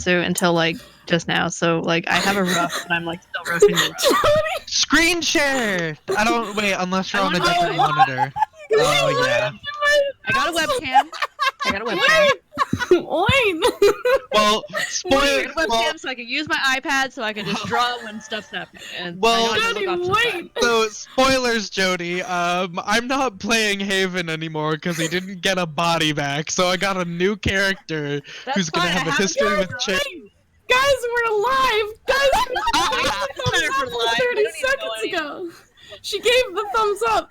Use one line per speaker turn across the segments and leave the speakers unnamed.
pantsuit until like just now. So like I have a rough, but I'm like still roughing it.
Screen share. I don't wait unless you're on a different monitor. Oh yeah.
I got a webcam.
Wait.
Well,
webcam so I can use my iPad so I can just draw when stuff's happening. And
Jody, wait.
So spoilers, Jody. I'm not playing Haven anymore because he didn't get a body back. So I got a new character who's gonna have a history with Chip.
Guys, we're alive. Guys,
live.
30 seconds ago. She gave the thumbs up.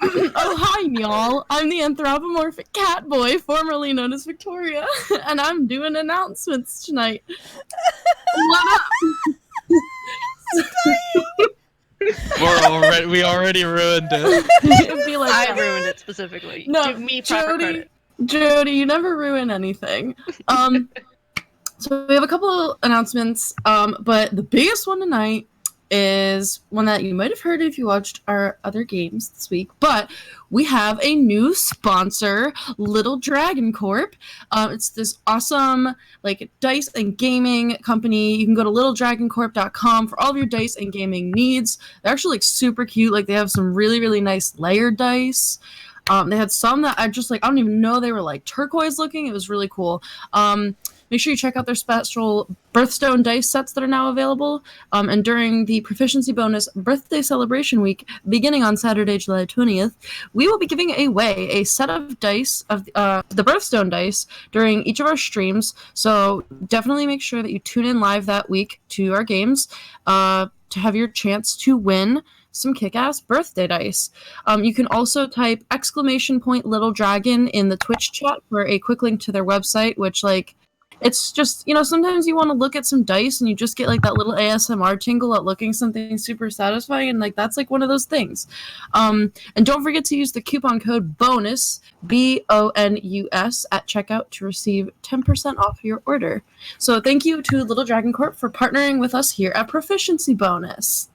Oh, hi, y'all. I'm the anthropomorphic cat boy, formerly known as Victoria, and I'm doing announcements tonight. What
up? We already ruined it.
It'd be like
I ruined it specifically.
No,
give me proper credit.
Jody, you never ruin anything. So we have a couple announcements, but the biggest one tonight is one that you might have heard if you watched our other games this week, but we have a new sponsor, Little Dragon Corp. It's this awesome like dice and gaming company. You can go to littledragoncorp.com for all of your dice and gaming needs. They're actually like super cute. Like they have some really, really nice layered dice. They had some that I don't even know they were like turquoise looking. It was really cool. Make sure you check out their special birthstone dice sets that are now available. And during the Proficiency Bonus Birthday Celebration Week, beginning on Saturday, July 20th, we will be giving away a set of dice, of the birthstone dice, during each of our streams. So definitely make sure that you tune in live that week to our games to have your chance to win some kick-ass birthday dice. You can also type !Little Dragon in the Twitch chat for a quick link to their website, which like it's just, sometimes you want to look at some dice and you just get like that little ASMR tingle at looking something super satisfying, and like that's like one of those things. And don't forget to use the coupon code BONUS, BONUS, at checkout to receive 10% off your order. So thank you to Little Dragon Corp for partnering with us here at Proficiency Bonus.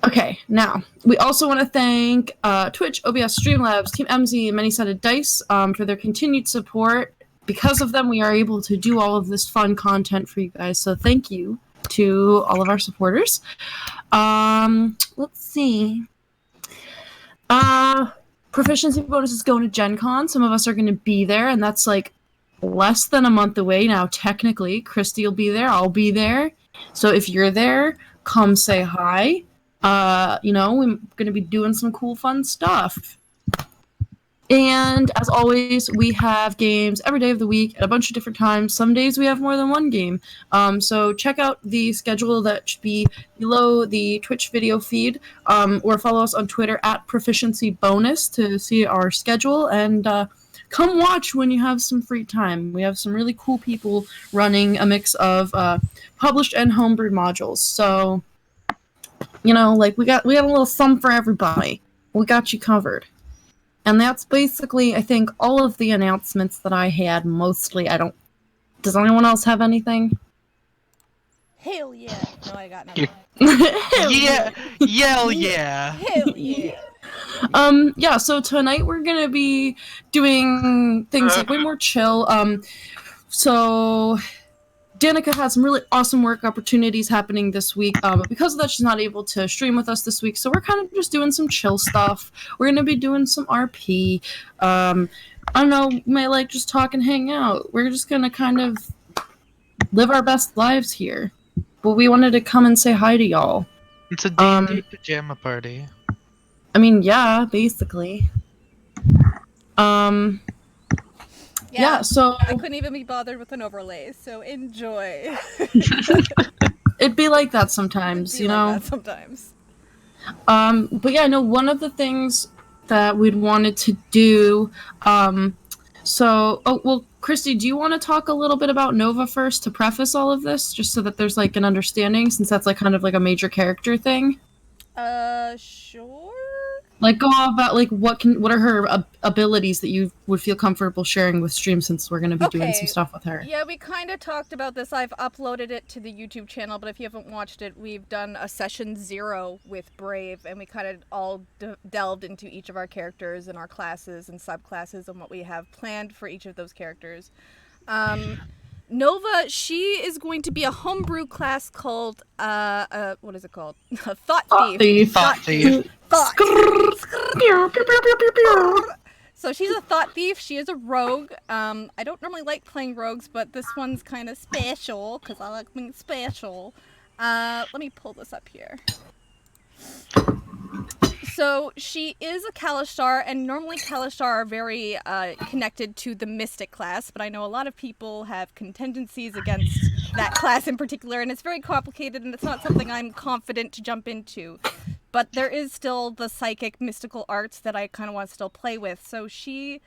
Okay, now, we also want to thank Twitch, OBS, Streamlabs, Team MZ, and Many-Sided Dice for their continued support. Because of them, we are able to do all of this fun content for you guys, so thank you to all of our supporters. Let's see. Proficiency Bonus is going to Gen Con. Some of us are going to be there, and that's like less than a month away now, technically. Kristy will be there, I'll be there. So if you're there, come say hi. We're going to be doing some cool, fun stuff. And as always, we have games every day of the week at a bunch of different times. Some days we have more than one game. So check out the schedule that should be below the Twitch video feed, or follow us on Twitter at Proficiency Bonus to see our schedule, and come watch when you have some free time. We have some really cool people running a mix of published and homebrewed modules. So, we got a little something for everybody. We got you covered. And that's basically, I think, all of the announcements that I had, mostly. Does anyone else have anything?
Hell yeah. No, I got nothing.
Yell yeah.
Hell yeah.
Yeah, so tonight we're gonna be doing things like way more chill. So Danica had some really awesome work opportunities happening this week, but because of that, she's not able to stream with us this week, so we're kind of just doing some chill stuff. We're going to be doing some RP. I don't know, we might just talk and hang out. We're just going to kind of live our best lives here. But we wanted to come and say hi to y'all.
It's a D&D pajama party.
I mean, yeah, basically. Yeah, so
I couldn't even be bothered with an overlay, so enjoy.
It'd be like that sometimes,
Like that sometimes.
But yeah, no, one of the things that we'd wanted to do, Kristy, do you want to talk a little bit about Nova first to preface all of this, just so that there's like an understanding, since that's like kind of like a major character thing?
Sure.
Like, go about like what are her abilities that you would feel comfortable sharing with stream, since we're going to be doing some stuff with her.
Yeah, we kind of talked about this. I've uploaded it to the YouTube channel, but if you haven't watched it, we've done a session 0 with Brave, and we kind of all delved into each of our characters and our classes and subclasses and what we have planned for each of those characters. Nova, she is going to be a homebrew class called, what is it called? Thought Thief.
Thought Thief.
Thought. So she's a Thought Thief. She is a rogue. I don't normally like playing rogues, but this one's kind of special, because I like being special. Let me pull this up here. So she is a Kalashtar, and normally Kalashtar are very connected to the Mystic class, but I know a lot of people have contingencies against that class in particular, and it's very complicated, and it's not something I'm confident to jump into. But there is still the psychic mystical arts that I kind of want to still play with. So she,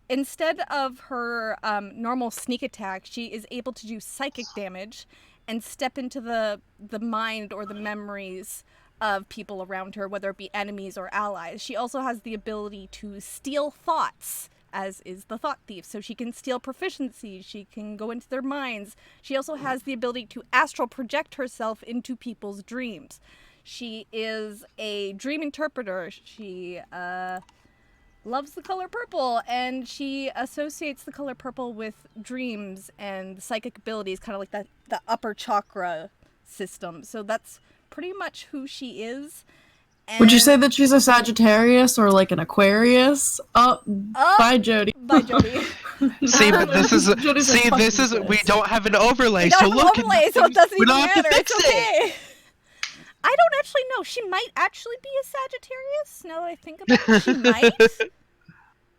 instead of her normal sneak attack, she is able to do psychic damage and step into the mind or the memories of people around her, whether it be enemies or allies. She also has the ability to steal thoughts, as is the Thought Thief. So she can steal proficiency, she can go into their minds. She also has the ability to astral project herself into people's dreams. She is a dream interpreter. She loves the color purple, and she associates the color purple with dreams and psychic abilities, kind of like the upper chakra system. So that's pretty much who she is. And
would you say that she's a Sagittarius or like an Aquarius? Bye, Jody.
Bye, Jody.
See, but this is we don't have an overlay, so look.
So it doesn't even matter. It's okay. I don't actually know. She might actually be a Sagittarius. Now that I think about it, she might.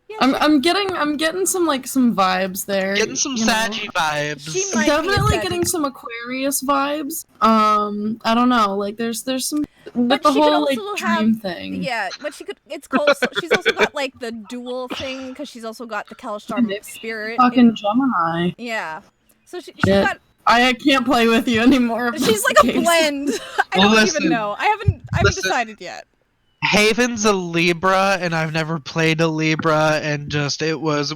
Yeah,
I'm getting some vibes there.
Getting some Saggy vibes.
She might
definitely getting some Aquarius vibes. I don't know. Like there's some with
but
the
she
whole
could
like
also
dream
have,
thing.
Yeah, but she could. It's called. She's also got like the dual thing because she's also got the Kalashtar spirit.
Fucking Gemini.
Yeah. So she's got.
I can't play with you anymore.
She's like a blend. I don't even know. I haven't decided yet.
Haven's a Libra, and I've never played a Libra, and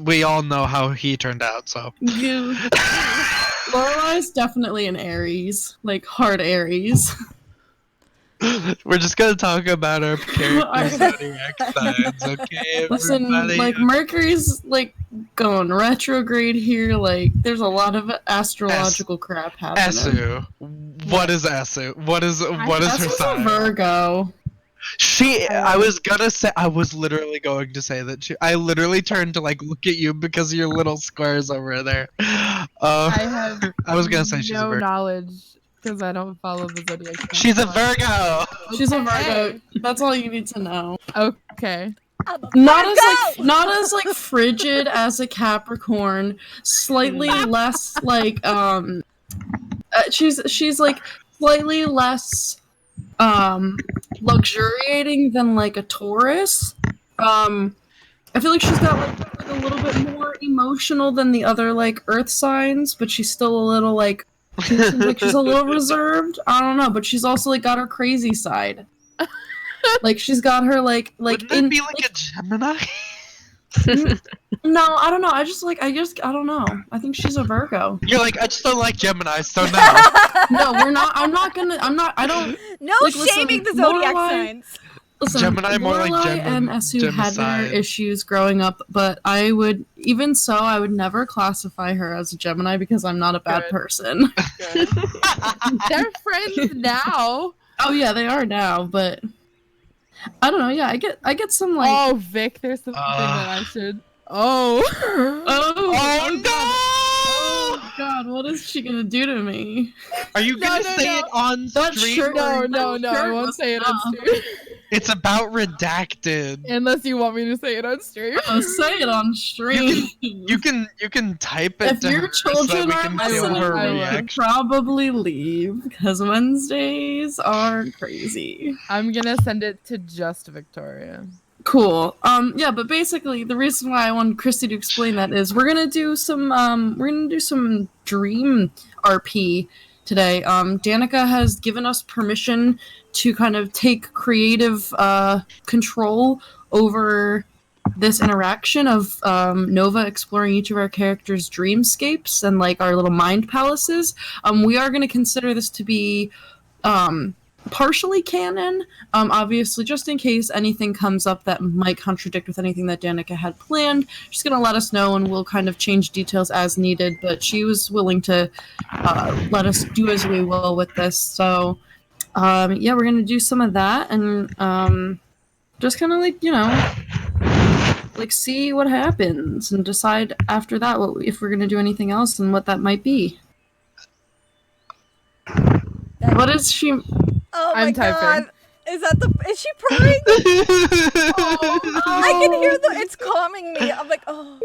we all know how he turned out, so.
Lorelai's definitely an Aries. Like, hard Aries.
We're just gonna talk about our characters' zodiac signs, okay?
Listen,
everybody?
like, Mercury's, like, going retrograde here. Like, there's a lot of astrological crap happening.
Esu. What is Esu? What is her sign?
A Virgo.
I was literally going to say that I literally turned to like look at you because of your little squares over there. I was gonna say she's a Virgo.
Knowledge because I don't follow the zodiac sign.
She's a Virgo.
She's a Virgo. That's all you need to know.
Okay.
Not as frigid as a Capricorn. Slightly less like she's like slightly less luxuriating than like a Taurus. I feel like she's got like a little bit more emotional than the other like earth signs, but she's still a little like she's a little reserved. I don't know, but she's also like got her crazy side. Like she's got her like
Wouldn't it be like a Gemini?
No, I don't know. I don't know. I think she's a Virgo.
You're like, I just don't like Gemini, so no.
No, we're not. I don't.
No shaming the zodiac signs.
Listen,
Gemini more like
Lorelai and Esu had their issues growing up, but I would never classify her as a Gemini because I'm not a bad person.
They're friends now.
Oh yeah, they are now, but I don't know. Yeah, I get some like.
Oh, Vic, there's something that I should. Oh
no!
Oh God, what is she gonna do to me?
Are you gonna say it on stream?
No, I won't say it on stream.
It's about redacted.
Unless you want me to say it on stream.
Oh, say it on stream.
You can type it.
If your children are listening, I would probably leave because Wednesdays are crazy.
I'm gonna send it to just Victoria.
Cool. Yeah, but basically the reason why I wanted Kristy to explain that is we're gonna do some dream RP today. Danica has given us permission to kind of take creative control over this interaction of Nova exploring each of our characters' dreamscapes and like our little mind palaces. We are going to consider this to be partially canon. Obviously, just in case anything comes up that might contradict with anything that Danica had planned, she's gonna let us know, and we'll kind of change details as needed. But she was willing to let us do as we will with this. So, yeah, we're gonna do some of that, and just kind of like like see what happens, and decide after that if we're gonna do anything else and what that might be. What is she?
Oh my
I'm
god.
typing.
Is she purring?
Oh, no.
I can hear it's calming me. I'm like, oh.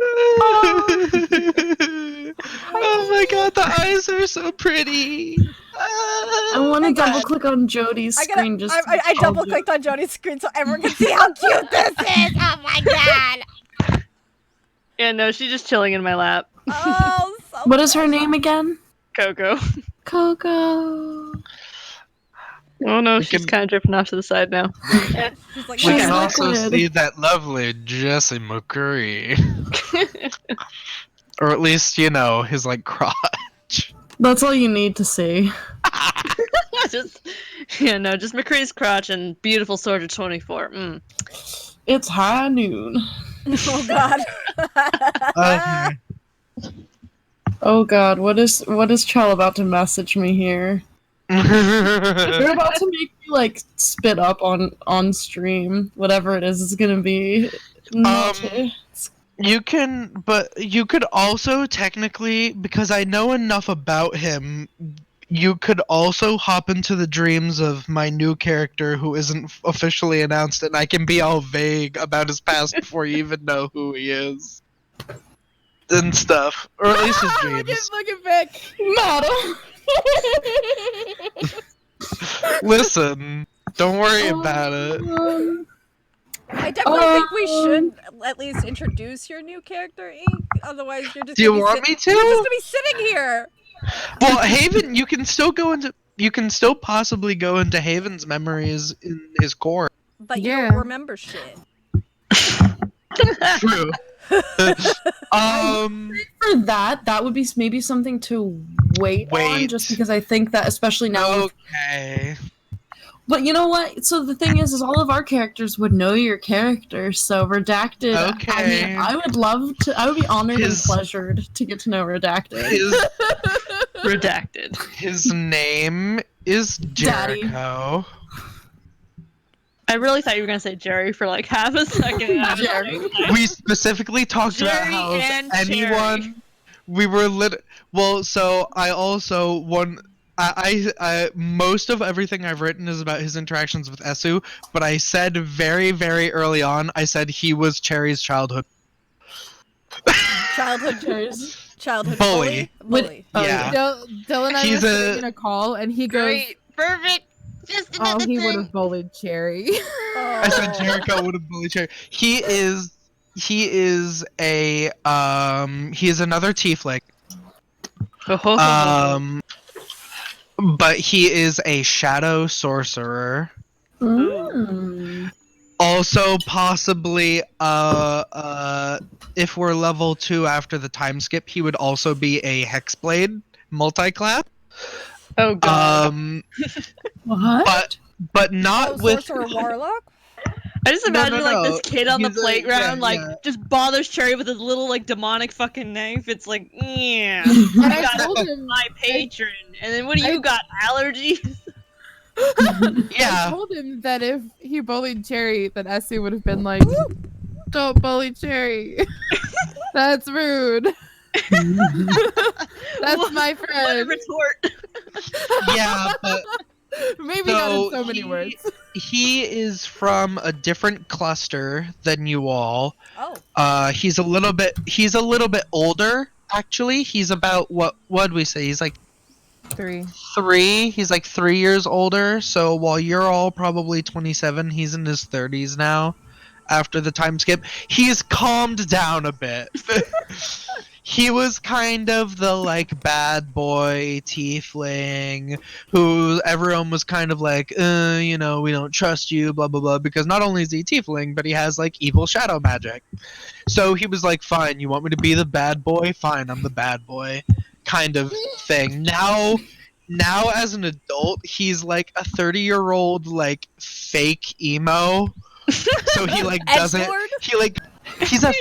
Oh my god, the eyes are so pretty.
I want to double click on Jody's screen.
I double clicked on Jody's screen so everyone can see how cute this is. Oh my god.
Yeah, no, she's just chilling in my lap.
Oh, so
What is her name again?
Coco.
Coco.
Oh no, she's kind of drifting off to the side now.
She's like,
We
She's
can also
liquid.
see that lovely Jesse McCurry. Or at least, his like crotch.
That's all you need to see.
just McCree's crotch and beautiful Soldier 24.
It's high noon.
oh god.
Okay.
Oh god, what is Chell about to message me here? They're about to make me like spit up on stream. Whatever it is, it's gonna be.
You could also technically, because I know enough about him, you could also hop into the dreams of my new character who isn't officially announced, and I can be all vague about his past before you even know who he is. And stuff. Or at least his dreams.
Look at Vic.
Madam.
Listen, don't worry about it.
I definitely think we should at least introduce your new character, Ink. Otherwise, you're just.
Do you want me to?
You're just gonna be sitting here.
Well, Haven, you can still possibly go into Haven's memories in his core.
But you don't remember shit.
True.
For that would be maybe something to wait on, just because I think that especially now.
Okay.
But you know what? So the thing is all of our characters would know your character. So Redacted.
Okay.
I mean, I would love to. I would be honored and pleasured to get to know Redacted.
Redacted.
His name is
Daddy.
Jericho.
I really thought you were gonna say Jerry for like half a second.
Jerry.
We specifically talked about
Jerry
how
and
anyone.
Cherry.
We were Well, so I also I most of everything I've written is about his interactions with Esu, but I said very, very early on, I said he was Cherry's childhood.
Childhood
bully.
Bully.
Yeah.
Dylan and I
He's
were sitting in a call, and he goes,
Great, perfect. Just another
he would
thing.
have bullied Cherry.
I said Jericho would have bullied Cherry. He is another tiefling. But he is a shadow sorcerer.
Mm.
Also, possibly, if we're level 2 after the time skip, he would also be a hexblade multi-class.
Oh god.
What?
But not with.
Sorcerer Warlock?
I just imagine
no,
like this kid on the
He's a-
playground,
yeah.
just bothers Cherry with his little like demonic fucking knife. It's like, yeah,
And
I
I
got
told him,
my patron, and then what do you got? Allergies?
I
Yeah.
told him that if he bullied Cherry, then Essie would have been like, "Don't bully Cherry. That's rude. That's my
What a
friend."
retort.
Yeah, but
Maybe not in so many words.
he is from a different cluster than you all.
Oh.
He's a little bit older, actually. He's about what'd we say? He's like
3.
3. He's like 3 years older. So while you're all probably 27, he's in his 30s now. After the time skip, he's calmed down a bit. He was kind of the like bad boy tiefling who everyone was kind of like, we don't trust you, blah blah blah, because not only is he tiefling, but he has like evil shadow magic. So he was like, fine, you want me to be the bad boy? Fine, I'm the bad boy, kind of thing. Now now as an adult, he's like a 30-year-old like fake emo. So he like doesn't.
Edgelord?
He like he's a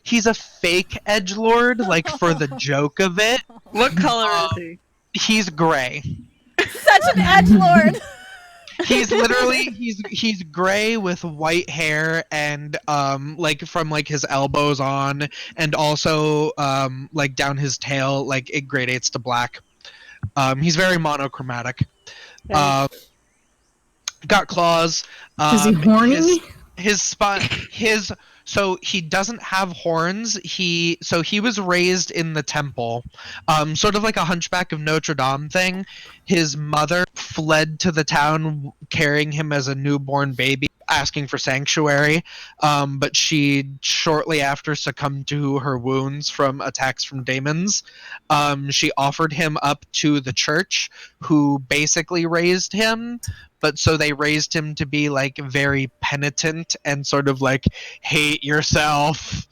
he's a fake edgelord like for the joke of it.
What color is he?
He's gray.
Such an edgelord.
He's literally he's gray with white hair and like from like his elbows on and also like down his tail like it gradates to black. He's very monochromatic. Got claws.
Is he horny?
His spot so he doesn't have horns. He was raised in the temple, sort of like a Hunchback of Notre Dame thing. His mother fled to the town carrying him as a newborn baby, asking for sanctuary, but she shortly after succumbed to her wounds from attacks from demons. She offered him up to the church, who basically raised him, but so they raised him to be like very penitent and sort of like hate yourself,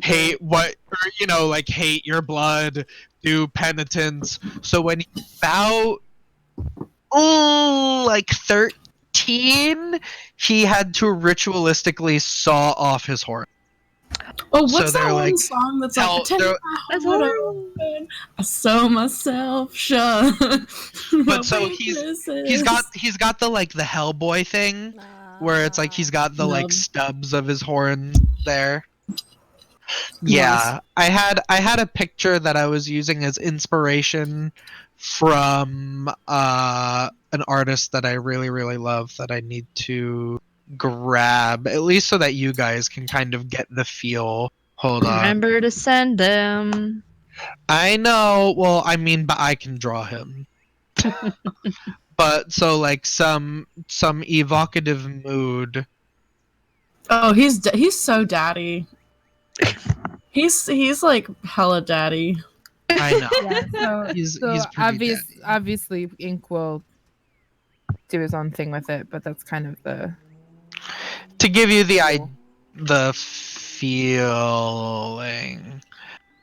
hate what, or, you know, like hate your blood, do penitence. So when he's about like 13, he had to ritualistically saw off his horn.
Oh, what's
So they're
that one
like,
song that's
tell-
like, "Tell
they're-
me
That's
what
horrible.
I sew myself shut."
But so he's got the like the Hellboy thing where it's like he's got the like
Nub.
stubs of his horn there. Yeah, I had a picture that I was using as inspiration from an artist that I really really love that I need to grab, at least so that you guys can kind of get the feel. Hold on.
Remember to send them.
I know. Well, I mean, but I can draw him. But so like some evocative mood.
Oh, he's so daddy. He's like hella daddy.
I know.
Yeah, so,
He's
so
pretty daddy.
obviously Ink will do his own thing with it, but that's kind of the
To give you the feeling.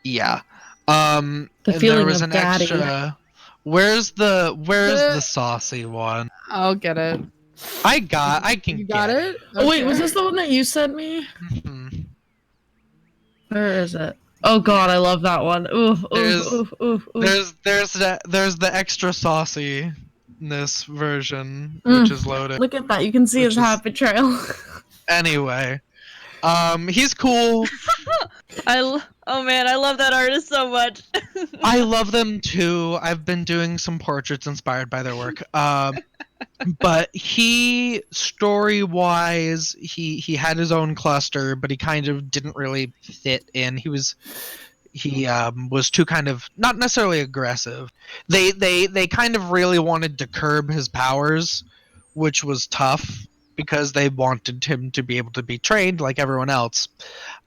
Yeah.
The
and there
feeling
was
of
an
daddy.
extra. Where's the saucy one?
I'll get it.
I can
You got
get
it?
Oh wait,
Okay.
was this the one that you sent me?
Mhm.
Where is it? Oh god, I love that one. Ooh,
There's-
ooh, ooh, ooh, ooh.
There's the extra sauciness version, which is loaded.
Look at that. You can see
Which
his
is-
habit trail.
Anyway, he's cool.
Oh man, I love that artist so much.
I love them too. I've been doing some portraits inspired by their work. But he, story-wise, he had his own cluster, but he kind of didn't really fit in. He was too kind of not necessarily aggressive. They kind of really wanted to curb his powers, which was tough because they wanted him to be able to be trained like everyone else.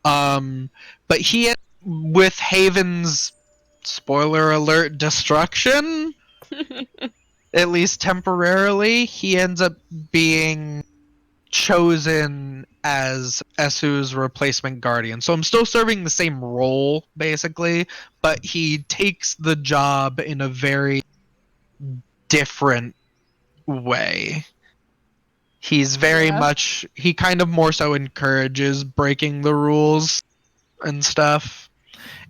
But he, with Haven's, spoiler alert, destruction, at least temporarily, he ends up being chosen as Esu's replacement guardian. So I'm still serving the same role, basically, but he takes the job in a very different way. He's very much, he kind of more so encourages breaking the rules and stuff.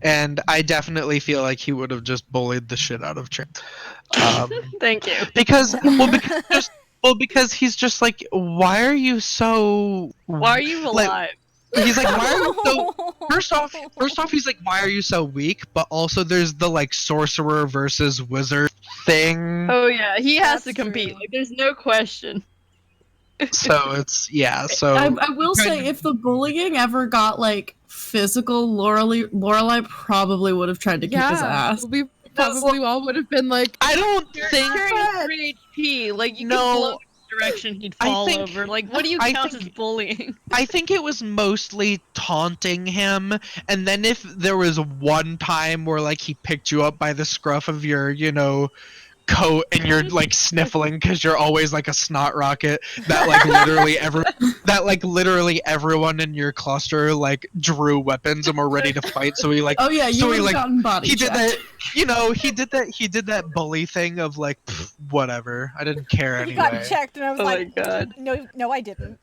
And I definitely feel like he would have just bullied the shit out of Chan.
Thank you.
Because he's just like, why are you so?
Why are you
like,
alive?
He's like, why are you so? First off, he's like, why are you so weak? But also, there's the like sorcerer versus wizard thing.
Oh yeah, he has
That's
to compete.
true.
Like, there's no question.
So it's So
I will
kind
say,
of-
if the bullying ever got like physical, Lorelai probably would have tried to kick his ass.
We probably all would have been like,
I don't
You're
think.
carrying 3 HP. Like, you
No.
can blow in the direction he'd
I
fall
think-
over. Like, what do you
I
count
think-
as bullying?
I think it was mostly taunting him, and then if there was one time where like he picked you up by the scruff of your, coat and you're like sniffling because you're always like a snot rocket that like literally that like literally everyone in your cluster like drew weapons and were ready to fight. So he like,
Oh yeah, you
so
would
he
have
like
gotten body
he did
checked.
that. You know, he did that bully thing of like, "Pfft, whatever. I didn't care
You got
anyway.
checked, and I was
Oh my
like,
god.
no, I didn't.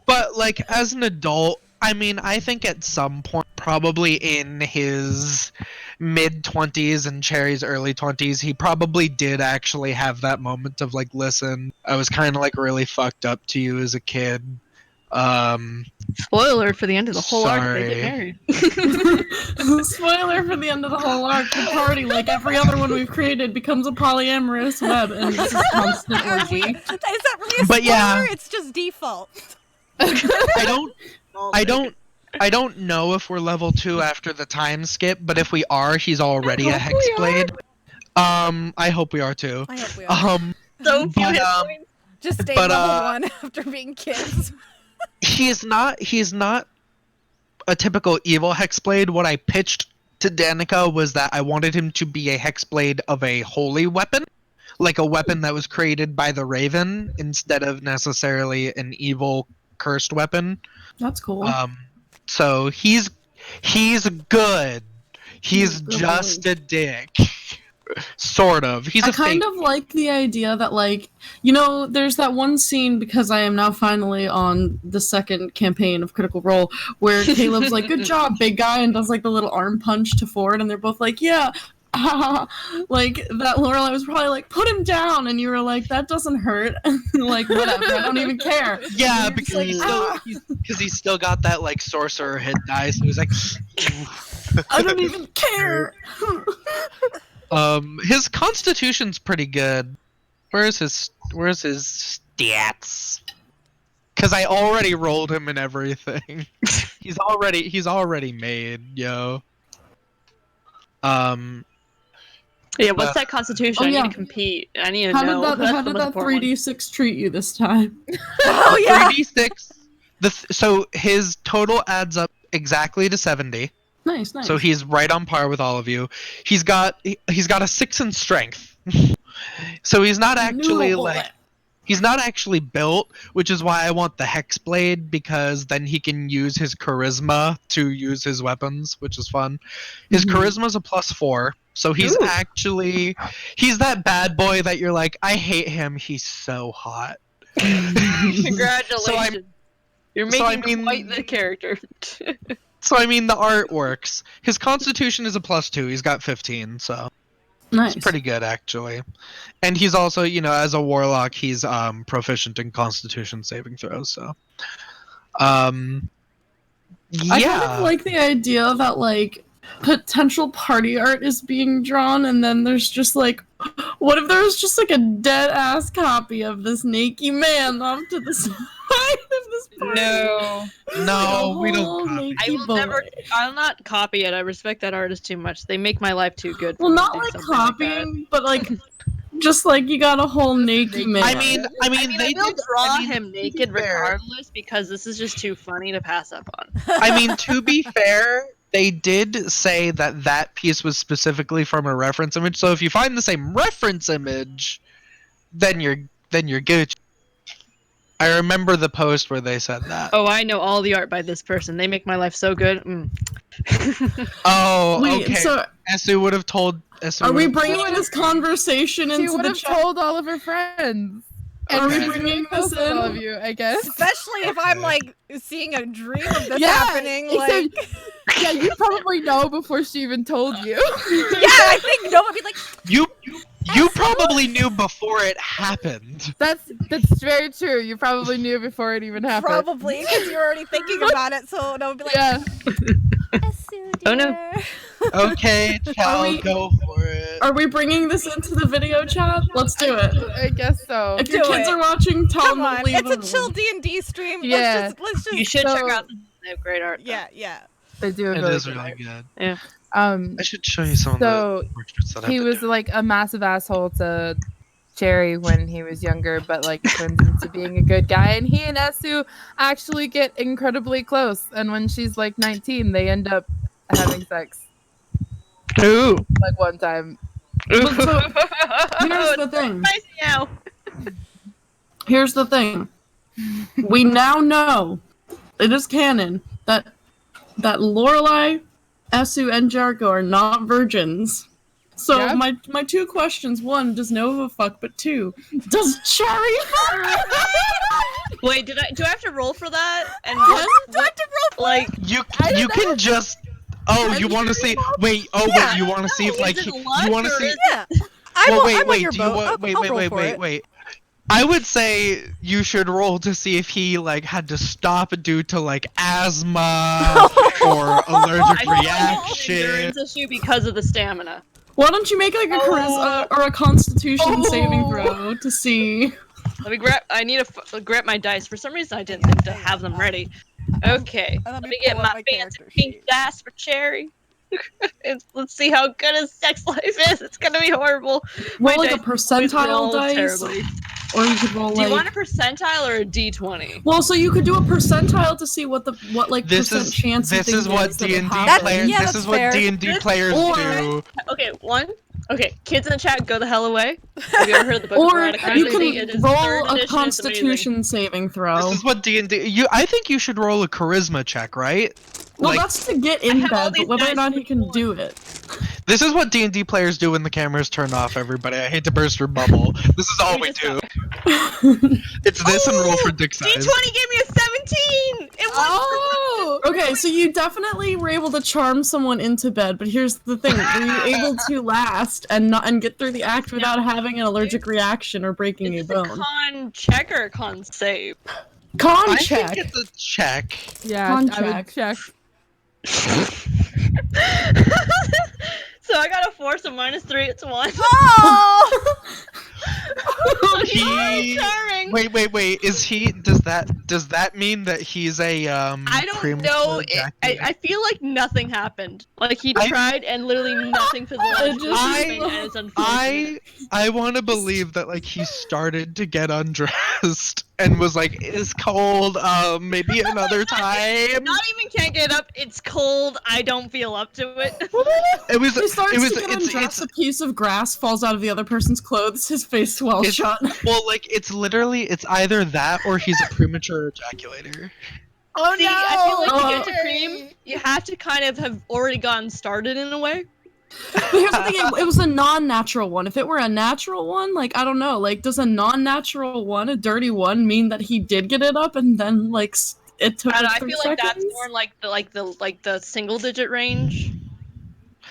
But like as an adult, I mean, I think at some point, probably in his mid-20s and Cherry's early 20s, he probably did actually have that moment of like, listen, I was kind of like really fucked up to you as a kid.
Spoiler for the end of the whole arc, they get
Sorry.
married.
Spoiler for the end of the whole arc. The party, like every other one we've created, becomes a polyamorous web, and this is constant orgy.
Is that really a spoiler?
But yeah.
It's just default.
I don't know if we're level 2 after the time skip, but if we are, he's already a
hope we
Hexblade. I hope we are too.
I hope we are.
So few
But,
hit points.
Just stay
but,
level 1 after being kids.
he's not a typical evil Hexblade. What I pitched to Danica was that I wanted him to be a Hexblade of a holy weapon, like a weapon that was created by the Raven instead of necessarily an evil cursed weapon.
That's cool.
So he's good. He's
Good
just
boy.
a dick. Sort of. He's
I
a
kind
fake.
of like the idea that, like, you know, there's that one scene, because I am now finally on the second campaign of Critical Role, where Caleb's like, good job, big guy, and does like the little arm punch to Ford, and they're both like, yeah. Like, that Lorelai was probably like, put him down, and you were like, that doesn't hurt. Like, whatever, I don't even care.
Yeah,
And you're just
because
like,
he's still got that like sorcerer hit die, so he's like
I don't even care.
his constitution's pretty good. Where's his stats? Cause I already rolled him and everything. he's already made, yo.
Yeah, what's that constitution?
Oh,
I
yeah.
need to compete. I need to
How
know.
did
That's the
that
most important one.
3d6 treat you this time?
Oh yeah.
3d6. So his total adds up exactly to 70.
Nice.
So he's right on par with all of you. He's got a 6 in strength. So he's not actually
Noodle
like
bullet.
he's not actually built, which is why I want the Hexblade, because then he can use his charisma to use his weapons, which is fun. His charisma's a +4, so he's he's that bad boy that you're like, I hate him, he's so hot.
Congratulations. You're
so I
making
mean-
quite the character.
So I mean, the art works. His constitution is a +2. He's got 15, so
Nice.
it's pretty good actually. And he's also, you know, as a warlock, he's proficient in constitution saving throws. So,
I kind of like the idea that, like, potential party art is being drawn, and then there's just like, what if there was just like a dead ass copy of this naked man off to the side of this party?
No, we don't
whole
copy.
I
naked
will
boy.
never. I'll not copy it. I respect that artist too much. They make my life too good.
Well,
for me
not
to do
like
something like that.
copying, but like, just like you got a whole naked man.
I mean,
I
they
will
did
draw
I mean,
him
to be
naked
fair-
regardless because this is just too funny to pass up on.
I mean, to be fair, they did say that piece was specifically from a reference image. So if you find the same reference image, then you're good. I remember the post where they said that.
Oh, I know all the art by this person. They make my life so good.
Oh,
Wait,
okay.
so
Esu would have told.
are we bringing this conversation
She
into
would
the
have
chat?
told all of her friends.
Are we
And
bringing this
posted all
in?
of you, I guess.
Especially if I'm like seeing a dream of this
Yeah,
happening. Like,
Yeah, you probably know before she even told you.
yeah, I think no one would be like,
You probably knew before it happened.
That's very true. You probably knew before it even happened.
probably because you're already thinking about it. So no one would be like,
Yeah.
Esu,
Oh, no.
dear."
Okay, Chal,
we-
go for it.
Are we bringing this into the video chat? Let's do it.
I guess so.
If your
Do
kids
it.
are watching, tell
Come
them to
on,
leave
it's
the
a chill
room.
D&D stream.
Yeah.
Let's just.
You should
So-
check out. They have great art.
Yeah.
They do a
It
really
is
good
really
art.
good.
Um,
I should show you some
So,
of the portraits that
he
I've
was like a massive asshole to Cherry when he was younger, but like turns into being a good guy. And he and Esu actually get incredibly close. And when she's like 19, they end up having sex
Ooh.
like one time.
But so, here's the thing.
Nice meow.
Here's the thing. we now know it is canon that Lorelai, Esu, and Jarko are not virgins. So
Yep.
my two questions: one, does Nova fuck? But two, does Cherry fuck?
Wait, do I have to roll for that? And
Do I have to roll for
like
You can just. Oh, you want to see? Wait. Oh,
Yeah.
wait. You want to see if like
is it
you
luck
want to
or
see?
is
Yeah. I'm
Well,
on
wait.
your
Do you
boat.
want?
I'll roll for it.
Wait. I would say you should roll to see if he like had to stop due to like asthma or allergic reaction.
endurance issue because of the stamina.
Why don't you make like a charisma or a Constitution saving throw to see?
Let me grab. I need to grab my dice. For some reason, I didn't think to have them ready. Okay,
Let
let
me
me get
pull
my
up my
fancy
character
pink
sheet.
dice for Cherry. Let's see how good his sex life is. It's gonna be horrible. My
Roll like a
dice always
percentile
roll
dice,
terribly.
or you could roll
Do you
like.
want a percentile or a d20?
Well, so you could do a percentile to see what
This
percent
is
chance you
this
think
is what
is that
D
it
and D
happens.
players.
Yeah,
This
that's
is what
fair.
D and D players
Or-
do.
Okay, one. Okay, kids in the chat, go the hell away. Have you ever heard of the book of
Or
Erotic
you
Fantasy? It
can
is
roll
third
a
edition, it's amazing.
Constitution saving throw.
This is what D and D. I think you should roll a charisma check, right?
Well,
Like,
that's to get in
have all
bed, but
these
whether or
dice
not he
with
can
one.
do it.
this is what D and D players do when the cameras turn off. Everybody, I hate to burst your bubble. This is all
We
we
just
do. It's this and roll for dick size.
D20 gave me a 17! It was
Oh!
Okay, so you definitely were able to charm someone into bed, but here's the thing: were you able to last and get through the act without having an allergic reaction or breaking a
Is this a
bone?
con check or a con save?
Con
I
check.
think it's a check.
Yeah,
Con
I would check.
So I got a 4, so -3, it's 1.
Oh!
He-
Charming.
Wait. Is he? Does that mean that he's a
I don't
premature
know.
ejaculator?
I feel like nothing happened. Like he
I-
tried and literally nothing physiologically
just-
happened, and it's unfortunate.
I want to believe that like he started to get undressed and was like, "It's cold. Maybe another time."
Not even can't get up. It's cold. I don't feel up to it.
It was.
He starts
It was.
to get undressed,
It's.
a piece of grass falls out of the other person's clothes, his face swells
It's-
shut.
Well, like it's literally. It's either that or he's a premature ejaculator.
Oh
See, I feel like to
Oh.
get to cream, you have to kind of have already gotten started in a way.
But here's the thing, it was a non-natural one. If it were a natural one, like, I don't know, like, does a non-natural one, a dirty one, mean that he did get it up and then, like, it took
I don't know,
like
I
3
feel like
seconds?
that's more like the single digit range.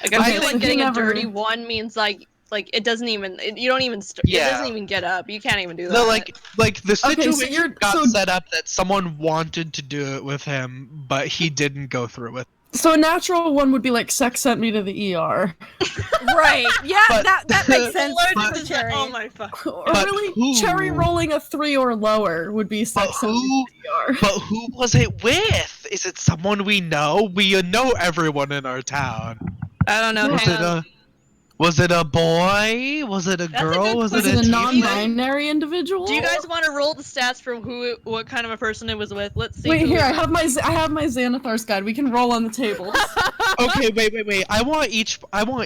Like I
Okay,
feel
so
like
he
getting
never-
a dirty one means like it doesn't even you don't even it
Yeah.
doesn't even get up. You can't even do that.
No, like the
Okay, so
situation
you're-
got
so-
set up that someone wanted to do it with him, but he didn't go through with.
So a natural one would be like, sex sent me to the ER.
Right. Yeah,
But-
that makes sense
Allergic
for
to
Cherry.
oh my fuck.
Or
But
really,
who?
Cherry rolling a 3 or lower would be
But
sex sent me
who?
to the ER.
But who was it with? Is it someone we know? We know everyone in our town.
I don't know.
Was it Was it a boy? Was it a
That's a
girl?
good
Was
Was
it
it
a
a
teen?
non-binary individual?
Do you guys want to roll the stats for what kind of a person it was with? Let's see.
Wait,
who
here,
it
I
was.
have my Xanathar's guide. We can roll on the table.
Okay, wait. I want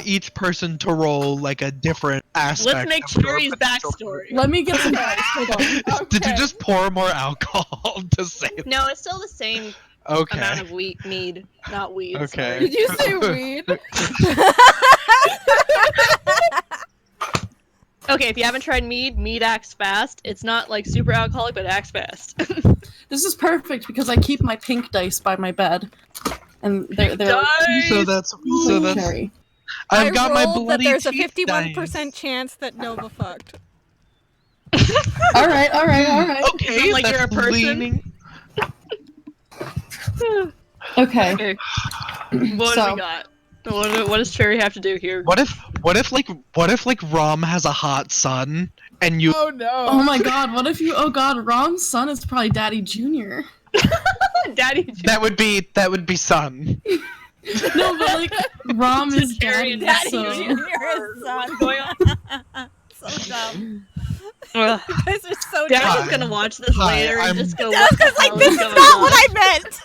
each person to roll like a different aspect.
Let's make
of your
Cherry's
potential
backstory.
Let me get some dice. Hold on.
Did you
Okay.
just pour more alcohol to say?
No, it's still the same
Okay.
amount of mead, not weed.
Okay.
Did you say weed?
Okay, if you haven't tried mead acts fast. It's not like super alcoholic, but it acts fast.
This is perfect because I keep my pink dice by my bed, and they're
So that's
cherry.
I've got my
rolled that
bloody
there's a
teeth
51%
dice.
chance that Nova fucked.
All right.
Okay,
Like
that's
you're a person?
leaning.
Okay.
Okay. What do
So-
we got? What does Cherry have to do here?
What if Rom has a hot son and you?
Oh no.
Oh my God! What if you? Oh God! Rom's son is probably Daddy Junior.
Daddy.
That would be son.
No, but like Rom is
Cherry
Daddy.
and Daddy
so...
Junior.
You're his son.
What's going on?
So dumb.
Ugh.
You guys are so
Daddy's
dumb.
Hi.
gonna watch this
Hi,
later
I'm-
and just go.
That's
"What the
because like
hell
this
is
is
going
not
on?"
what I meant.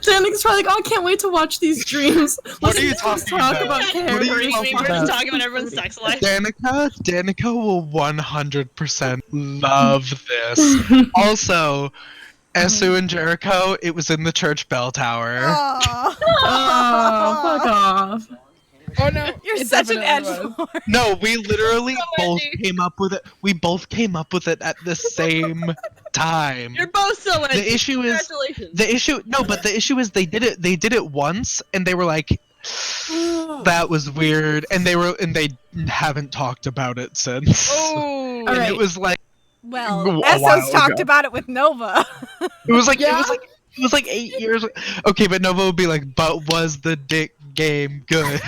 Danica's probably like, oh, I can't wait to watch these streams.
What are you
Let's
talking
talk
about?
about
What are you
characters.
talking
We're just
about?
talking about everyone's sex life.
Danica will 100% love this. Also, Esu and Jericho, it was in the church bell tower.
Aw.
Oh, fuck off.
Oh no,
You're
it
such an
definitely was.
edgelord.
No, we literally both
edgy.
came up with it. We both came up with it at the same time.
You're both so edgy.
The issue is
Congratulations.
the issue is they did it once and they were like that was weird and they haven't talked about it since.
Oh.
And
Alright.
it was like
Well,
A while
Esso's talked
ago.
about it with Nova.
it was like
Yeah.
it was like 8 years. Okay, but Nova would be like, but was the dick game good?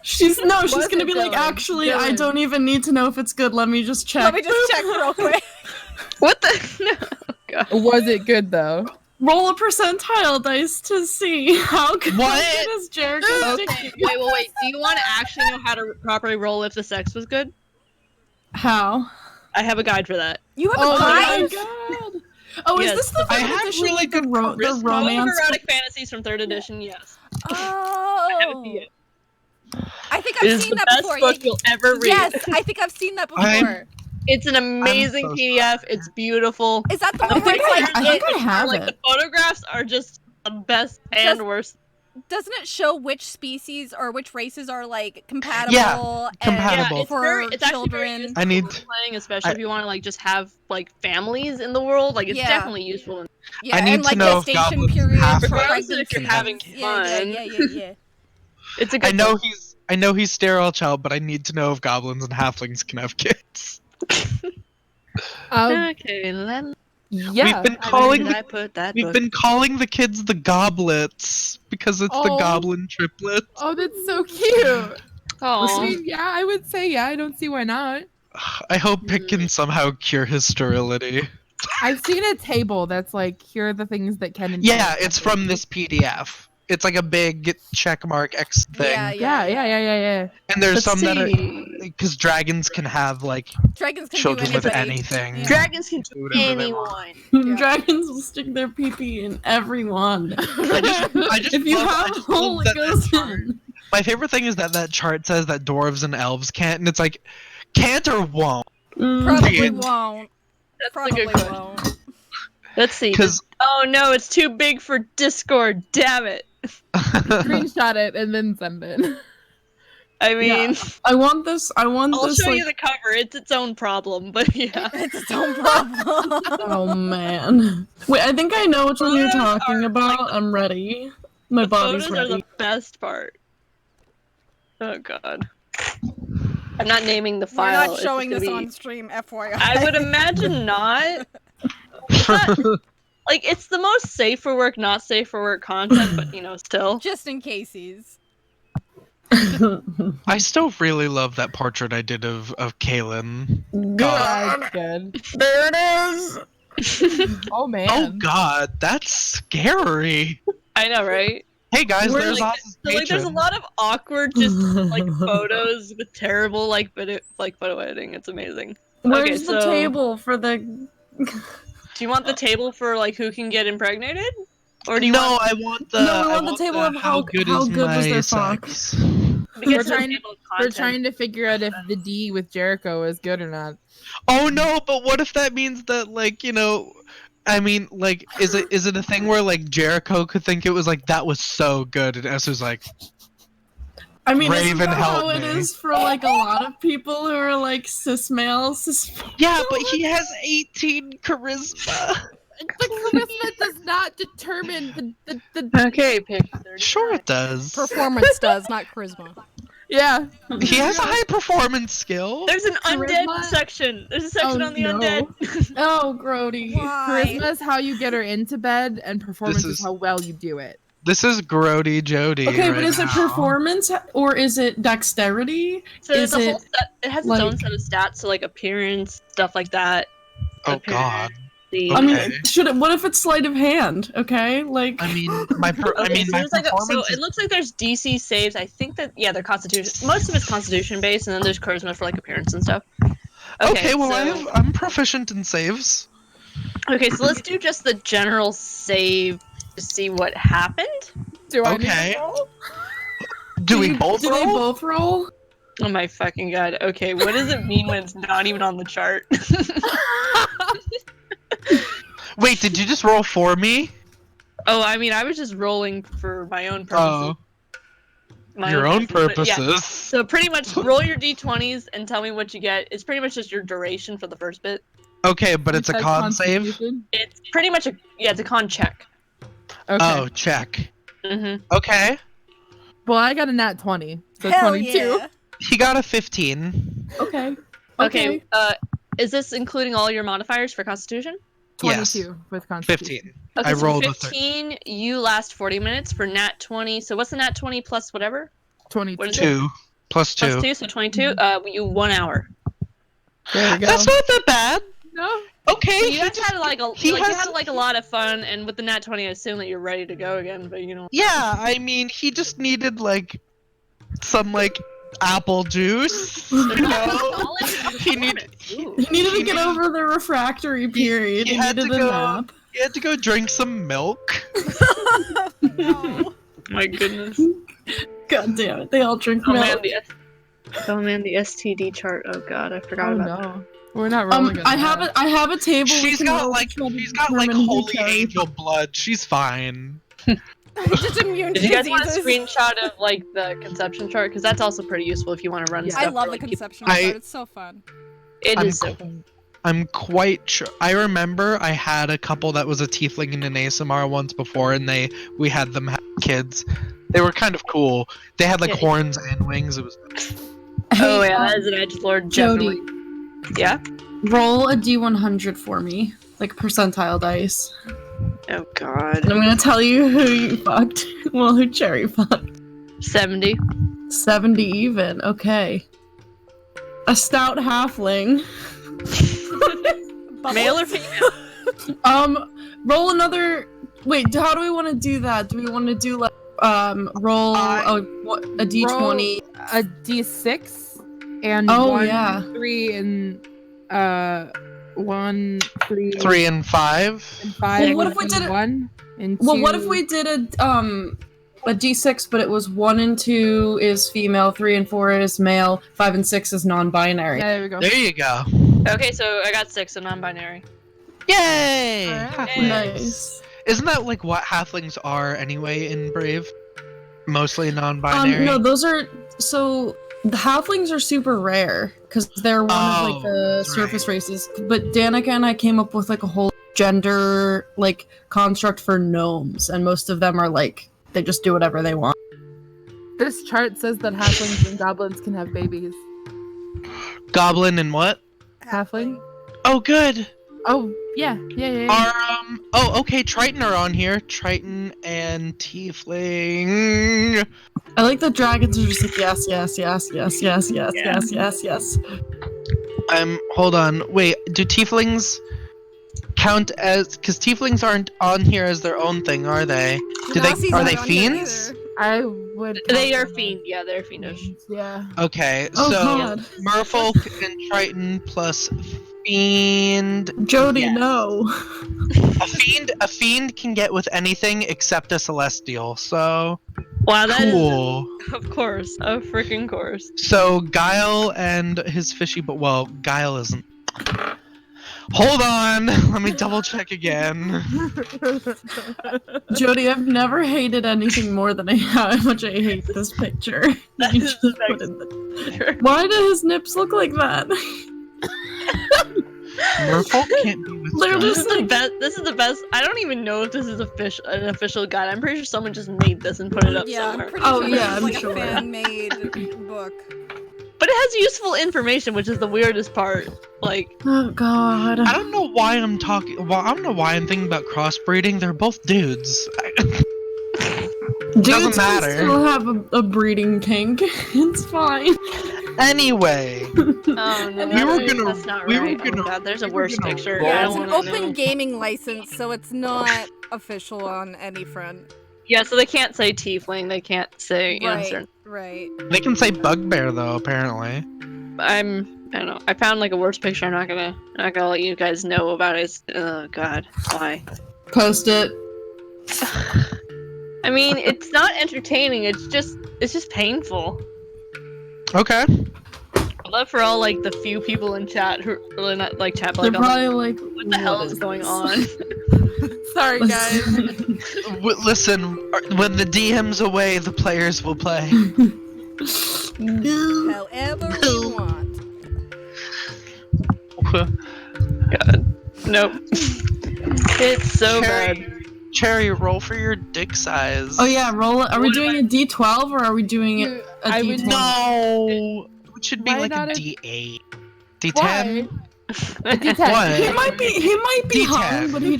She's gonna
Was
be
it
like,
good?
actually, I
Good.
don't even need to know if it's good. Let me just check.
Let me just check real quick.
What the? No. God.
Was it good though?
Roll a percentile dice to see how good,
What?
how good is Jericho's
Okay.
dick.
Wait. Do you want to actually know how to properly roll if the sex was good?
How?
I have a guide for that.
You have
Oh
a
my
guide?
god. Oh,
Yes.
is this the
I
third
have
edition
really
with the,
good
the
charisma.
romance?
Erotic fantasies from 3rd edition, yes.
Oh.
I have it to you.
I think
It
I've
is
seen
the
that
best
before.
book you'll ever read.
Yes, I think I've seen that before.
I'm-
It's an amazing
so
PDF. It's beautiful.
Is that the
I
one where
think
it's
I,
like
I think I have
Like
it.
the photographs are just the best and
Does-
worst.
doesn't it show which species or which races are like compatible?
Yeah,
and
compatible.
Yeah, it's
for
very. It's actually very
children?
useful
I need-
for playing, especially
I-
if you want to like just have like families in the world. Like it's
Yeah.
definitely useful.
Yeah,
I need
and
to
like
know if
gestation
goblins
periods
have
for
Regardless of if you're
pregnancy.
having fun.
Yeah.
It's a good.
I know
book.
he's sterile child, but I need to know if goblins and halflings can have kids.
Okay, then
Yeah.
We've been
where
calling
did I put that
We've
book?
been calling the kids the goblets because it's the
Oh.
goblin triplets.
Oh, that's so cute. I
Aw.
mean, yeah, I would say yeah. I don't see why not.
I hope Pick can somehow cure his sterility.
I've seen a table that's like, here are the things that can. and
Yeah,
can't
it's
happen.
from this PDF. It's like a big checkmark X thing.
Yeah.
And there's
Let's
some that are
see.
because dragons can have like
Dragons can
children
do
with
anybody.
anything.
Yeah.
Dragons can
Do
do
whatever they
anyone.
Dragons will stick their pee-pee in everyone.
I just
If you
love- I
have a
just love
hole, it
that
goes
chart.
in.
My favorite thing is that chart says that dwarves and elves can't, and it's like, can't or won't.
Probably
Yeah.
won't.
That's a
Probably
good question.
won't.
Let's see.
'Cause-
Oh no, it's too big for Discord. Damn it.
Screenshot it and then send it.
I mean,
I want this. I want
I'll
this.
show
Like,
you the cover. It's its own problem, but yeah.
It's its own problem.
oh man. Wait, I think I know which one you're
Photos
talking
are,
about.
like,
I'm ready. My
The
body's
photos are
ready.
the best part. Oh god. I'm not naming the
We're
file.
not
It's
showing
gonna
this
be-
on stream, FYI.
I would imagine not. Like, it's the most safe for work, not safe for work content, but you know, still.
Just in cases.
I still really love that portrait I did of Kaylin.
That's good.
There it is.
Oh man.
Oh god, that's scary.
I know, right?
Hey guys,
We're
there's
like,
Oz's
so, like, there's a
patron.
lot of awkward, just like photos with terrible like photo editing. It's amazing.
Where's
Okay,
the
so-
table for the?
Do you want the table for like who can get impregnated, or do you
No,
want
I want the.
No, I
I
want the table of how good was
my
their fuck.
sex.
to
We're
get to the
trying-
table of
We're
content?
trying to figure out if the D with Jericho is good or not.
Oh no, but what if that means that like, you know, I mean, like, is it a thing where like Jericho could think it was like that was so good, and Esther's like,
I mean, isn't
Raven,
that how
help
it
me.
is for like a lot of people who are like cis males?
yeah, but he has 18 charisma.
The charisma does not determine the
Okay, pick.
Sure, it does.
Performance does, not charisma.
yeah.
He has a high performance skill.
There's an undead
Charisma?
section. There's a section
Oh,
on the
no.
undead.
Oh, Grody.
Why?
Charisma is how you get her into bed, and performance
This
is
is-
how well you do it.
This is Grody Jody.
Okay,
right
but is it
now.
performance or is it dexterity?
So it's
Is
a
it,
whole set. It has its
like-
own set of stats, so like appearance, stuff like that.
Oh
Appearance,
god.
the-
I mean,
Okay.
what if it's sleight of hand? Okay, like.
I mean, my
Okay, so,
my
there's like so
performance
it
is
looks like there's DC saves. I think that they're Constitution. Most of it's Constitution based, and then there's Charisma for like appearance and stuff.
okay. Well,
so
I'm proficient in saves.
Okay, so let's do just the general save to see what happened.
Do I
Okay.
need to roll?
Do we both
Do they
roll?
both roll?
Oh my fucking god. Okay, what does it mean when it's not even on the chart?
Wait, did you just roll for me?
Oh, I mean, I was just rolling for my own purposes.
Oh,
My
your own
guesses, but yeah.
purposes.
So pretty much roll your d20s and tell me what you get. It's pretty much just your duration for the first bit.
Okay, but it's a
Besides
con save.
Constitution?
It's pretty much it's a con check.
Okay.
Oh, check.
Mm-hmm.
Okay.
Well, I got a nat 20, so
Hell
22.
yeah.
He got a 15.
Okay.
Okay. Is this including all your modifiers for Constitution?
22
Yes.
with Constitution.
15.
Okay,
I
so
rolled
15, you last 40 minutes for nat 20. So what's the nat 20 plus whatever?
22.
What is it?
2 plus 2.
Plus 2, so 22. You 1 hour.
There we go.
That's not that bad.
No.
Okay.
So you
he
guys
just-
had like
he
you
has-
had like a lot of fun, and with the nat 20, I assume that you're ready to go again. But you know.
Yeah, I mean, he just needed like some like apple juice. You know? He needed
He needed to get over the refractory period.
he
He,
had
needed
to
a
go-
nap.
He had to go drink some milk.
No.
My goodness.
God damn it! They all drink
Oh man,
milk.
the STD chart. Oh god, I forgot
Oh
about that.
no. We're not rolling.
I have a table. we
She's
can
got
roll
like
to try to
she's got like
determine who
holy
carried.
angel blood. She's fine.
Just immune to
Did you guys want a
diseases.
screenshot of like the conception chart? Because that's also pretty useful if you want to run
Yeah.
stuff.
I love
for,
the
like, people.
conception
I-
chart. It's so fun.
It
I'm
is so.
I'm quite sure. I remember I had a couple that was a tiefling and an ASMR once before, and we had them have kids. They were kind of cool. They had like
Yeah.
horns and wings. It was
Oh
Hey,
yeah, that is an edgelord.
Jody,
Definitely. Yeah.
roll a d100 for me, like percentile dice.
Oh god.
And I'm gonna tell you who you fucked. Well, who Cherry fucked.
70.
70 even. Okay. A stout halfling.
Male or female?
Roll another. Wait, how do we want to do that? Do we want to do like roll a d20?
a d6 and
Oh,
1,
yeah.
3, and 1, 3,
3 and 5.
and 5.
Well, what
would
if we
be
did it-
1 and 2?
Well, what if we did a d6, but it was 1 and 2 is female, 3 and 4 is male, 5 and 6 is non-binary.
Yeah, there we go.
There you go.
Okay, so I got 6, so non-binary.
Yay!
Alright.
Halflings.
Nice.
Isn't that like what halflings are anyway in Brave? Mostly non-binary.
No, those are so the halflings are super rare because they're one of like the
that's
surface
right.
races. But Danica and I came up with like a whole gender like construct for gnomes, and most of them are like they just do whatever they want.
This chart says that halflings and goblins can have babies.
Goblin and what?
Halfling?
Oh, good.
Oh, yeah. Yeah.
Are oh, okay. Triton are on here. Triton and Tiefling.
I like the dragons are just like yes, yes, yes, yes, yes, yes, yes, yes, yes.
Hold on. Wait, do Tieflings count as? Because Tieflings aren't on here as their own thing, are they?
Genasi's
Are
not
they
on here
fiends?
either.
I would.
They
count
are
them
fiend. Yeah, they're fiendish.
as Yeah.
Okay,
Oh
so
god,
Merfolk and Triton plus Fiend.
Jody,
Yes.
no.
A fiend can get with anything except a celestial. So
Wow, that is
cool.
of course, of freaking course.
So Guile and his fishy, but well, Guile isn't. Hold on, let me double check again.
Jody, I've never hated anything more than how much I hate this picture.
That
You
is
just put in the- Why do his nips look like that?
Merfolk can't be with
They're
Guile.
This
just
is the best. This is the best. I don't even know if this is an official guide. I'm pretty sure someone just made this and put it up
Yeah, I'm
somewhere.
pretty
Oh,
sure
yeah,
this is
I'm
like
sure.
a fan-made book.
But it has useful information, which is the weirdest part. Like,
Oh god.
I don't know why I'm talking. Well, I don't know why I'm thinking about crossbreeding. They're both dudes.
Dudes
matter.
can still have a breeding kink. It's fine.
Anyway,
oh no,
We were
that's not
we were
right.
gonna-
oh god, there's a
we were
worse
gonna
picture.
roll.
I
Yeah,
don't
it's an
wanna
open
know.
gaming license, so it's not official on any front.
Yeah, so they can't say tiefling. They can't say. You know,
Right,
certain-
right.
they can say bugbear though. Apparently.
I don't know. I found like a worse picture. I'm not gonna let you guys know about it. Oh god, why?
Post it.
I mean, it's not entertaining. It's just painful.
Okay.
I love for all like the few people in chat who really not like chat, but
They're
like,
probably like,
what the hell is going on?
Sorry, guys.
Listen, when the DM's away, the players will play.
However we want.
God, nope. It's so bad.
Cherry, roll for your dick size.
Oh yeah, roll it. Are we doing a D12 or are we doing it a
I would
D20?
No! It should be
Why
like a
not a-
D8. D10?
A D10.
What?
He might be
D10.
hung, but he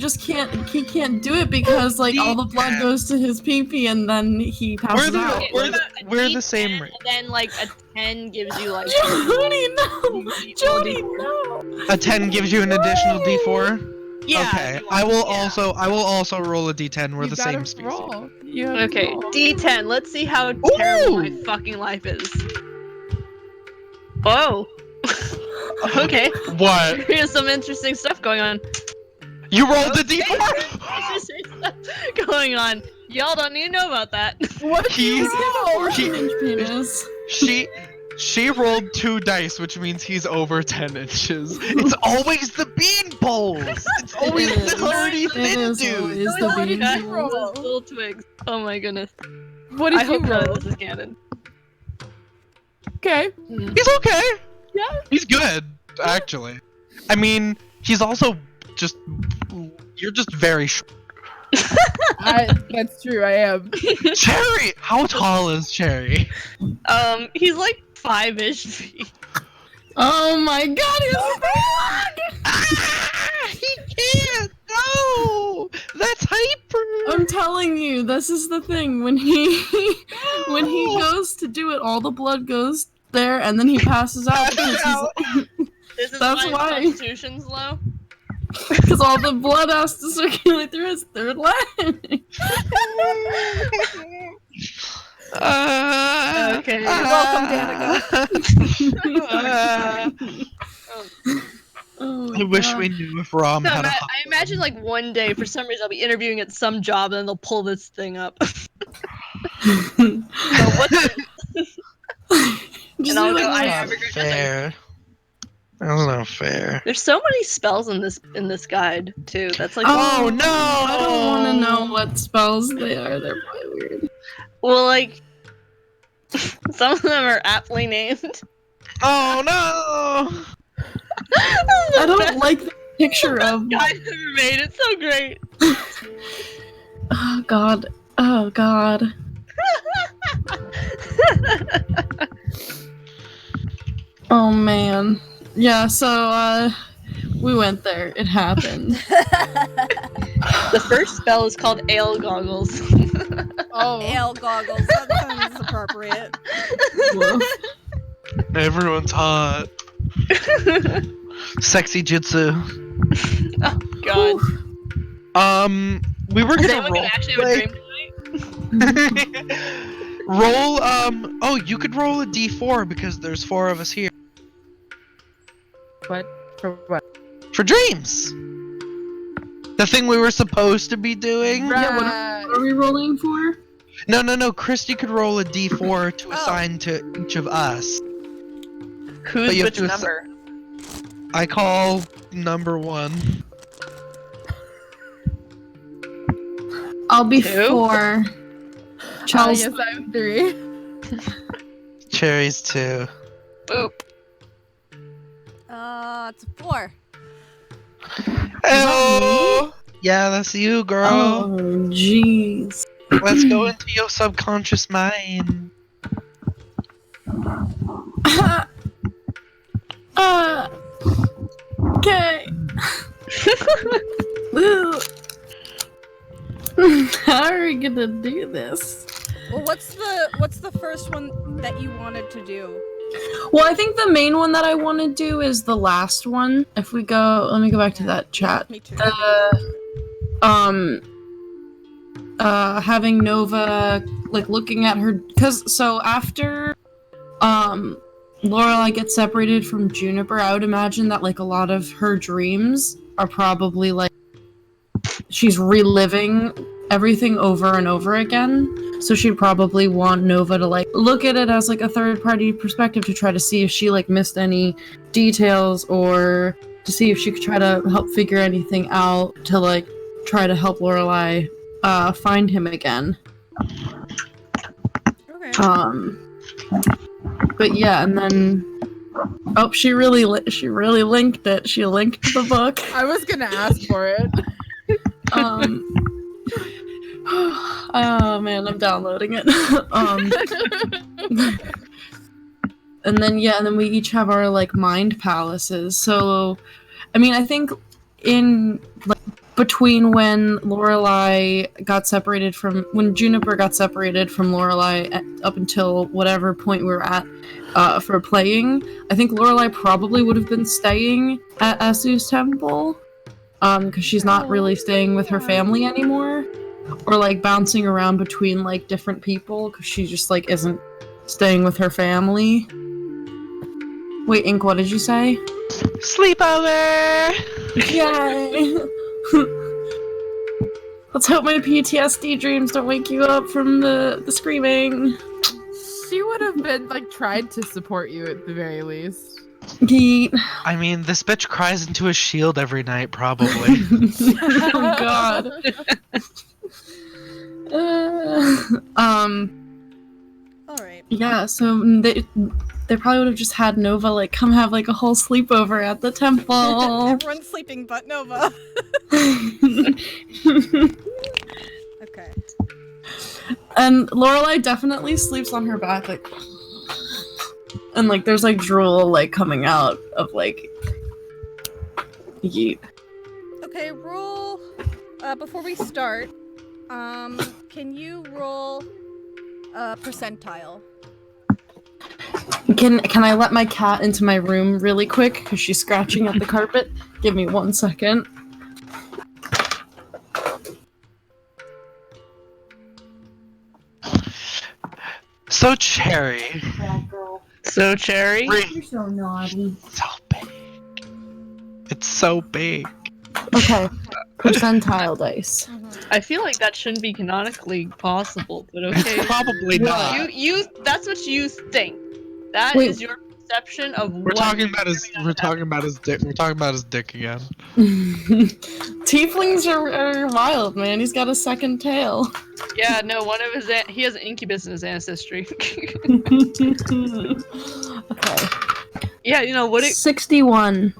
can't do it because like all the blood
D10.
goes to his pee-pee and then he passes out.
We're the same rate.
And then like a 10 gives you like.
Jody, no! Jody, no!
A 10 gives you an additional D4?
Yeah.
Okay.
if you
I
want,
will also roll a D10. We're
You
the
gotta
same species.
roll. You have to
Okay,
roll.
D10. Let's see how terrible my fucking life is. Whoa. Okay.
What?
Here's some interesting stuff going on.
You rolled the D4?
Interesting stuff going on. Y'all don't need to know about that.
What
He's-
is a 14-inch penis?
She rolled 2 dice, which means he's over 10 inches. It's always the beanpoles! It's always
It
the
is.
nerdy
It
thin
is
dude!
always
What
the
did
bean.
you roll? Little twigs. Oh my goodness.
What
I
did you
hope none
roll?
of this is canon.
Okay.
He's okay!
Yeah.
He's good, actually. I mean, he's also just... You're just very short.
That's true, I am.
Cherry! How tall is Cherry?
He's like 5-ish feet.
Oh my god, he's
He can't! No! That's hyper!
I'm telling you, this is the thing. When he goes to do it, all the blood goes there, and then he passes out because
This is
That's
why
why.
his constitution's low.
because all the blood has to circulate through his third leg.
Okay.
welcome,
Oh,
I wish
God.
we knew if Rom
No,
had a
I imagine like one day for some reason I'll be interviewing at some job and then they'll pull this thing up. So what's it?
Just
And I'll
be
go,
like,
I
Not
never regret
fair. That's not fair.
There's so many spells in this guide too. That's like
Oh, no!
I don't want to know what spells they are. They're probably weird.
well, like some of them are aptly named.
Oh no!
I don't like the picture of.
Guys ever made it so great.
Oh god. Oh god. Oh man. Yeah. So we went there. It happened.
The first spell is called Ale Goggles.
Oh.
Ale goggles. That sounds appropriate.
Woof.
Everyone's hot. Sexy jutsu.
Oh god.
We were
Is
gonna
anyone
roll.
gonna actually have a dream tonight?
Roll. Oh, you could roll a d4 because there's 4 of us here
What? For what?
for dreams. The thing we were supposed to be doing.
Yeah, what
Right.
are we rolling for?
No. Kristy could roll a d4 to
Oh.
assign to each of us. But
Who's
you have
which
to
number?
I call number 1.
I'll be
2?
4. Charles.
Yes, I'm 3.
Cherry's 2.
Boop.
It's 4.
Oh, yeah, that's you, girl.
Oh jeez.
Let's go into your subconscious mind.
Okay. How are we gonna do this?
Well, what's the first one that you wanted to do?
Well, I think the main one that I want to do is the last one. If we go, let me go back to that chat.
Me too.
Having Nova like looking at her, because so after Lorelai gets separated from Juniper, I would imagine that like a lot of her dreams are probably like she's reliving everything over and over again. So she'd probably want Nova to like look at it as like a third party perspective to try to see if she like missed any details or to see if she could try to help figure anything out to like try to help Lorelai find him again.
Okay.
But yeah, and then she really linked it. She linked the book.
I was gonna ask for it.
Oh man, I'm downloading it. And then we each have our like mind palaces. So, I mean, I think in like between when Lorelai got separated from when Juniper got separated from Lorelai up until whatever point we were at for playing, I think Lorelai probably would have been staying at Asu's temple because she's not really staying with her family anymore, or like bouncing around between like different people because she just like isn't staying with her family. Wait, Ink, what did you say?
Sleepover!
Yay! Let's hope my PTSD dreams don't wake you up from the screaming.
She would have been like tried to support you at the very least.
Yeet.
I mean, this bitch cries into a shield every night, probably.
Oh god.
All right.
Yeah, so they probably would have just had Nova like come have like a whole sleepover at the temple.
Everyone's sleeping but Nova. Okay.
And Lorelai definitely sleeps on her back, like, and like there's like drool like coming out of like. Yeet.
Okay, roll. Before we start, can you roll a percentile?
Can I let my cat into my room really quick because she's scratching at the carpet? Give me 1 second.
So Cherry.
So, Cherry?
You're so naughty.
So big. It's so big.
Okay, percentile dice.
I feel like that shouldn't be canonically possible, but okay.
Probably not.
You that's what you think. That
Wait.
is your perception of
We're
what
talking about his dick. We're talking about his dick again.
Tieflings are wild, man. He's got a second tail.
Yeah, no, one of his he has an incubus in his ancestry.
Okay.
Yeah, you know what it
61.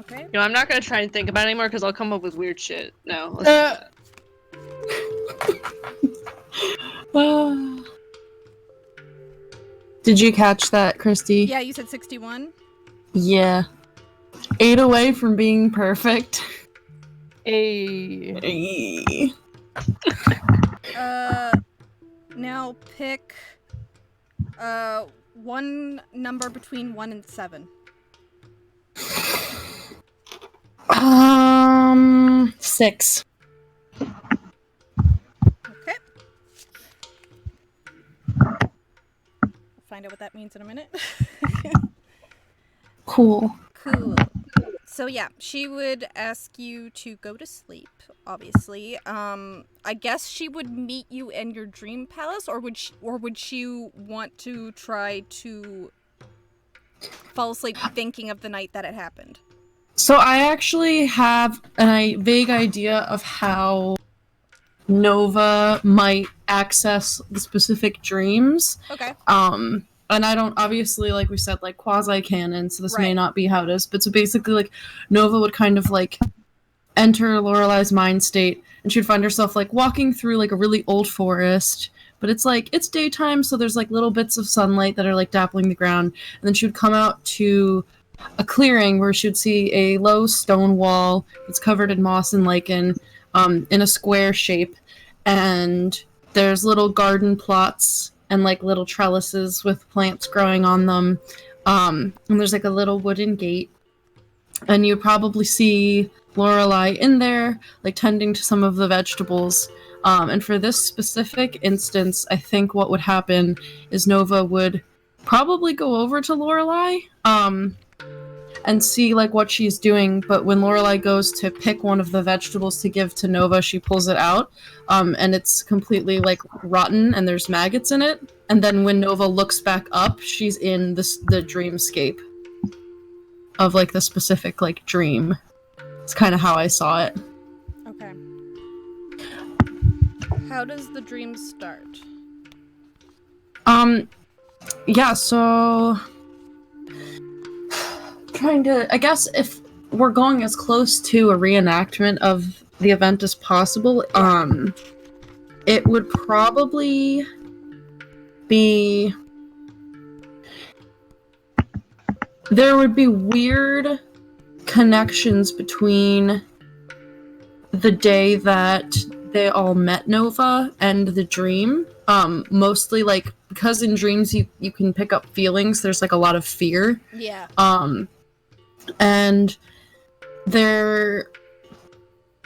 Okay.
you know, I'm not gonna try and think about it anymore because I'll come up with weird shit. No. let's
Did you catch that, Kristy?
Yeah, you said 61.
Yeah. 8 away from being perfect.
Hey.
Now pick one number between 1 and 7.
6.
Okay. I'll find out what that means in a minute.
Cool.
Cool. So yeah, she would ask you to go to sleep, obviously. I guess she would meet you in your dream palace, or would she want to try to fall asleep thinking of the night that it happened?
So I actually have a vague idea of how Nova might access the specific dreams.
Okay.
And I don't, obviously, like we said, like quasi-canon, so this may
Right.
not be how it is, but so basically, like, Nova would kind of, like, enter Lorelai's mind state, and she'd find herself, like, walking through, like, a really old forest, but it's, like, it's daytime, so there's, like, little bits of sunlight that are, like, dappling the ground, and then she would come out to a clearing where she would see a low stone wall that's covered in moss and lichen, in a square shape, and there's little garden plots and like little trellises with plants growing on them. And there's like a little wooden gate. And you probably see Lorelai in there, like tending to some of the vegetables. And for this specific instance, I think what would happen is Nova would probably go over to Lorelai, and see like what she's doing. But when Lorelai goes to pick one of the vegetables to give to Nova, she pulls it out, and it's completely like rotten and there's maggots in it. And then when Nova looks back up, she's in the dreamscape of like the specific like dream. It's kind of how I saw it.
Okay. How does the dream start?
Yeah, so trying to, I guess if we're going as close to a reenactment of the event as possible, it would probably be, there would be weird connections between the day that they all met Nova and the dream. Mostly like, because in dreams you can pick up feelings, there's like a lot of fear.
Yeah.
And they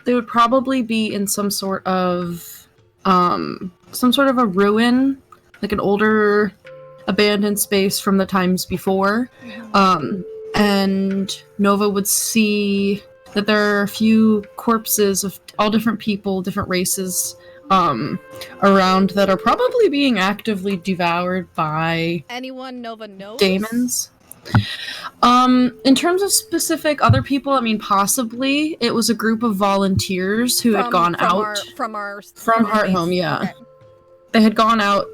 would probably be in some sort of a ruin, like an older abandoned space from the times before. And Nova would see that there are a few corpses of all different people, different races, around that are probably being actively devoured by
anyone Nova knows?
Demons. In terms of specific other people, I mean, possibly it was a group of volunteers who had gone out
from
Heart Home. Yeah, okay. They had gone out,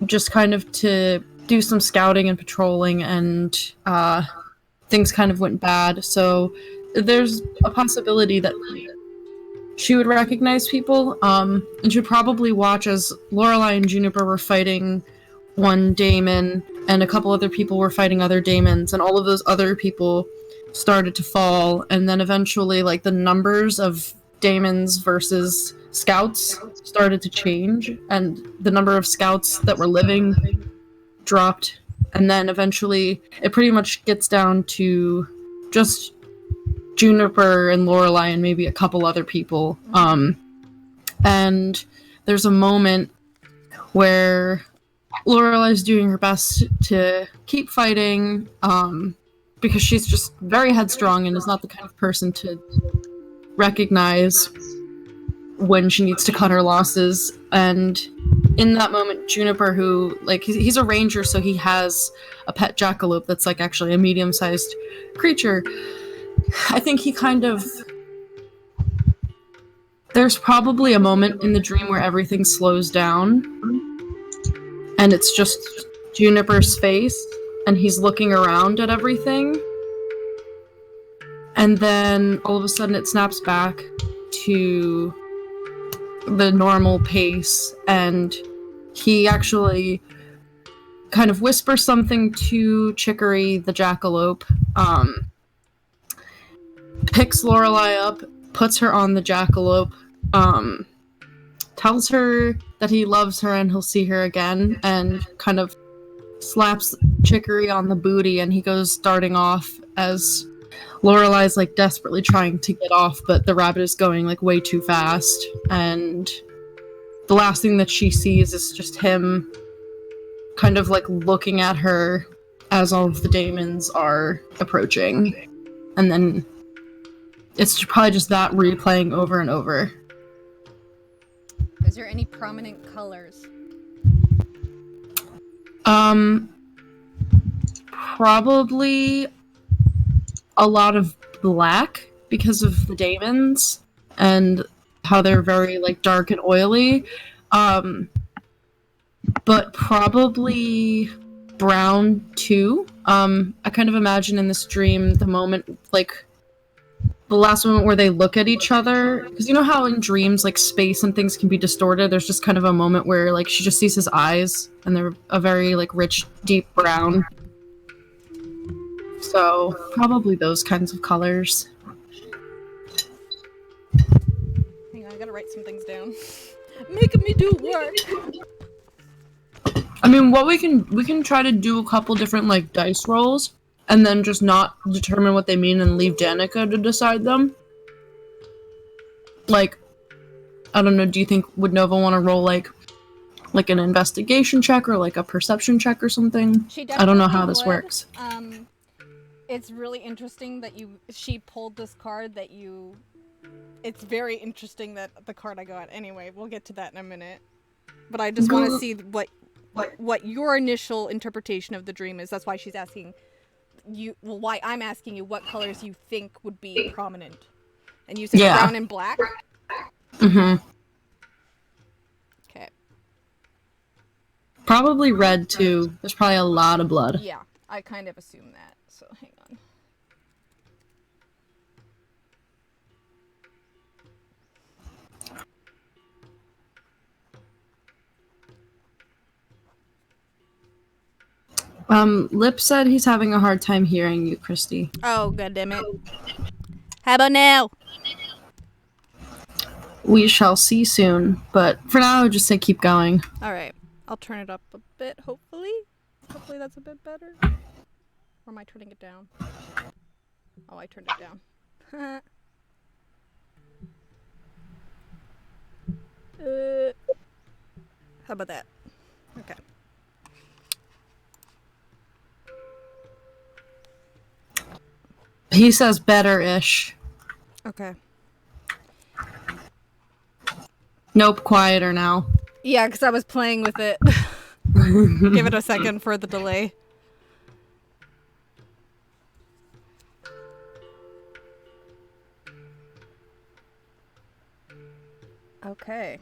just kind of to do some scouting and patrolling, and things kind of went bad. So there's a possibility that she would recognize people, and she'd probably watch as Lorelai and Juniper were fighting one daemon, and a couple other people were fighting other daemons, and all of those other people started to fall, and then eventually, like, the numbers of daemons versus scouts started to change, and the number of scouts that were living dropped, and then eventually it pretty much gets down to just Juniper and Lorelai and maybe a couple other people. And there's a moment where Lorelai's doing her best to keep fighting, because she's just very headstrong and is not the kind of person to recognize when she needs to cut her losses. And in that moment, Juniper, who, like, he's a ranger, so he has a pet jackalope that's, like, actually a medium-sized creature. I think he kind of... There's probably a moment in the dream where everything slows down, and it's just Juniper's face, and he's looking around at everything. And then, all of a sudden, it snaps back to the normal pace, and he actually kind of whispers something to Chicory, the jackalope, picks Lorelai up, puts her on the jackalope, tells her that he loves her and he'll see her again, and kind of slaps Chicory on the booty, and he goes starting off as Lorelai's like desperately trying to get off, but the rabbit is going like way too fast, and the last thing that she sees is just him kind of like looking at her as all of the daemons are approaching. And then it's probably just that replaying over and over.
Is there any prominent colors?
Probably a lot of black because of the daemons and how they're very like dark and oily. But probably brown too. I kind of imagine in this dream the moment, like the last moment where they look at each other, because you know how in dreams like space and things can be distorted. There's just kind of a moment where like she just sees his eyes and they're a very like rich deep brown. So probably those kinds of colors.
Hang on, I gotta write some things down. Making me do work.
I mean, what we can try to do a couple different like dice rolls, and then just not determine what they mean and leave Danica to decide them. Like, I don't know, do you think, would Nova want to roll like like an investigation check or like a perception check or something? I don't know how this works.
It's really interesting that she pulled this card that you... It's very interesting that the card I got. Anyway, we'll get to that in a minute. But I just want to see what your initial interpretation of the dream is. That's why she's asking you... Well, why I'm asking you what colors you think would be prominent. And you said brown and black?
Mm-hmm.
Okay.
Probably red, too. There's probably a lot of blood.
Yeah, I kind of assume that. So, hang on.
Lip said he's having a hard time hearing you, Kristy.
Oh, goddammit. How about now?
We shall see soon, but for now, I would just say keep going.
Alright, I'll turn it up a bit, hopefully. Hopefully that's a bit better. Or am I turning it down? Oh, I turned it down. How about that? Okay.
He says better-ish.
Okay.
Nope, quieter now.
Yeah, because I was playing with it. Give it a second for the delay. Okay.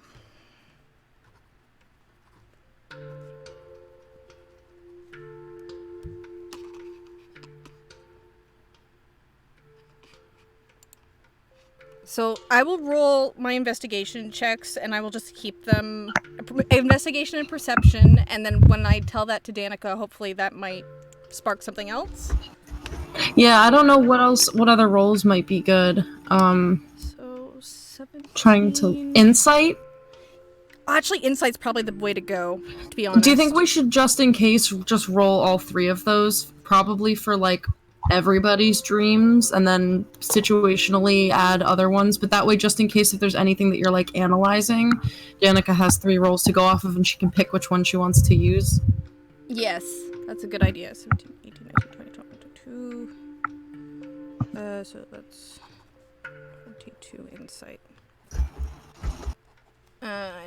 So I will roll my investigation checks, and I will just keep them investigation and perception. And then when I tell that to Danica, hopefully that might spark something else.
Yeah, I don't know what else. What other roles might be good?
So 17.
Trying to insight.
Actually, insight's probably the way to go. To be honest.
Do you think we should, just in case, just roll all three of those? Probably for like everybody's dreams, and then situationally add other ones, but that way, just in case if there's anything that you're like analyzing, Danica has 3 rolls to go off of and she can pick which one she wants to use.
Yes, that's a good idea. 17, 18, 19, 20, 22. So that's 22 insight.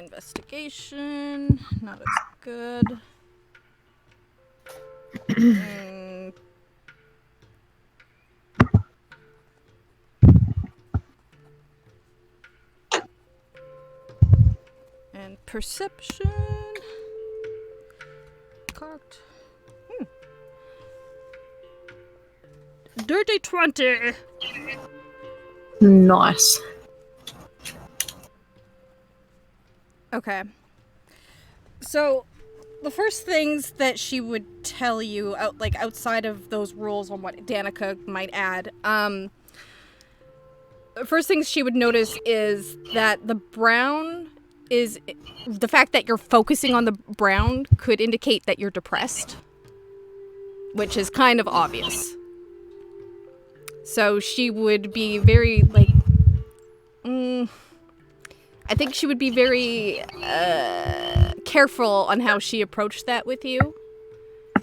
Investigation, not as good. And perception. Cocked. Dirty 20.
Nice.
Okay. So, the first things that she would tell you, outside of those rules on what Danica might add, first things she would notice is that the fact that you're focusing on the brown could indicate that you're depressed, which is kind of obvious. So she would be very, I think she would be very careful on how she approached that with you.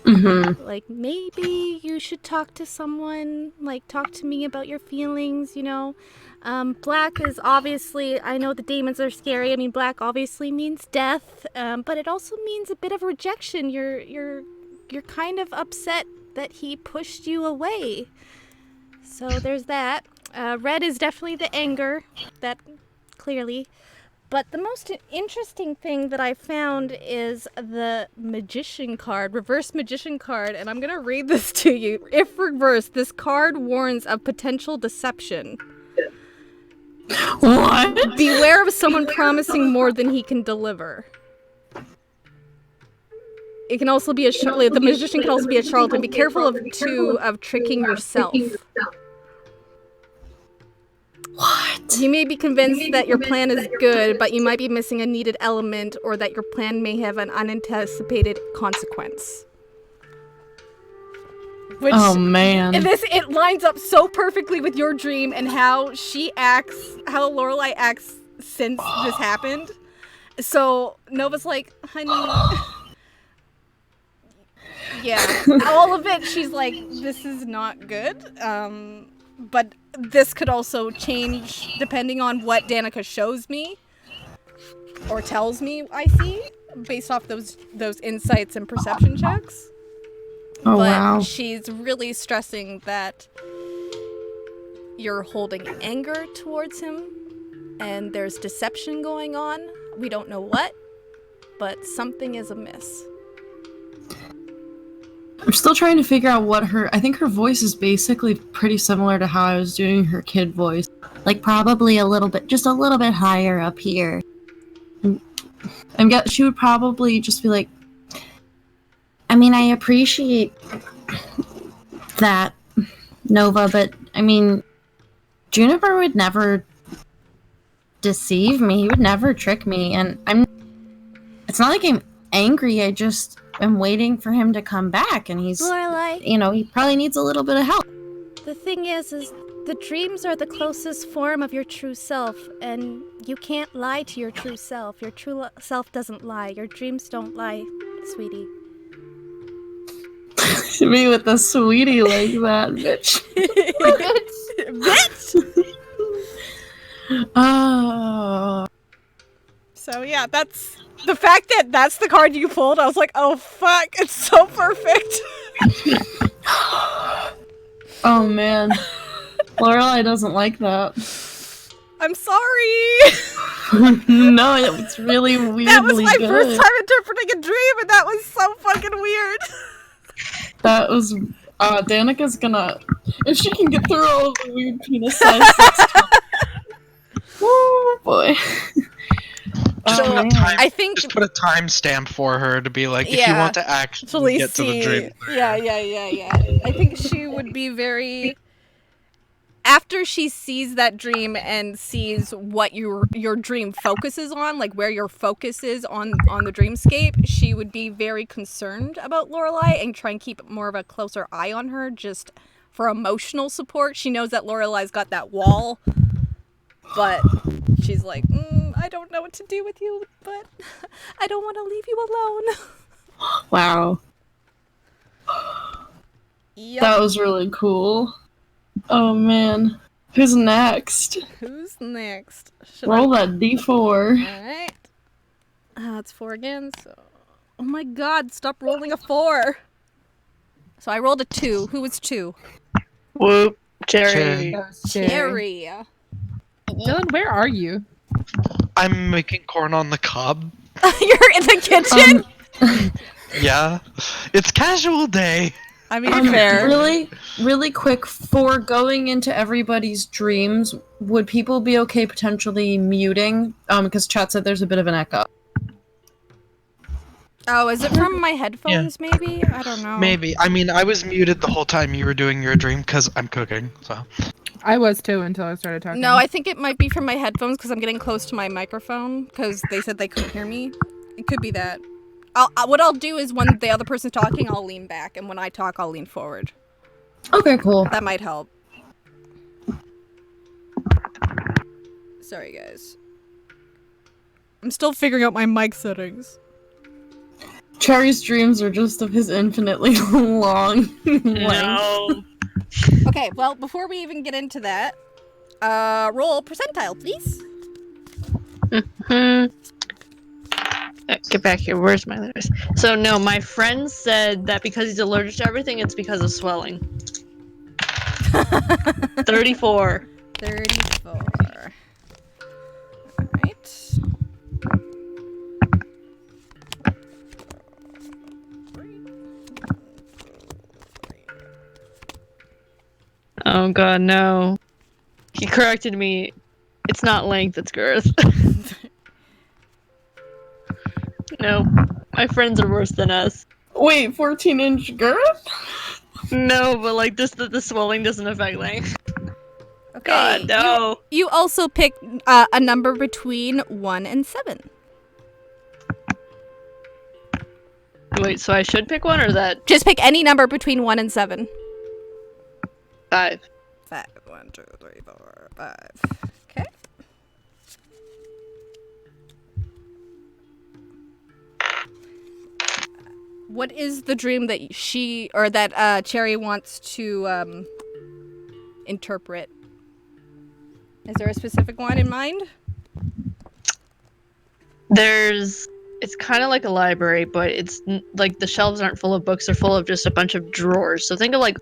Mm-hmm.
Like, maybe you should talk to someone, talk to me about your feelings, Black is obviously, I know the demons are scary. I mean, black obviously means death, but it also means a bit of rejection. You're kind of upset that he pushed you away. So there's that. Red is definitely the anger, that clearly. But the most interesting thing that I found is the magician card, reverse magician card, and I'm going to read this to you. If reversed, this card warns of potential deception.
What?
Beware of someone promising more than he can deliver. It can also be the magician can also be a charlatan. Be careful of tricking yourself.
What?
You may be convinced that your plan is good, but you might be missing a needed element, or that your plan may have an unanticipated consequence. Which,
oh man!
It lines up so perfectly with your dream and how she acts, how Lorelai acts since this happened. So Nova's like, honey. Yeah, all of it, she's like, this is not good. But this could also change depending on what Danica shows me or tells me I see based off those insights and perception checks.
Oh,
But
wow.
she's really stressing that you're holding anger towards him and there's deception going on. We don't know what, but something is amiss.
I'm still trying to figure out what I think her voice is basically pretty similar to how I was doing her kid voice. Like, probably just a little bit higher up here. She would probably just be like, I mean, I appreciate that, Nova, but, I mean, Juniper would never deceive me. He would never trick me, and it's not like I'm angry, I just am waiting for him to come back, and he's,
Lorelai,
he probably needs a little bit of help.
the thing is the dreams are the closest form of your true self, and you can't lie to your true self. Your true self doesn't lie. Your dreams don't lie, sweetie.
Me with the sweetie like that, bitch.
Bitch!
Oh.
So yeah, that's the fact that that's the card you pulled. I was like, oh fuck, it's so perfect.
Oh man. Lorelai doesn't like that.
I'm sorry.
No, it's really weirdly
That was my
good.
first time interpreting a dream, and that was so fucking weird.
That was Danica's gonna, if she can get through all of the weird penis sizes. Oh boy.
Just
Oh,
put a
man.
time.
I think
Just put a timestamp for her to be like, if you
Yeah.
want to actually get to the dream.
Yeah. I think she would be very. After she sees that dream and sees what your dream focuses on, like where your focus is on the dreamscape, she would be very concerned about Lorelai and try and keep more of a closer eye on her, just for emotional support. She knows that Lorelai's got that wall, but she's like, I don't know what to do with you, but I don't want to leave you alone.
Wow.
Yep.
That was really cool. Oh man. Who's next?
Who's next? Should
Roll that D4.
Alright. It's 4 again, so... Oh my god, stop rolling a 4! So I rolled a 2. Who was 2?
Whoop.
Cherry.
Cherry.
That was Cherry.
Cherry.
Dylan, where are you?
I'm making corn on the cob.
You're in the kitchen?
Yeah. It's casual day.
I mean, fair.
Really quick, for going into everybody's dreams, would people be okay potentially muting? Because chat said there's a bit of an echo.
Oh, is it from my headphones, maybe? I don't know.
Maybe. I mean, I was muted the whole time you were doing your dream because I'm cooking, so.
I was too until I started talking.
No, I think it might be from my headphones because I'm getting close to my microphone because they said they couldn't hear me. It could be that. What I'll do is when the other person's talking, I'll lean back, and when I talk, I'll lean forward.
Okay, cool.
That might help. Sorry, guys. I'm still figuring out my mic settings.
Cherry's dreams are just of his infinitely long length.
No.
Okay, well, before we even get into that, roll percentile, please.
Get back here. Where's my letters? So no, my friend said that because he's allergic to everything, it's because of swelling. 34.
34. Alright.
Oh god, no. He corrected me. It's not length, it's girth. No, my friends are worse than us.
Wait, 14-inch girth?
No, but like the swelling doesn't affect length.
Okay.
God, no.
You also picked a number between 1 and 7.
Wait, so I should pick one or that?
Just pick any number between 1 and 7.
5.
5. 1, 2, 3, 4, 5. Okay. What is the dream that that Cherry wants to interpret? Is there a specific one in mind?
It's kind of like a library, but it's like the shelves aren't full of books; they're full of just a bunch of drawers. So think of like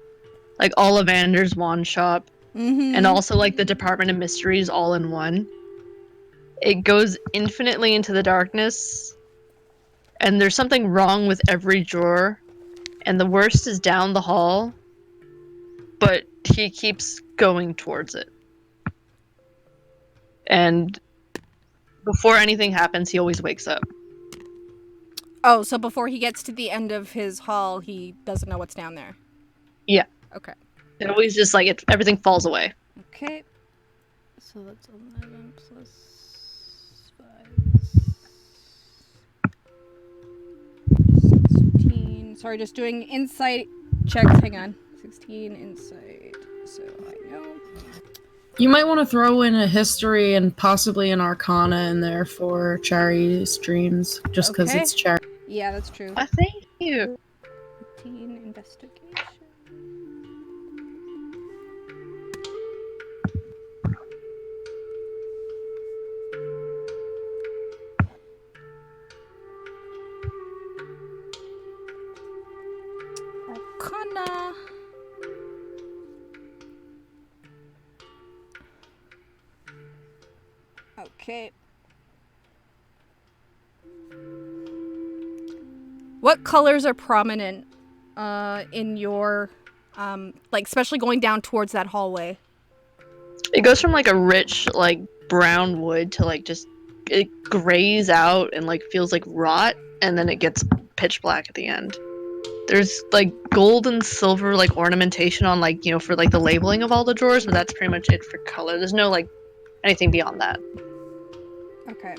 Ollivander's wand shop, and also like the Department of Mysteries all in one. It goes infinitely into the darkness, and there's something wrong with every drawer, and the worst is down the hall, but he keeps going towards it. And before anything happens, he always wakes up.
Oh, so before he gets to the end of his hall, he doesn't know what's down there.
Yeah.
Okay.
It always just like everything falls away.
Okay. So that's 11 plus 5. 16. Sorry, just doing insight checks. Hang on. 16 insight. So I know.
You might want to throw in a history and possibly an arcana in there for Cherry's dreams, just because
Okay.
it's Cherry.
Yeah, that's true.
Thank you.
15 investigation. Arcana. Okay. What colors are prominent in your like especially going down towards that hallway?
It goes from like a rich like brown wood to like just it grays out and like feels like rot, and then it gets pitch black at the end. There's like gold and silver like ornamentation on like, you know, for like the labeling of all the drawers, but that's pretty much it for color. There's no like anything beyond that.
Okay.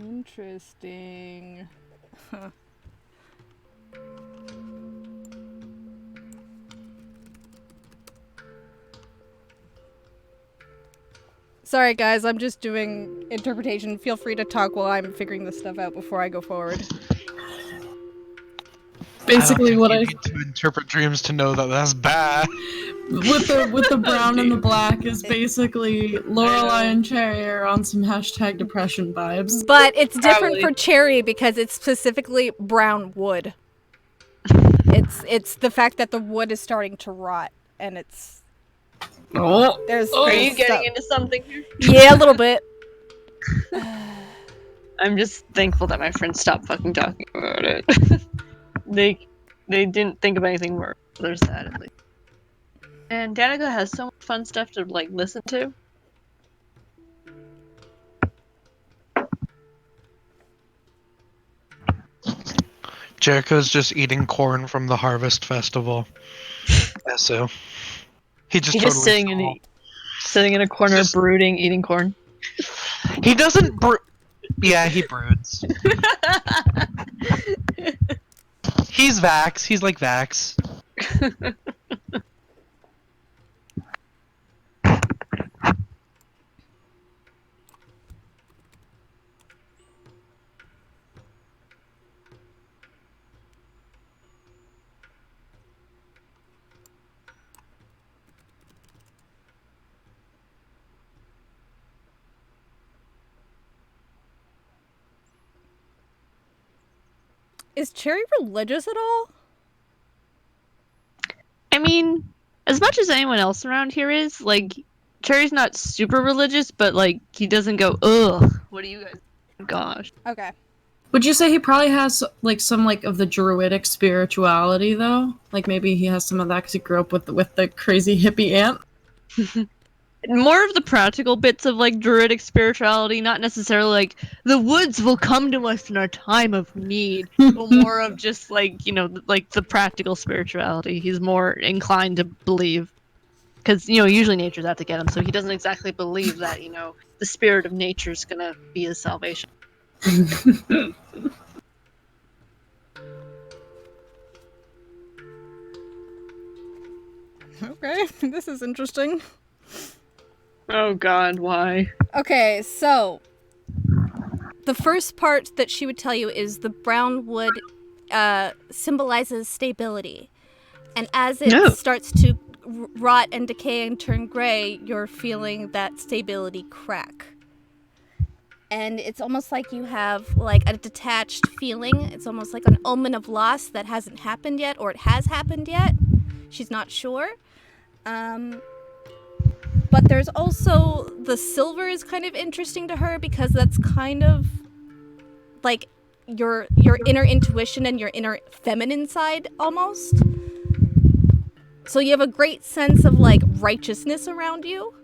Interesting. Huh. Sorry guys, I'm just doing interpretation. Feel free to talk while I'm figuring this stuff out before I go forward.
Basically, what I
need to interpret dreams to know that that's bad.
with the brown and the black is basically Lorelai and Cherry are on some hashtag depression vibes.
But it's different
Probably.
for Cherry because it's specifically brown wood. It's the fact that the wood is starting to rot and it's there's
Are you
stuff.
getting into something here?
Yeah, a little bit.
I'm just thankful that my friends stopped fucking talking about it. they didn't think of anything more. There's that at least. And Danica has so much fun stuff to like listen to.
Jericho's just eating corn from the Harvest Festival. Yeah, so he just
He's
totally
just sitting in a corner,
Just-
brooding, eating corn.
He doesn't Yeah, he broods. He's Vax. He's like Vax.
Is Cherry religious at all?
I mean, as much as anyone else around here is, like, Cherry's not super religious, but like he doesn't go, ugh, what do you guys? Gosh.
Okay.
Would you say he probably has like some like of the druidic spirituality though? Like maybe he has some of that because he grew up with the crazy hippie aunt.
More of the practical bits of like druidic spirituality, not necessarily like the woods will come to us in our time of need, but more of just like, you know, like the practical spirituality. He's more inclined to believe. because usually nature's out to get him, so he doesn't exactly believe that the spirit of nature's gonna be his salvation.
Okay, this is interesting.
Oh God, why?
Okay, so the first part that she would tell you is the brown wood symbolizes stability. And as it starts to rot and decay and turn gray, you're feeling that stability crack. And it's almost like you have like a detached feeling. It's almost like an omen of loss that hasn't happened yet, or it has happened yet. She's not sure. But there's also the silver is kind of interesting to her because that's kind of like your inner intuition and your inner feminine side almost. So you have a great sense of like righteousness around you.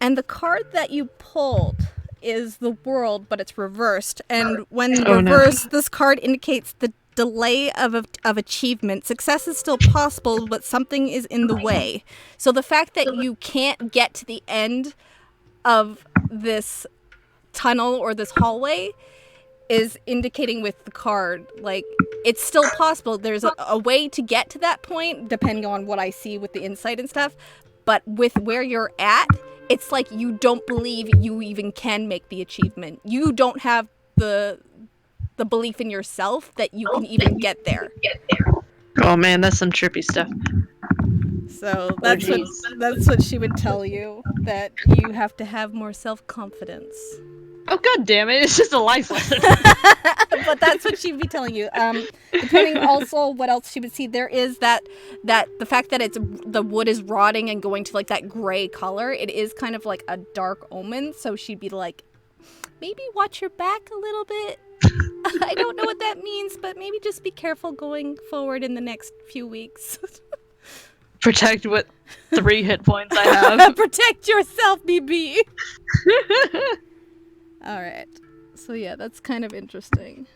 And the card that you pulled is the world, but it's reversed. And when reversed, this card indicates the delay of achievement. Success is still possible, but something is in the way. So the fact that you can't get to the end of this tunnel or this hallway is indicating with the card, like, it's still possible. There's a way to get to that point, depending on what I see with the insight and stuff. But with where you're at, it's like you don't believe you even can make the achievement. You don't have the belief in yourself that you can even get there.
Oh man, that's some trippy stuff.
So that's what she would tell you, that you have to have more self-confidence.
Oh god damn it, it's just a life lesson.
But that's what she'd be telling you. Depending also what else she would see, there is that the fact that the wood is rotting and going to like that gray color, it is kind of like a dark omen. So she'd be like, maybe watch your back a little bit. I don't know what that means, but maybe just be careful going forward in the next few weeks.
Protect what 3 hit points I have.
Protect yourself, BB. All right. So yeah, that's kind of interesting.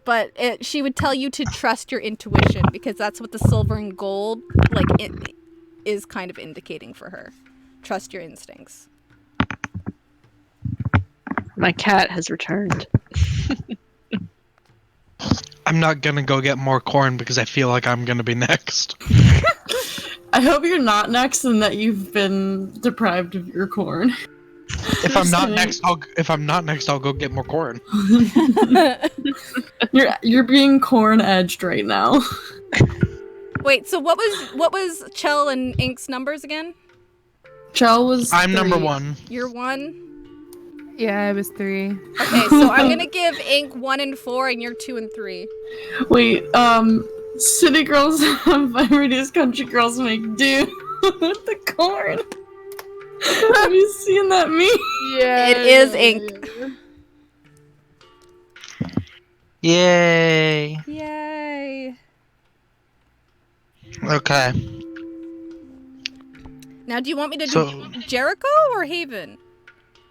But she would tell you to trust your intuition because that's what the silver and gold it is kind of indicating for her. Trust your instincts.
My cat has returned.
I'm not gonna go get more corn because I feel like I'm gonna be next.
I hope you're not next and that you've been deprived of your corn.
If I'm not next, I'll go get more corn.
You're being corn edged right now.
Wait, so what was Chell and Ink's numbers again?
Chell was
I'm
3.
number 1.
You're 1?
Yeah, I was 3.
Okay, so I'm gonna give Ink 1 and 4, and you're 2 and 3.
Wait, city girls have varieties, country girls make do with the corn. Have you seen that meme?
Yeah.
It is Ink.
Yay!
Yay!
Okay.
Now, do you want me to do Jericho or Haven?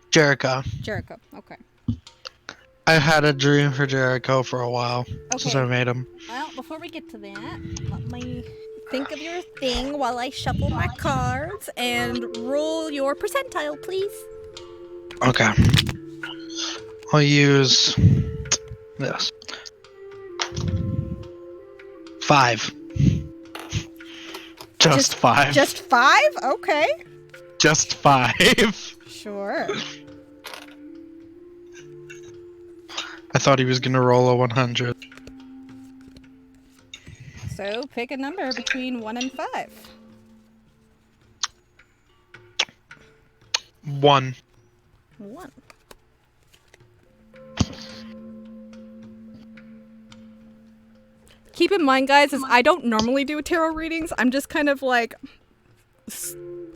Jericho.
Jericho. Okay.
I've had a dream for Jericho for a while since I made him.
Well, before we get to that, let me think of your thing while I shuffle my cards and roll your percentile, please.
Okay. I'll use this. 5. Just 5.
Just 5? Okay.
Just 5.
Sure.
I thought he was gonna roll a 100.
So pick a number between 1 and 5.
1.
1. Keep in mind, guys, is I don't normally do tarot readings. I'm just kind of like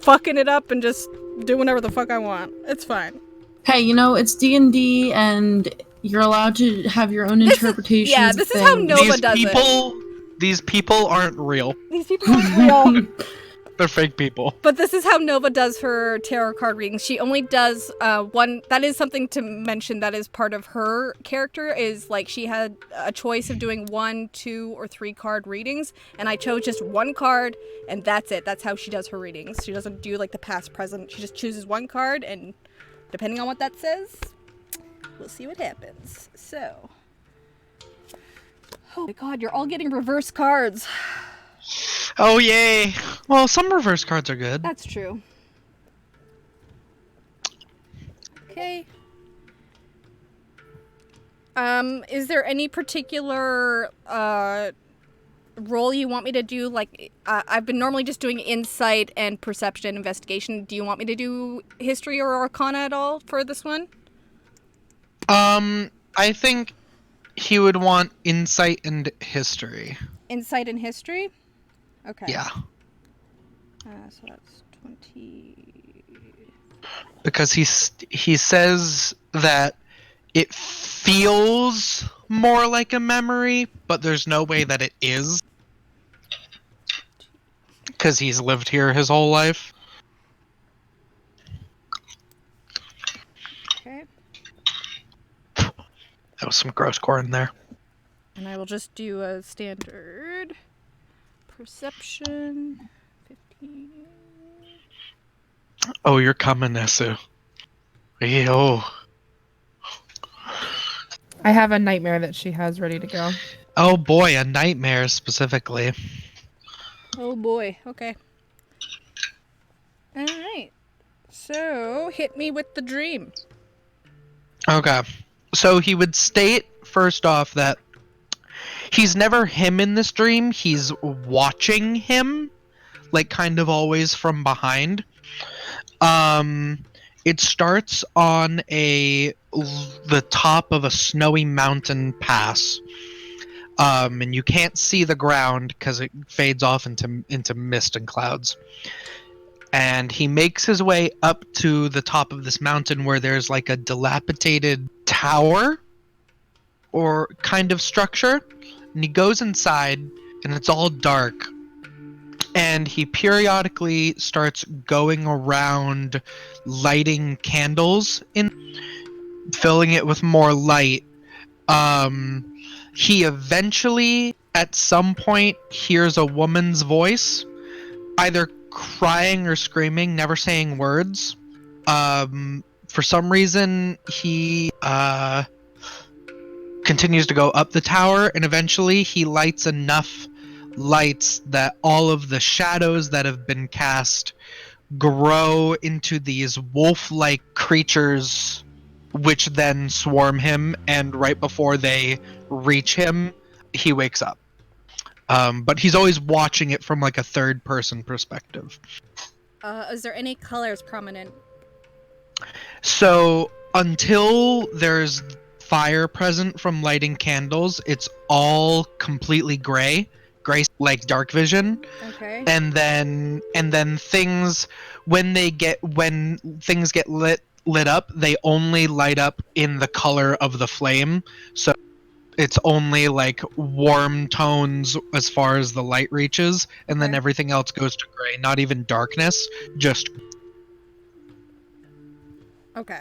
fucking it up and just do whatever the fuck I want. It's fine.
Hey, it's D&D and you're allowed to have your own interpretations.
This is how Nova does it.
These people aren't real.
These people aren't real.
They're fake people.
But this is how Nova does her tarot card readings. She only does one. That is something to mention. That is part of her character. Is like she had a choice of doing 1, 2, or 3 card readings, and I chose just 1 card, and that's it. That's how she does her readings. She doesn't do like the past, present. She just chooses 1 card, and depending on what that says, we'll see what happens. So, oh my God, you're all getting reverse cards.
Oh, yay. Well, some reverse cards are good.
That's true. Okay. Is there any particular role you want me to do? Like, I've been normally just doing insight and perception and investigation. Do you want me to do history or arcana at all for this one?
I think he would want insight and history.
Insight and history? Okay.
Yeah.
So that's 20...
Because he says that it feels more like a memory, but there's no way that it is. Because he's lived here his whole life.
Okay.
That was some gross corn there.
And I will just do a standard perception. 15.
Oh, you're coming, Nesu. Ew.
I have a nightmare that she has ready to go.
Oh boy, a nightmare specifically.
Oh boy, okay. Alright. So, hit me with the dream.
Okay. So he would state, first off, that he's never him in this dream. He's watching him, like, kind of always from behind. It starts on the top of a snowy mountain pass. And you can't see the ground because it fades off into mist and clouds. And he makes his way up to the top of this mountain where there's like a dilapidated tower or kind of structure. And he goes inside and it's all dark. And he periodically starts going around lighting candles filling it with more light. He eventually, at some point, hears a woman's voice, either crying or screaming, never saying words. For some reason, he continues to go up the tower, and eventually he lights enough lights that all of the shadows that have been cast grow into these wolf-like creatures, which then swarm him, and right before they reach him, he wakes up. But he's always watching it from like a third-person perspective.
Is there any colors prominent?
So until there's fire present from lighting candles, it's all completely gray like dark vision.
Okay.
And then things when things get lit up, they only light up in the color of the flame. So it's only like warm tones as far as the light reaches, and then everything else goes to gray. Not even darkness, just
okay.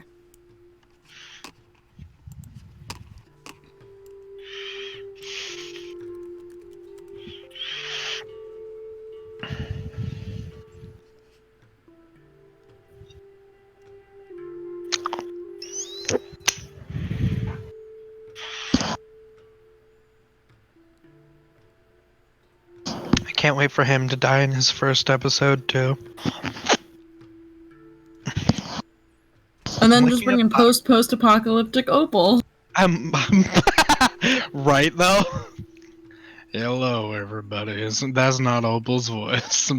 can't wait for him to die in his first episode too.
And then just bring in post-apocalyptic Opal.
I'm right though. Hello, everybody. That's not Opal's voice.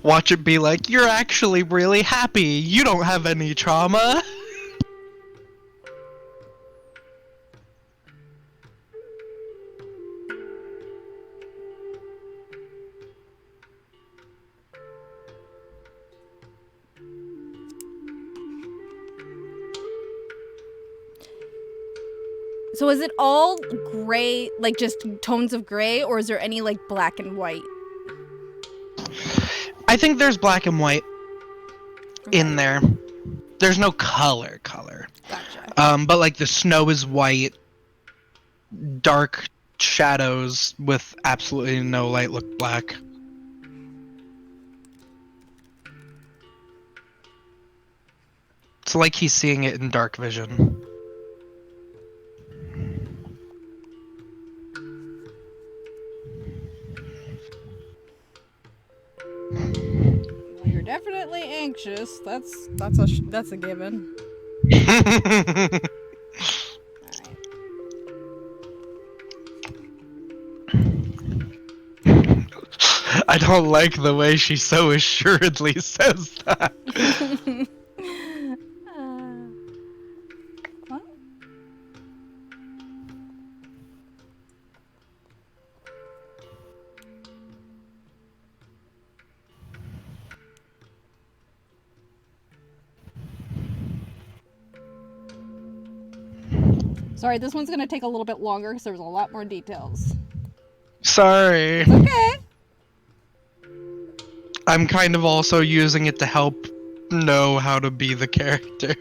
Watch it be like, you're actually really happy. You don't have any trauma.
So is it all gray, like just tones of gray, or is there any like black and white?
I think there's black and white in there. There's no color.
Gotcha.
But like the snow is white, dark shadows with absolutely no light look black. It's like he's seeing it in dark vision.
Well, you're definitely anxious. That's a given.
I don't like the way she so assuredly says that.
What? Sorry, this one's gonna take a little bit longer because there's a lot more details.
Sorry.
It's okay.
I'm kind of also using it to help know how to be the character.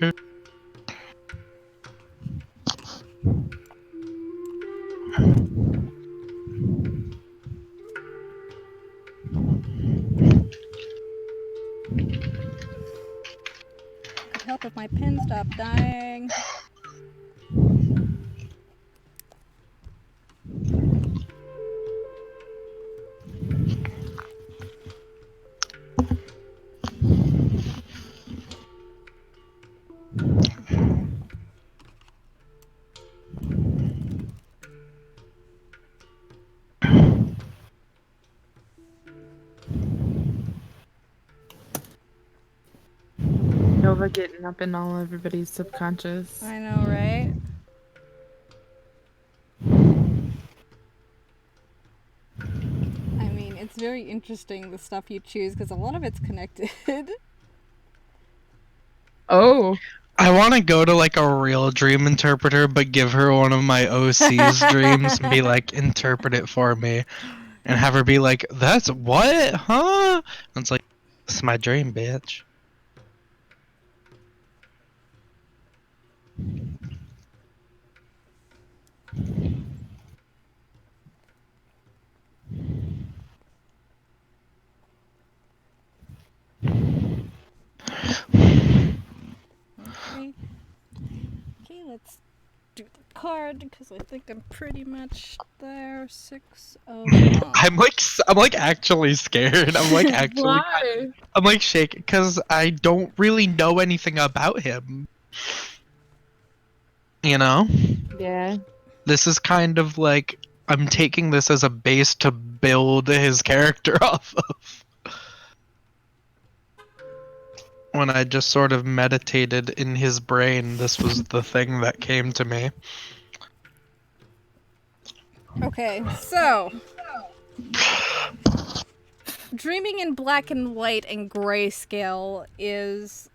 Could help if my pen stopped dying.
Nova getting up in all everybody's subconscious.
I know, right? I mean, it's very interesting the stuff you choose because a lot of it's connected.
Oh.
I want to go to like a real dream interpreter, but give her one of my OC's dreams and be like, interpret it for me. And have her be like, that's what? Huh? And it's like, it's my dream, bitch.
Okay, let's do the card because I think I'm pretty much there. 6 of
I'm like actually scared. I'm like actually
Why?
I'm like shaking because I don't really know anything about him. You know?
Yeah.
This is kind of like I'm taking this as a base to build his character off of. When I just sort of meditated in his brain, this was the thing that came to me.
Okay, so dreaming in black and white and grayscale is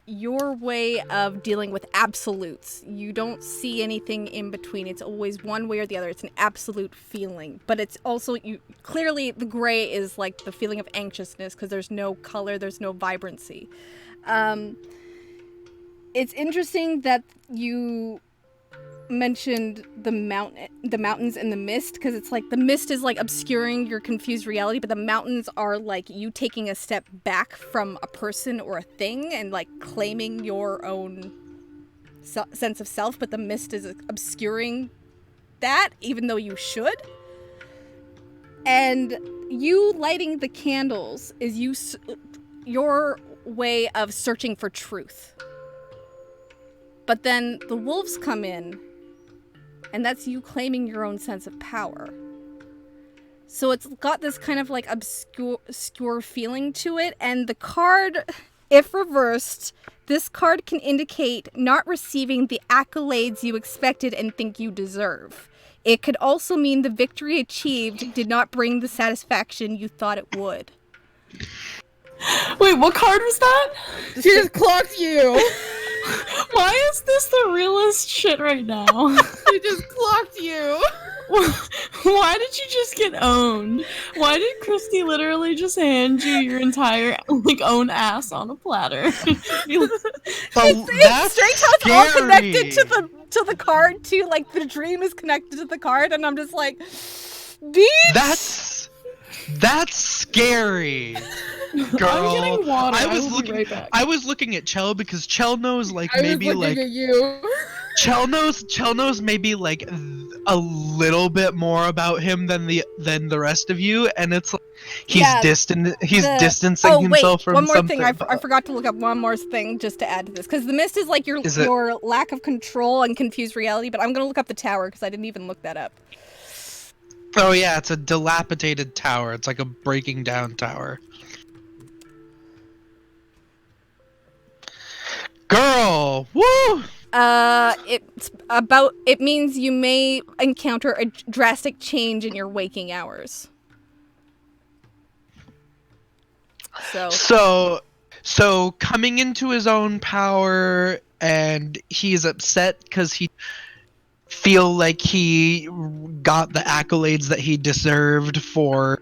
your way of dealing with absolutes. You don't see anything in between. It's always one way or the other. It's an absolute feeling. But it's also, clearly the gray is like the feeling of anxiousness because there's no color, there's no vibrancy. It's interesting that you mentioned the mountains and the mist, because it's like the mist is like obscuring your confused reality, but the mountains are like you taking a step back from a person or a thing and like claiming your own sense of self, but the mist is obscuring that even though you should. And you lighting the candles is your way of searching for truth. But then the wolves come in, and that's you claiming your own sense of power. So it's got this kind of like obscure feeling to it, and the card, if reversed, this card can indicate not receiving the accolades you expected and think you deserve. It could also mean the victory achieved did not bring the satisfaction you thought it would.
Wait, what card was that?
She just clocked you.
Why is this the realest shit right now?
She just clocked you.
Why did you just get owned? Why did Kristy literally just hand you your entire own ass on a platter?
That's
Straight Talk's all
scary.
connected to the card too. Like the dream is connected to the card, and I'm just like, bitch.
That's scary. Girl,
I'm getting water.
I was
will
looking.
be right back.
I was looking at Chell because Chell knows like
I
maybe
was looking
like
at you.
Chell knows maybe like a little bit more about him than the rest of you, and it's like he's distancing himself from
one more
something.
thing. I forgot to look up one more thing just to add to this, because the mist is like your lack of control and confused reality. But I'm gonna look up the tower because I didn't even look that up.
Oh yeah, it's a dilapidated tower. It's like a breaking down tower. Girl, woo!
It means you may encounter a drastic change in your waking hours.
So coming into his own power, and he's upset because he feel like he got the accolades that he deserved for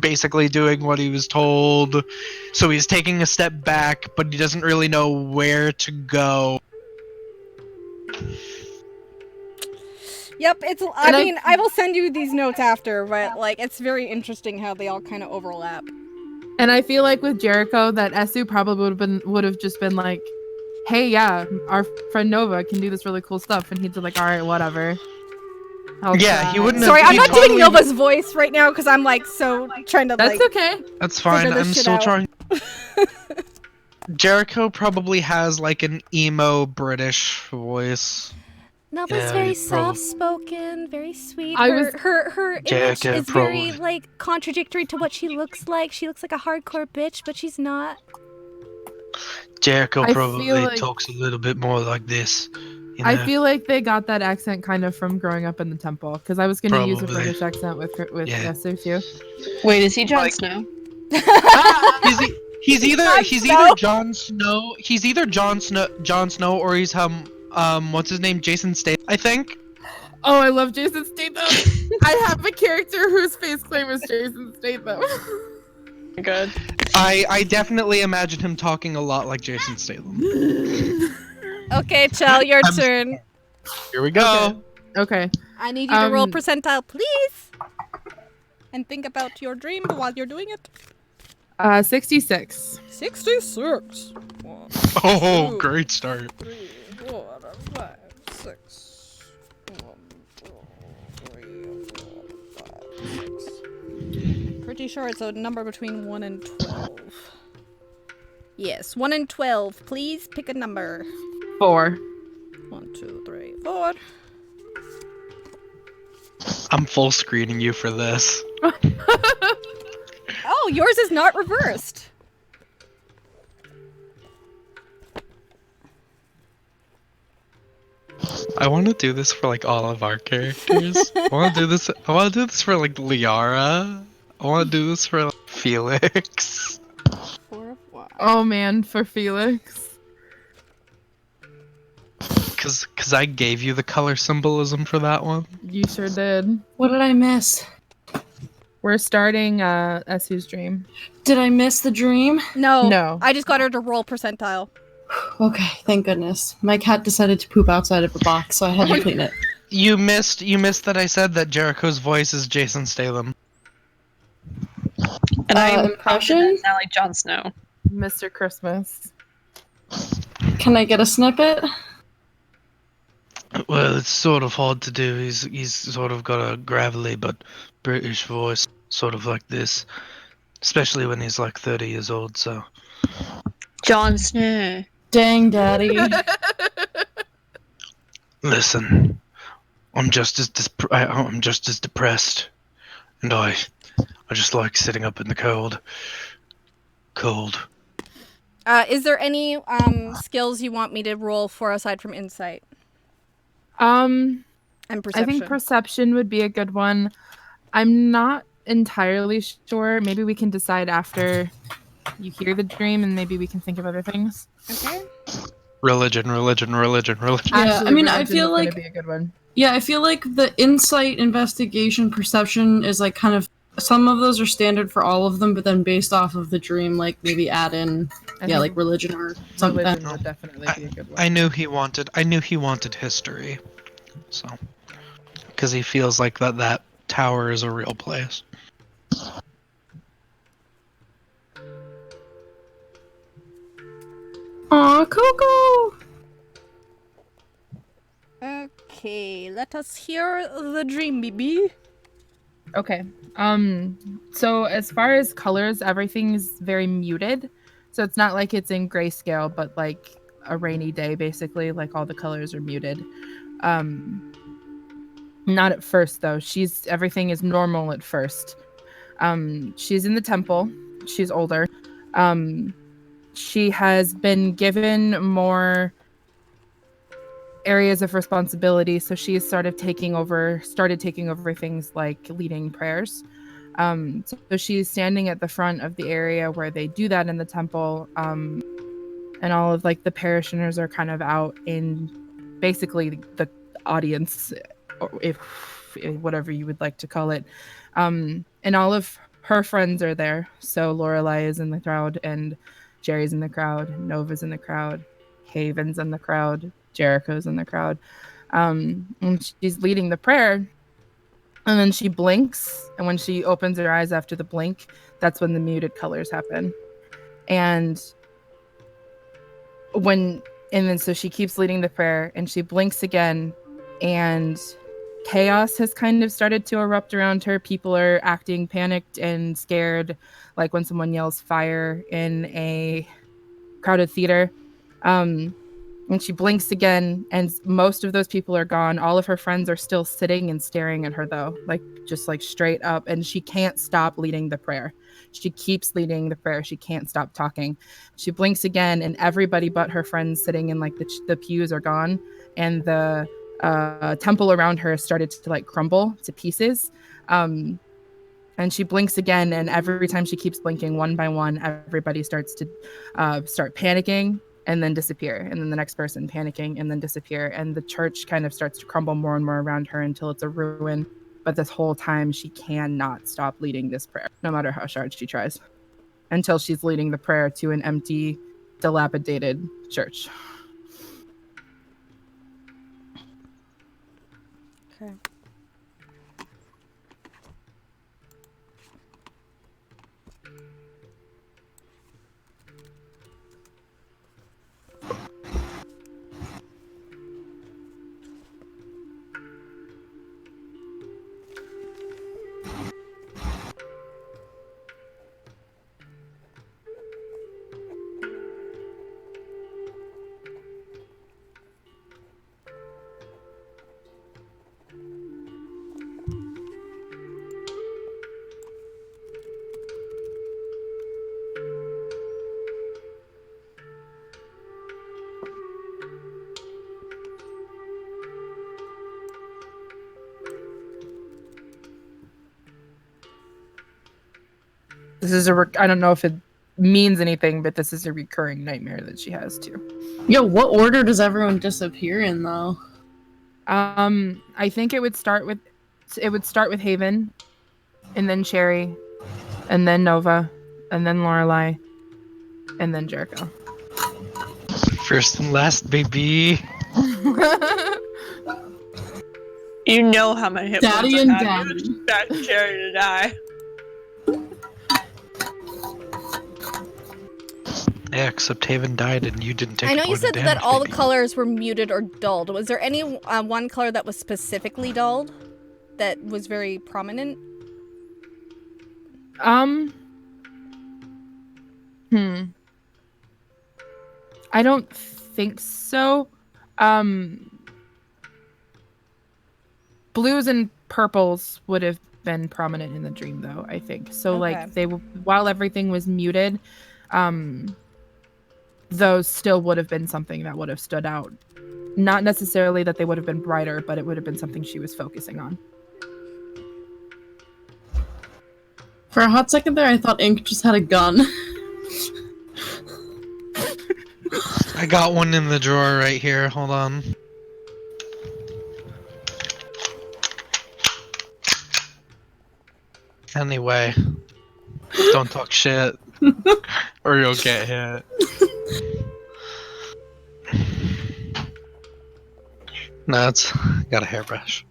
basically doing what he was told. So he's taking a step back, but he doesn't really know where to go.
Yep, I will send you these notes after, but like it's very interesting how they all kind of overlap.
And I feel like with Jericho, that Esu probably would have just been like, hey, yeah, our friend Nova can do this really cool stuff, and he'd be like, all right, whatever.
He wouldn't.
Sorry, I'm not doing Nova's voice right now because I'm like so trying to.
That's okay.
That's fine. I'm still trying. Jericho probably has like an emo British voice.
Nova's very soft-spoken, very sweet. Her image is very like contradictory to what she looks like. She looks like a hardcore bitch, but she's not.
Jericho probably talks a little bit more like this. You know?
I feel like they got that accent kind of from growing up in the temple, because I was going to use a British accent with Esu too.
Wait, is he Jon Snow?
He's either Jon Snow. He's either Jon Snow, or he's what's his name? Jason Statham, I think.
Oh, I love Jason Statham. I have a character whose face claim is Jason Statham.
Good.
I definitely imagine him talking a lot like Jason Statham.
Okay, Chell, your turn.
Here we go.
Okay.
I need you to roll percentile, please. And think about your dream while you're doing it.
66.
66.
Oh, great start.
3, 4, 5, 6. 1, 2, 3, 4, 5, 6. Pretty sure it's a number between 1 and 12. Yes, 1 and 12. Please pick a number.
4.
1, 2, 3, 4.
I'm full screening you for this.
Oh, yours is not reversed.
I want to do this for like all of our characters. I want to do this for like Liara. I want to do this for like, Felix.
Oh man, for Felix.
Cause I gave you the color symbolism for that one.
You sure did.
What did I miss?
We're starting Esu's dream.
Did I miss the dream?
No. I just got her to roll percentile.
Okay, thank goodness. My cat decided to poop outside of a box, so I had to clean it.
You missed that I said that Jericho's voice is Jason Statham.
And I
impression?
sound like Jon Snow.
Mr. Christmas.
Can I get a snippet?
Well, it's sort of hard to do. He's sort of got a gravelly but British voice, sort of like this, especially when he's like 30 years old. So,
Jon Snow.
Dang, Daddy.
Listen, I'm just as depressed, and I just like sitting up in the cold.
Is there any skills you want me to roll for aside from insight?
And
perception.
I think perception would be a good one. I'm not entirely sure. Maybe we can decide after you hear the dream, and maybe we can think of other things.
Okay.
Religion.
Yeah,
Actually,
I mean, I
religion
feel
is gonna
like
be a good one.
Yeah, I feel like the insight, investigation, perception is like kind of some of those are standard for all of them, but then based off of the dream, like maybe add in
I
like
think
religion or something.
religion would definitely be a good one.
I knew he wanted history, so because he feels like that tower is a real place.
Aw, Coco!
Okay, let us hear the dream, BB.
Okay. So as far as colors, everything's very muted. So it's not like it's in grayscale, but like a rainy day, basically. Like all the colors are muted. Not at first though. Everything is normal at first. She's in the temple. She's older. She has been given more areas of responsibility, so she started taking over things like leading prayers. So she's standing at the front of the area where they do that in the temple, and all of like the parishioners are kind of out in basically the audience, or if whatever you would like to call it, and all of her friends are there. So Lorelai is in the crowd, and Jerry's in the crowd, Nova's in the crowd, Haven's in the crowd, Jericho's in the crowd. And she's leading the prayer, and then she blinks, and when she opens her eyes after the blink, that's when the muted colors happen. And then so she keeps leading the prayer, and she blinks again, and chaos has kind of started to erupt around her. People are acting panicked and scared, like when someone yells fire in a crowded theater. And she blinks again, and most of those people are gone. All of her friends are still sitting and staring at her, though, like just like straight up. And she can't stop leading the prayer. She keeps leading the prayer. She can't stop talking. She blinks again, and everybody but her friends sitting in like the pews are gone, and the temple around her started to like crumble to pieces. And she blinks again, and every time she keeps blinking, one by one, everybody starts to start panicking and then disappear, and then the next person panicking and then disappear, and the church kind of starts to crumble more and more around her until it's a ruin. But this whole time she cannot stop leading this prayer, no matter how hard she tries, until she's leading the prayer to an empty, dilapidated church.
Okay.
This is I don't know if it means anything, but this is a recurring nightmare that she has too.
Yo, what order does everyone disappear in though?
I think it would start with Haven, and then Cherry, and then Nova, and then Lorelai, and then Jericho.
First and last, baby.
You know how many hit
Daddy
points
and
I have.
Daddy.
You expect Jerry to die.
Yeah, except Haven died and you didn't take
I know
a
you
point
said
of
that
damage,
all the
baby.
colors were muted or dulled. Was there any one color that was specifically dulled that was very prominent?
I don't think so. Blues and purples would have been prominent in the dream, though, I think. So,
Okay.
like, while everything was muted, those still would have been something that would have stood out. Not necessarily that they would have been brighter, but it would have been something she was focusing on.
For a hot second there, I thought Ink just had a gun.
I got one in the drawer right here. Hold on. Anyway, don't talk shit, or you'll get hit. No, it's got a hairbrush.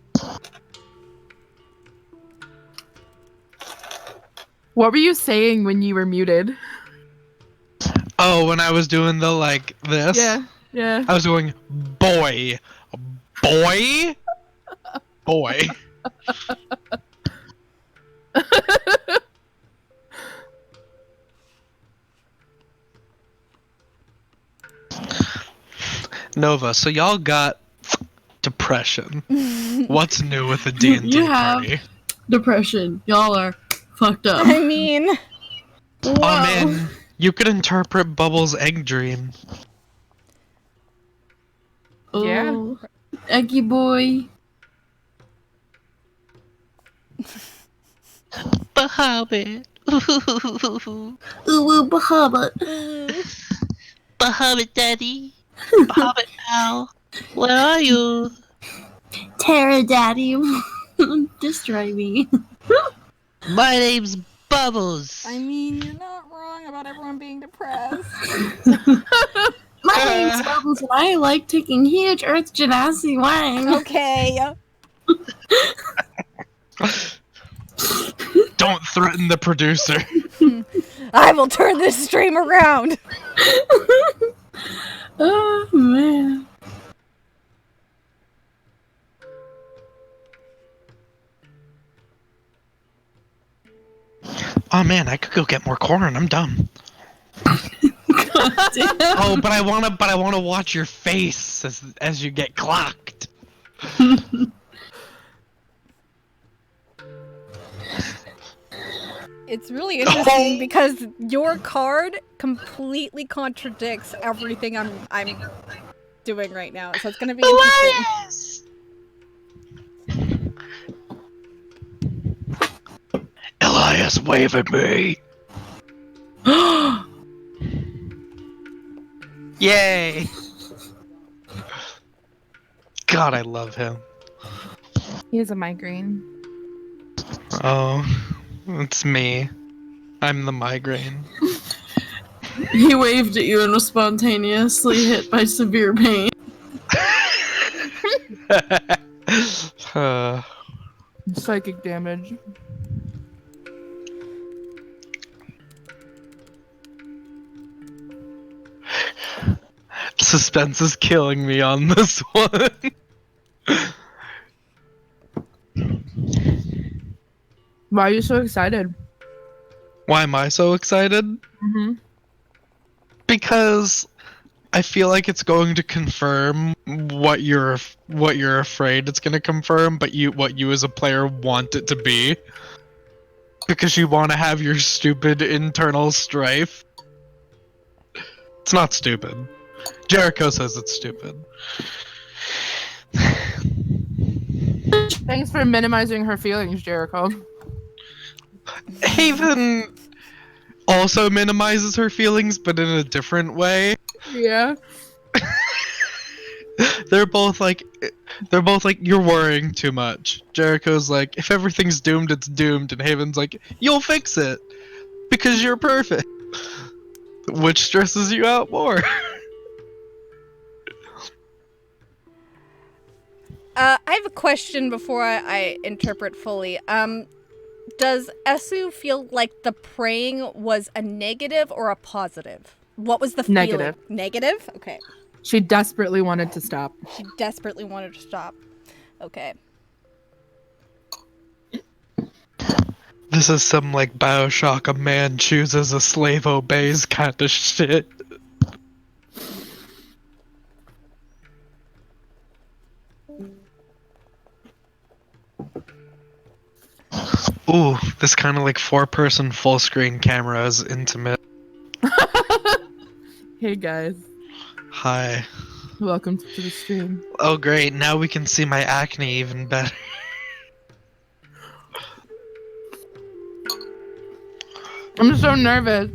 What were you saying when you were muted?
Oh, when I was doing the like this.
Yeah.
I was going, boy, boy, boy. Nova, so y'all got depression. What's new with the D&D
You have
party?
depression. Y'all are fucked up.
I mean,
Oh man, you could interpret Bubbles' egg dream.
Oh, Eggy boy.
Bahamut.
Ooh, Bahamut.
Bahamut, Daddy. Bahamut, pal. Where are you?
Terra Daddy. Destroy me.
My name's Bubbles.
I mean, you're not wrong about everyone being depressed.
My name's Bubbles and I like taking huge Earth Genasi wine.
Okay.
Don't threaten the producer.
I will turn this stream around.
Oh, man.
Oh man, I could go get more corn. I'm done. Oh, but I wanna watch your face as you get clocked.
It's really interesting because your card completely contradicts everything I'm doing right now. So it's gonna be interesting.
Elias, wave at me. Yay! God, I love him.
He has a migraine.
Oh, it's me. I'm the migraine.
He waved at you and was spontaneously hit by severe pain.
Psychic damage.
Suspense is killing me on this one.
Why are you so excited?
Why am I so excited?
Mm-hmm.
Because I feel like it's going to confirm what you're afraid it's going to confirm, but what you as a player want it to be. Because you want to have your stupid internal strife. It's not stupid. Jericho says it's stupid.
Thanks for minimizing her feelings, Jericho.
Haven also minimizes her feelings, but in a different way.
Yeah.
They're both like, you're worrying too much. Jericho's like, if everything's doomed, it's doomed, and Haven's like, you'll fix it because you're perfect. Which stresses you out more?
I have a question before I interpret fully. Does Esu feel like the praying was a negative or a positive? What was the feeling?
Negative.
Negative? Okay.
She desperately wanted to stop.
She desperately wanted to stop. Okay.
This is some like Bioshock, a man chooses, a slave obeys kind of shit. Ooh, this kind of like 4-person full screen camera is intimate.
Hey guys,
Hi.
welcome to the stream.
Oh great, now we can see my acne even better.
I'm so nervous.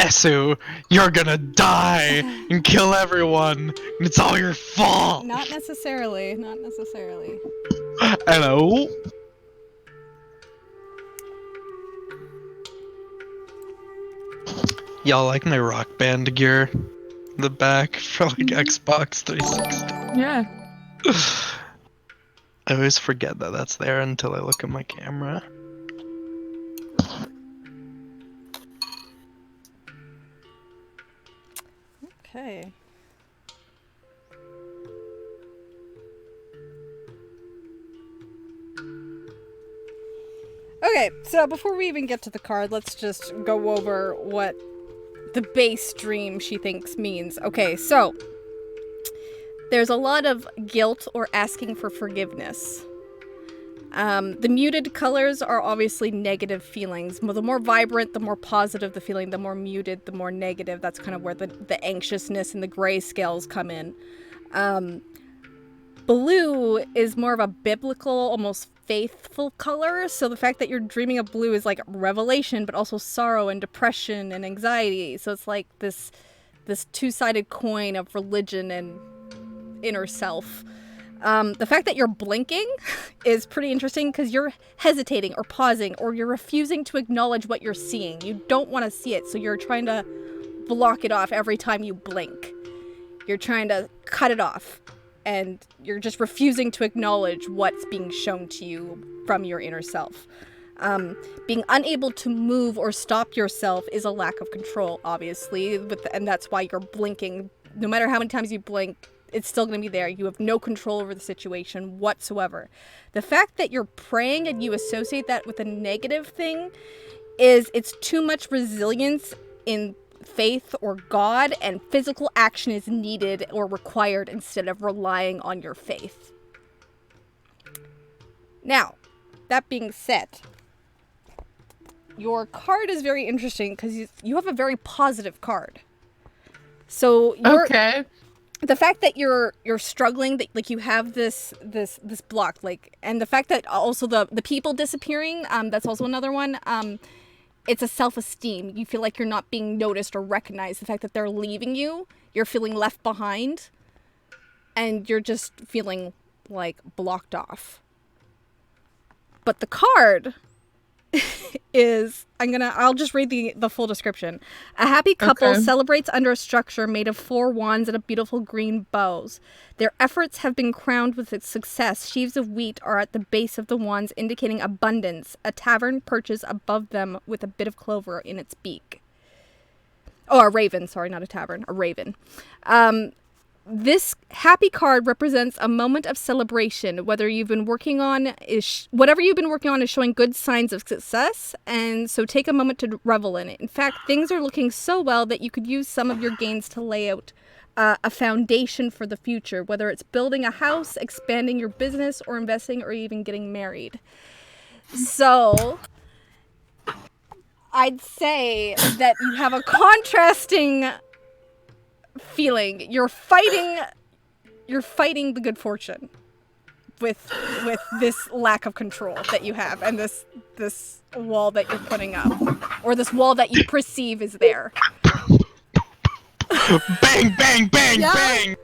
Esu, you're gonna die and kill everyone, and it's all your fault.
Not necessarily. Not necessarily.
Hello. Y'all like my Rock Band gear? The back for like Xbox 360.
Yeah.
I always forget that that's there until I look at my camera.
Okay. Okay, so before we even get to the card, let's just go over what the base dream she thinks means. Okay, so there's a lot of guilt or asking for forgiveness. The muted colors are obviously negative feelings. The more vibrant, the more positive the feeling. The more muted, the more negative. That's kind of where the anxiousness and the gray scales come in. Blue is more of a biblical, almost faithful color. So the fact that you're dreaming of blue is like revelation, but also sorrow and depression and anxiety. So it's like this two-sided coin of religion and inner self. The fact that you're blinking is pretty interesting because you're hesitating or pausing or you're refusing to acknowledge what you're seeing. You don't want to see it, so you're trying to block it off every time you blink. You're trying to cut it off, and you're just refusing to acknowledge what's being shown to you from your inner self. Being unable to move or stop yourself is a lack of control, obviously, and that's why you're blinking. No matter how many times you blink, it's still going to be there. You have no control over the situation whatsoever. The fact that you're praying and you associate that with a negative thing is it's too much resilience in faith or God, and physical action is needed or required instead of relying on your faith. Now, that being said, your card is very interesting because you have a very positive card. So
Okay.
The fact that you're struggling, that like you have this block, like, and the fact that also the people disappearing, that's also another one. It's a self-esteem. You feel like you're not being noticed or recognized. The fact that they're leaving you, you're feeling left behind, and you're just feeling like blocked off. But the card is, I'll just read the full description. A happy couple celebrates under a structure made of 4 wands and a beautiful green bows. Their efforts have been crowned with its success. Sheaves of wheat are at the base of the wands, indicating abundance. A tavern perches above them with a bit of clover in its beak. Oh, a raven. Sorry, not a tavern. A raven. This happy card represents a moment of celebration. Whatever you've been working on is showing good signs of success, and so take a moment to revel in it. In fact, things are looking so well that you could use some of your gains to lay out a foundation for the future, whether it's building a house, expanding your business, or investing, or even getting married. So I'd say that you have a contrasting feeling. You're fighting the good fortune with this lack of control that you have, and this wall that you're putting up, or this wall that you perceive is there.
Bang, bang, bang, bang!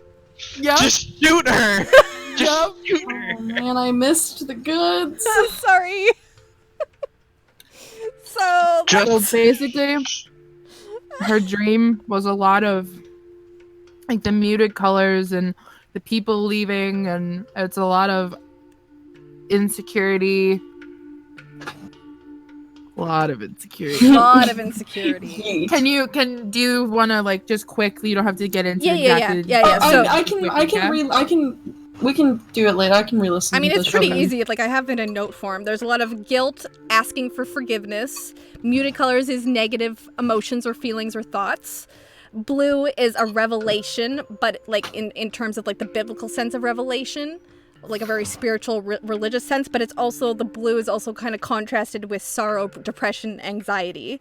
Yep.
Just shoot her! Just shoot her!
Oh man, I missed the goods.
Sorry. So
basically, her dream was a lot of like the muted colors and the people leaving, and it's a lot of insecurity. A lot of insecurity. Do you want to like just quickly? You don't have to get into exactly.
So we can do it later. I can re-listen.
I mean,
to
it's
the
pretty
show
easy. It's like I have it in note form. There's a lot of guilt, asking for forgiveness. Muted colors is negative emotions or feelings or thoughts. Blue is a revelation, but like in terms of like the biblical sense of revelation, like a very spiritual, religious sense. But it's also, the blue is also kind of contrasted with sorrow, depression, anxiety.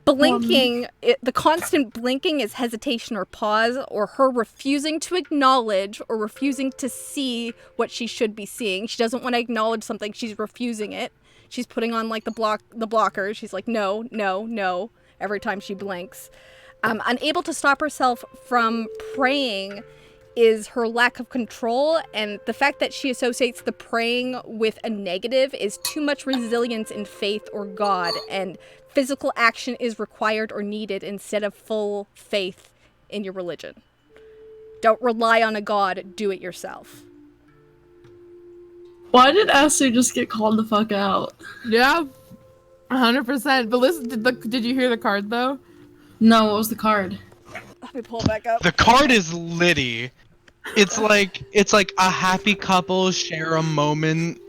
Blinking, the constant blinking is hesitation or pause, or her refusing to acknowledge or refusing to see what she should be seeing. She doesn't want to acknowledge something. She's refusing it. She's putting on like the blocker. She's like, no. every time she blinks. Unable to stop herself from praying is her lack of control, and the fact that she associates the praying with a negative is too much resilience in faith or God, and physical action is required or needed instead of full faith in your religion. Don't rely on a god, do it yourself.
Why did Asu just get called the fuck out?
Yeah, 100%. But listen, did you hear the card though?
No, what was the card?
Let me pull it back up.
The card is litty. It's like a happy couple share a moment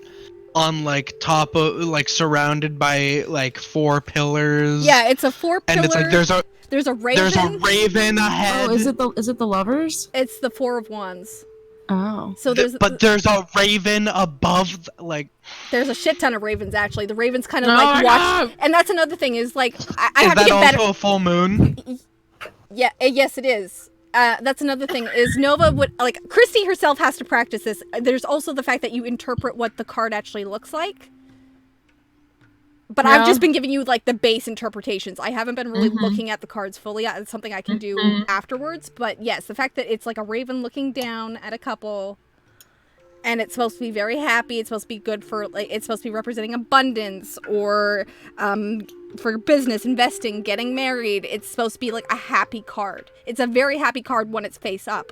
on like top of like surrounded by like 4 pillars.
Yeah, it's a 4-pillar.
And it's like there's a raven ahead.
Oh, is it the lovers?
It's the 4 of Wands.
Oh.
So there's
a raven above
there's a shit ton of ravens actually. The ravens kind of
Oh
like
my
watch,
God.
and that's another thing is like I
is
have
that
to get better.
also a full moon?
Yeah, yes it is. That's another thing is Nova would like Kristy herself has to practice this. There's also the fact that you interpret what the card actually looks like. But I've just been giving you like the base interpretations. I haven't been really looking at the cards fully. It's something I can do afterwards. But yes, the fact that it's like a raven looking down at a couple, and it's supposed to be very happy. It's supposed to be good for like it's supposed to be representing abundance or for business, investing, getting married. It's supposed to be like a happy card. It's a very happy card when it's face up.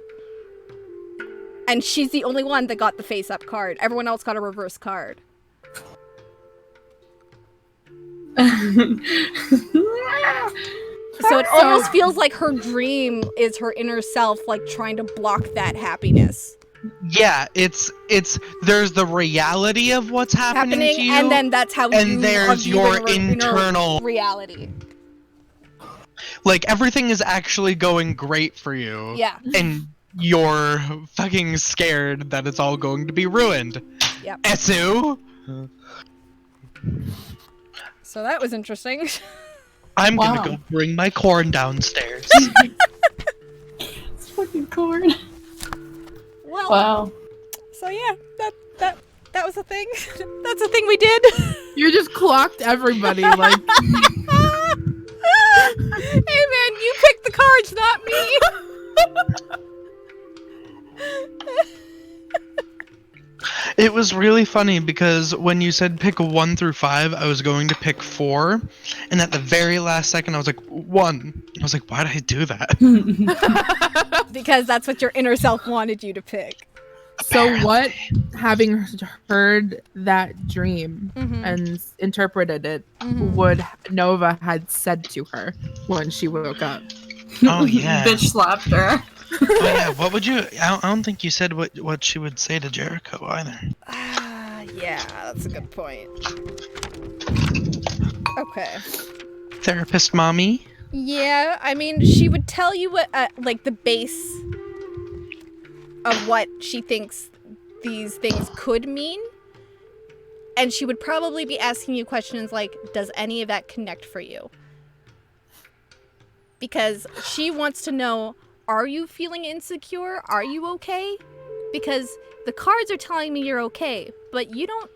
And she's the only one that got the face up card. Everyone else got a reverse card. So it almost feels like her dream is her inner self like trying to block that happiness.
Yeah, it's there's the reality of what's happening to you,
and then that's how
and there's your internal
reality.
Like everything is actually going great for you.
Yeah.
And you're fucking scared that it's all going to be ruined.
Yep.
Esu.
So that was interesting.
I'm gonna go bring my corn downstairs.
It's fucking corn.
Well,
wow.
So yeah, that was a thing. That's a thing we did.
You just clocked everybody like.
Hey man, you picked the cards, not me.
It was really funny because when you said pick 1 through 5, I was going to pick 4, and at the very last second I was like 1. I was like, why did I do that?
Because that's what your inner self wanted you to pick.
So what, having heard that dream and interpreted it, would Nova had said to her when she woke up?
Oh yeah.
Bitch slapped her.
Oh yeah, what would you... I don't think you said what she would say to Jericho either.
Yeah, that's a good point. Okay.
Therapist mommy?
Yeah, I mean, she would tell you what, like, the base of what she thinks these things could mean. And she would probably be asking you questions like, does any of that connect for you? Because she wants to know, are you feeling insecure? Are you okay? Because the cards are telling me you're okay, but you don't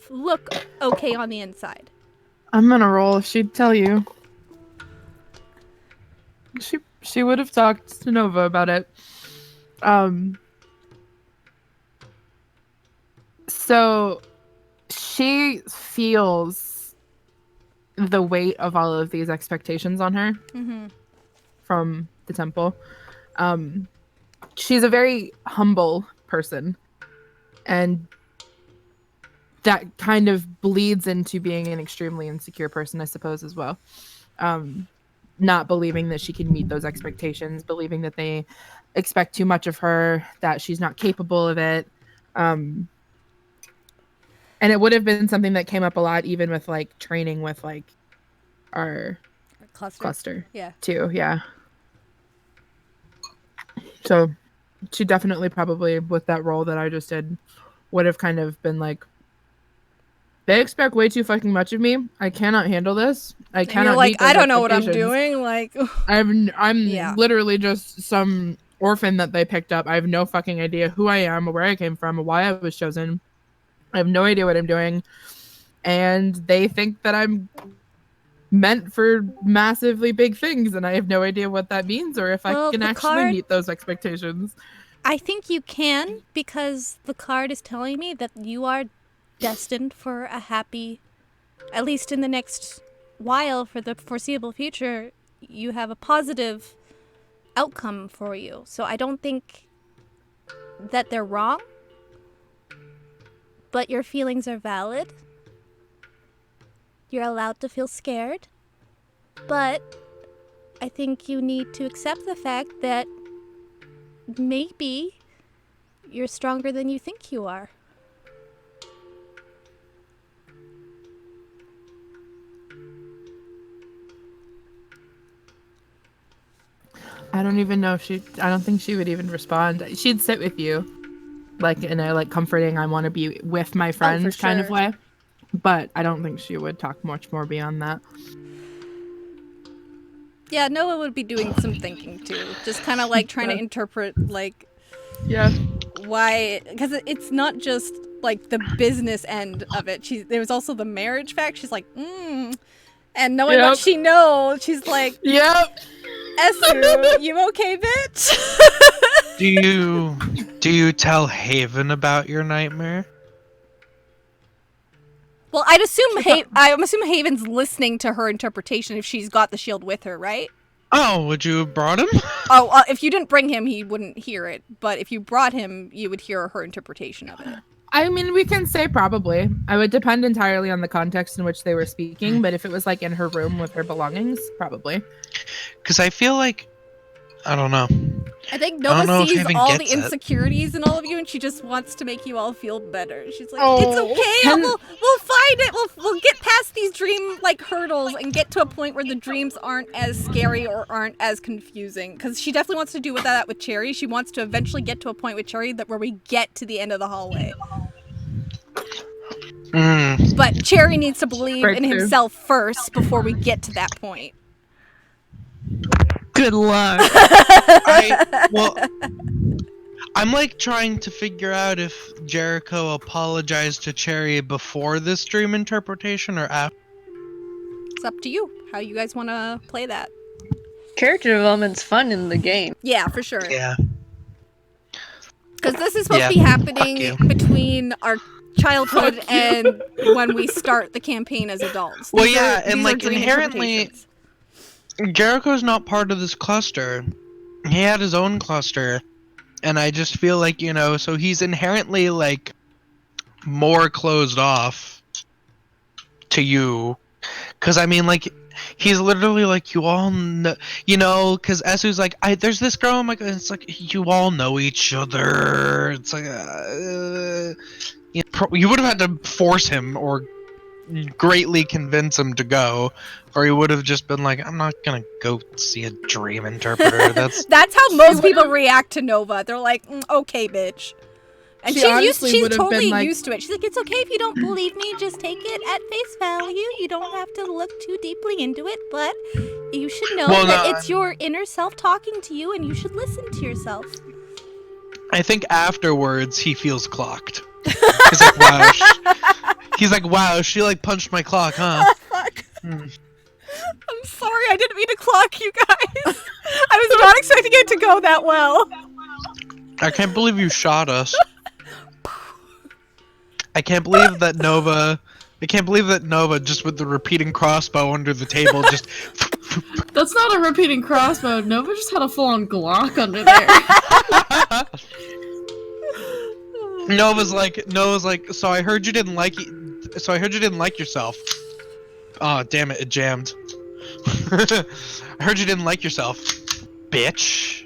look okay on the inside.
I'm gonna roll if she'd tell you. She would have talked to Nova about it. So she feels the weight of all of these expectations on her from the temple. She's a very humble person, and that kind of bleeds into being an extremely insecure person, I suppose, as well. Not believing that she can meet those expectations, believing that they expect too much of her, that she's not capable of it. And it would have been something that came up a lot, even with like training with like our cluster too. Yeah. So she definitely probably, with that role that I just did, would have kind of been like, they expect way too fucking much of me. I cannot handle this. I cannot.
You're like,
meet those
I don't know what I'm
expectations.
doing. Like,
I'm literally just some orphan that they picked up. I have no fucking idea who I am, where I came from, why I was chosen. I have no idea what I'm doing, and they think that I'm meant for massively big things, and I have no idea what that means or if I can actually meet those expectations.
I think you can, because the card is telling me that you are destined for a happy, at least in the next while, for the foreseeable future, you have a positive outcome for you. So I don't think that they're wrong, but your feelings are valid. You're allowed to feel scared, but I think you need to accept the fact that maybe you're stronger than you think you are.
I don't even know if I don't think she would even respond. She'd sit with you, like in a comforting, I want to be with my friends kind of way. But I don't think she would talk much more beyond that.
Yeah, Noah would be doing some thinking too. Just kind of trying to interpret why, because it's not just the business end of it. There was also the marriage fact. She's like, and knowing what she knows, she's like,
yep.
Esu, you okay, bitch?
Do you tell Haven about your nightmare?
Well, I'm assuming Haven's listening to her interpretation if she's got the shield with her, right?
Oh, would you have brought him?
Oh, if you didn't bring him, he wouldn't hear it. But if you brought him, you would hear her interpretation of it.
I mean, we can say probably. I would depend entirely on the context in which they were speaking, but if it was in her room with her belongings, probably. Because
I feel like, I don't know.
I think Nova sees all the insecurities in all of you, and she just wants to make you all feel better. She's like, it's okay, we'll find it. We'll get past these dream hurdles and get to a point where the dreams aren't as scary or aren't as confusing. Because she definitely wants to do that with Cherry. She wants to eventually get to a point with Cherry where we get to the end of the hallway. But Cherry needs to believe in himself first before we get to that point.
Good luck.
I'm trying to figure out if Jericho apologized to Cherry before this dream interpretation or after.
It's up to you how you guys want to play that.
Character development's fun in the game.
Yeah, for sure.
Yeah.
Because this is supposed to be happening between our childhood and when we start the campaign as adults.
Well, and inherently, Jericho's not part of this cluster. He had his own cluster, and I just feel so he's inherently more closed off to you. Because I mean, he's literally you all know, because Esu's there's this girl, I'm it's you all know each other. It's you would have had to force him or greatly convince him to go, or he would have just been I'm not gonna go see a dream interpreter. That's
how most people react to Nova. They're like, okay, bitch. And she's totally used to it. She's like, it's okay if you don't believe me, just take it at face value. You don't have to look too deeply into it, but you should know that it's your inner self talking to you, and you should listen to yourself.
I think afterwards he feels clocked. He's like, wow. Wow, she punched my clock, huh?
Oh, fuck. I'm sorry, I didn't mean to clock you guys. I was not expecting it to go that well.
I can't believe you shot us. I can't believe that Nova just with the repeating crossbow under the table just...
That's not a repeating crossbow. Nova just had a full-on Glock under there.
Nova's like, so I heard you didn't like yourself. Oh, damn it jammed. I heard you didn't like yourself, bitch.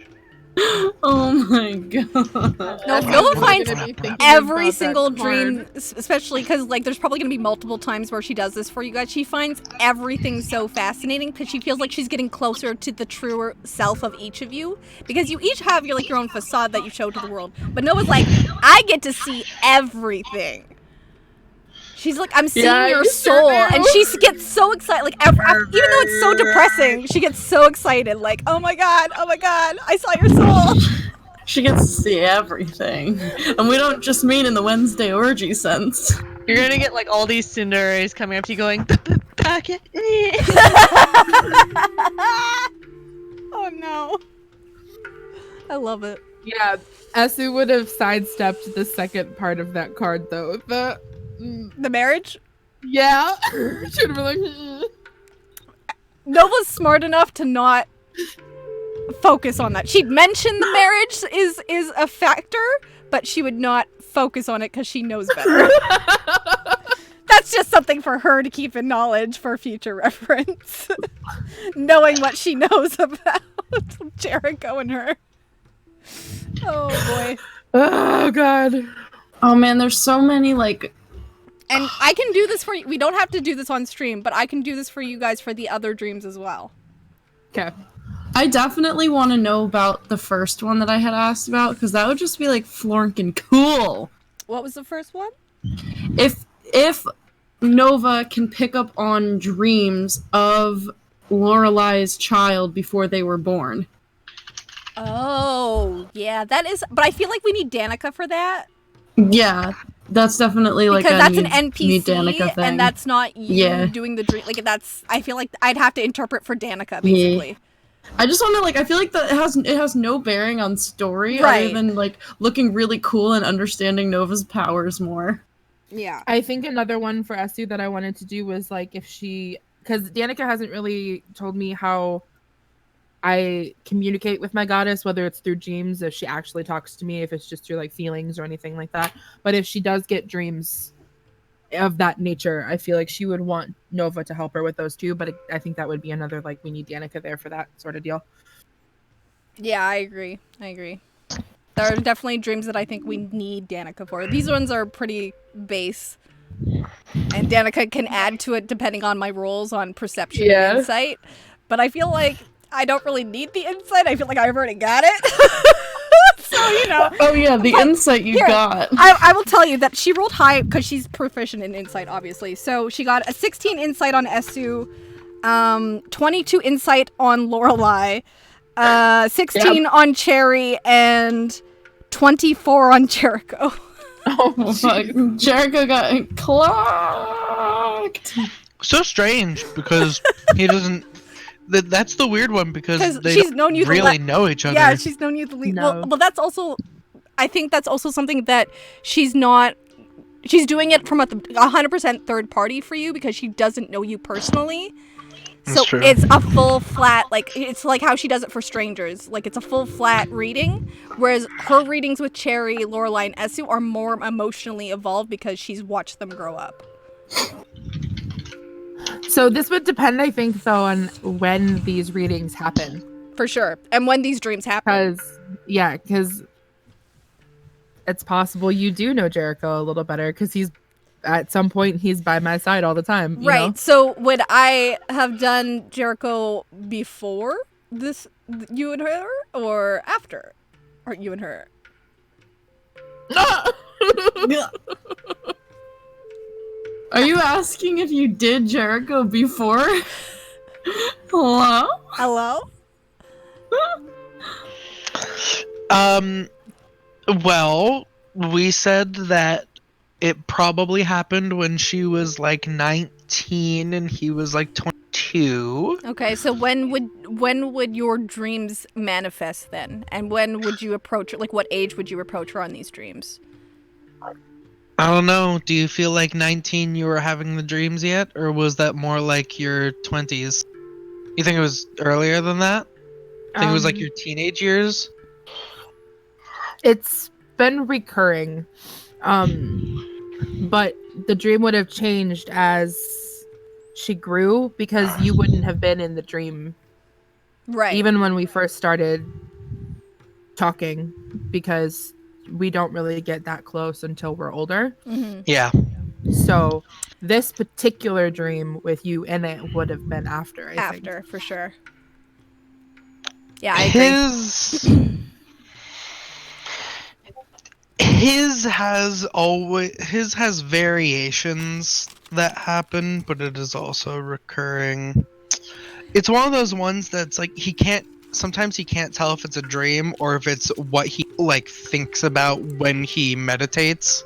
Oh my god.
No, Nova finds every single dream, especially because there's probably going to be multiple times where she does this for you guys. She finds everything so fascinating because she feels like she's getting closer to the truer self of each of you, because you each have your own facade that you show to the world. But Nova's like, I get to see everything. She's like, I'm seeing your soul, and she gets so excited. Even though it's so depressing, she gets so excited. Oh my god, I saw your soul.
She gets to see everything, and we don't just mean in the Wednesday orgy sense.
You're gonna get like all these cinderella's coming up to you going, packet.
Oh no. I love it.
Yeah, Esu would have sidestepped the second part of that card, though.
The marriage?
Yeah. Should have been like, "Mm."
Nova's smart enough to not focus on that. She'd mention the marriage is a factor, but she would not focus on it because she knows better. That's just something for her to keep in knowledge for future reference. Knowing what she knows about Jericho and her. Oh boy.
Oh god.
Oh man, there's so many like.
And I can do this for you. We don't have to do this on stream, but I can do this for you guys for the other dreams as well.
Okay.
I definitely want to know about the first one that I had asked about, because that would just be like florkin' cool.
What was the first one?
If Nova can pick up on dreams of Lorelai's child before they were born.
Oh, yeah, that is. But I feel like we need Danica for that.
Yeah, that's definitely like
because that's
need,
an NPC,
need Danica thing.
and that's not you doing the dream. Like that's. I feel like I'd have to interpret for Danica basically.
Yeah. I just want to like. I feel like that it has no bearing on story,
right,
other than like looking really cool and understanding Nova's powers more.
Yeah,
I think another one for Esu that I wanted to do was like if she, because Danica hasn't really told me how I communicate with my goddess, whether it's through dreams, if she actually talks to me, if it's just through like feelings or anything like that. But if she does get dreams of that nature, I feel like she would want Nova to help her with those too. But I think that would be another like we need Danica there for that sort of deal.
Yeah, I agree. There are definitely dreams that I think we need Danica for. These ones are pretty base. And Danica can add to it depending on my roles on perception and insight. But I feel like I don't really need the insight. I feel like I've already got it. So, you know.
Oh yeah, the insight you got.
I will tell you that she rolled high because she's proficient in insight, obviously. So she got a 16 insight on Esu, 22 insight on Lorelai, 16 on Cherry, and 24 on Jericho.
Oh fuck. Jericho got clocked.
So strange because he doesn't. That's the weird one because they
she's known you
really know each other.
Yeah, she's known you the least. Well, that's also. I think that's also something that she's not. She's doing it from a 100% third party for you because she doesn't know you personally. So it's a full flat, like, it's like how she does it for strangers. Like, it's a full flat reading, whereas her readings with Cherry, Lorelai, and Esu are more emotionally evolved because she's watched them grow up.
So this would depend, I think, though, on when these readings happen.
For sure. And when these dreams happen.
Because it's possible you do know Jericho a little better because he's at some point he's by my side all the time. You know?
So would I have done Jericho before this, you and her, or after? Or you and her?
Are you asking if you did Jericho before? Hello?
Hello?
Well, we said that it probably happened when she was like 19 and he was like 22.
Okay, so when would your dreams manifest then? And when would you approach her? Like, what age would you approach her on these dreams?
I don't know. Do you feel like 19 you were having the dreams yet? Or was that more like your 20s? You think it was earlier than that? I think it was like your teenage years?
It's been recurring. But the dream would have changed as she grew because you wouldn't have been in the dream.
Right.
Even when we first started talking, because we don't really get that close until we're older.
Mm-hmm.
Yeah.
So this particular dream with you in it would have been after, I think.
After, for sure. Yeah, I agree.
His has variations that happen, but it is also recurring. It's one of those ones that's like he can't sometimes he can't tell if it's a dream or if it's what he like thinks about when he meditates,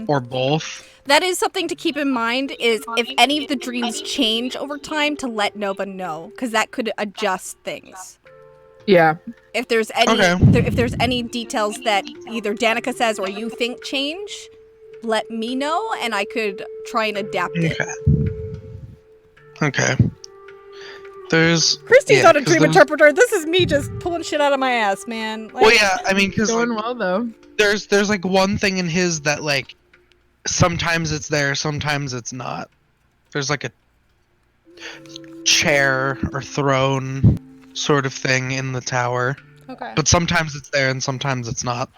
or both.
That is something to keep in mind, is if any of the dreams change over time, to let Nova know, because that could adjust things.
Yeah.
If there's any
Okay.
if there's any details that either Danica says or you think change, let me know and I could try and adapt it.
Okay. There's
Kristy's not a
'cause
dream
there's-
interpreter. This is me just pulling shit out of my ass, man. Like,
Well, yeah, I mean, because
Going well though.
there's like one thing in his that like sometimes it's there, sometimes it's not. There's like a chair or throne sort of thing in the tower,
okay.
but sometimes it's there and sometimes it's not.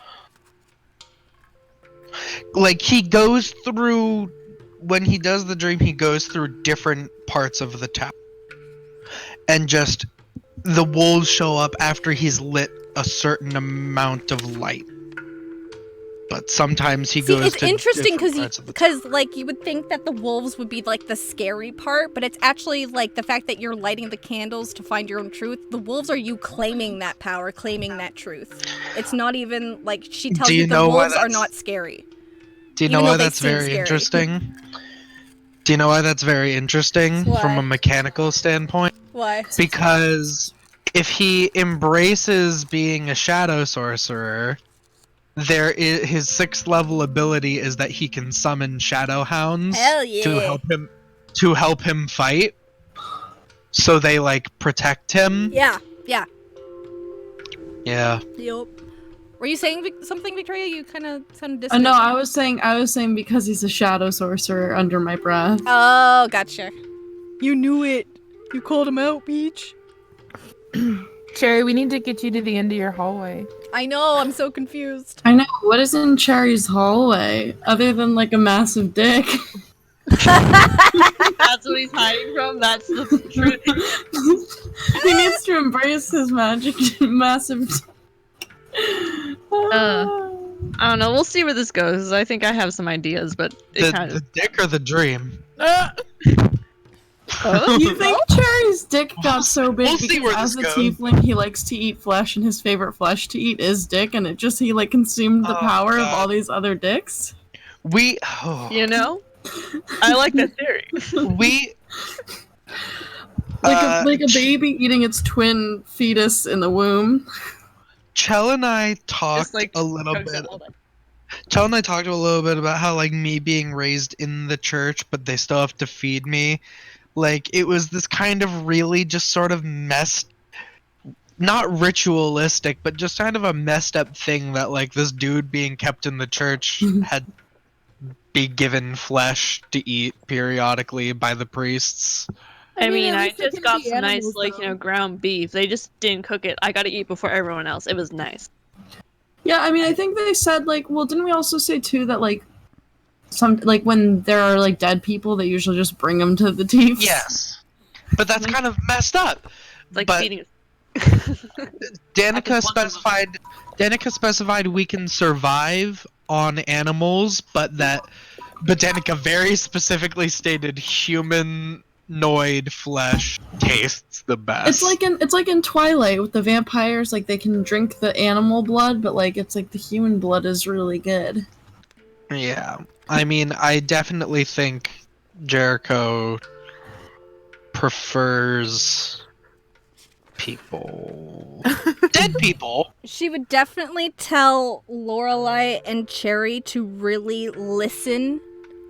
Like he goes through, when he does the dream, he goes through different parts of the tower, and just the wolves show up after he's lit a certain amount of light. But sometimes he goes
it's
to
interesting
different parts of the tower.
because like you would think that the wolves would be like the scary part, but it's actually like the fact that you're lighting the candles to find your own truth. The wolves are you claiming that power, claiming that truth. It's not even like she tells
Do
you
you
the
know why
wolves are
that's-
not scary.
Do you
even
know
though
why
they
that's
seem
very
scary.
interesting? Do you know why that's very interesting
Why?
from a mechanical standpoint?
Why?
Because if he embraces being a shadow sorcerer, his 6th level ability is that he can summon shadow hounds
Hell yeah.
to help him fight. So they like protect him.
Yeah.
Yeah.
Yup. Were you saying something, Victoria? You kind of sounded distant.
No, I was saying because he's a shadow sorcerer under my breath.
Oh, gotcha. You knew it. You called him out, Peach.
Cherry, we need to get you to the end of your hallway.
I know. I'm so confused.
I know, what is in Cherry's hallway other than like a massive dick?
That's what he's hiding from. That's the truth.
He needs to embrace his massive.
I don't know. We'll see where this goes. I think I have some ideas, but it kind
The
of.
dick or the dream?
You think Cherry's dick got so big
We'll see
because
where
as
this
a
goes.
tiefling he likes to eat flesh and his favorite flesh to eat is dick, and he like consumed the
Oh,
power of
God.
all these other dicks?
You know, I like that theory.
we
Like a baby eating its twin fetus in the womb.
Chell and I talked
Just like
a little
chokes
bit.
it all day.
Chell and I talked a little bit about how like me being raised in the church, but they still have to feed me. Like it was this kind of really just sort of not ritualistic, but just kind of a messed up thing that like this dude being kept in the church had be given flesh to eat periodically by the priests.
I mean,
at
I
least it
just
can
got
be
some nice,
animals,
like,
though.
ground beef. They just didn't cook it. I got to eat before everyone else. It was nice.
Yeah, I mean, I think they said, like, well, didn't we also say, too, that, like, when there are, like, dead people, they usually just bring them to the Teefs?
Yes, but that's kind of messed up.
It's like
But-
feeding.
Danica specified we can survive on animals, but Danica very specifically stated humanoid flesh tastes the best.
It's like in Twilight with the vampires, like, they can drink the animal blood, but, like, it's like the human blood is really good.
Yeah, I mean, I definitely think Jericho prefers people, dead people.
She would definitely tell Lorelai and Cherry to really listen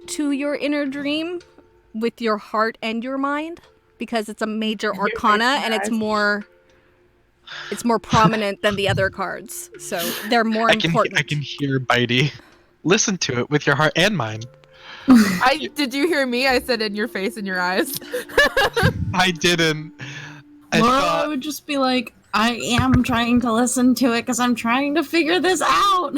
to your inner dream with your heart and your mind, because it's a major arcana and it's more prominent than the other cards. So they're more important.
I can hear Bitey. Listen to it with your heart and mind.
Did you hear me? I said in your face and your eyes.
I didn't. I
Laura
thought
would just be like, I am trying to listen to it because I'm trying to figure this out.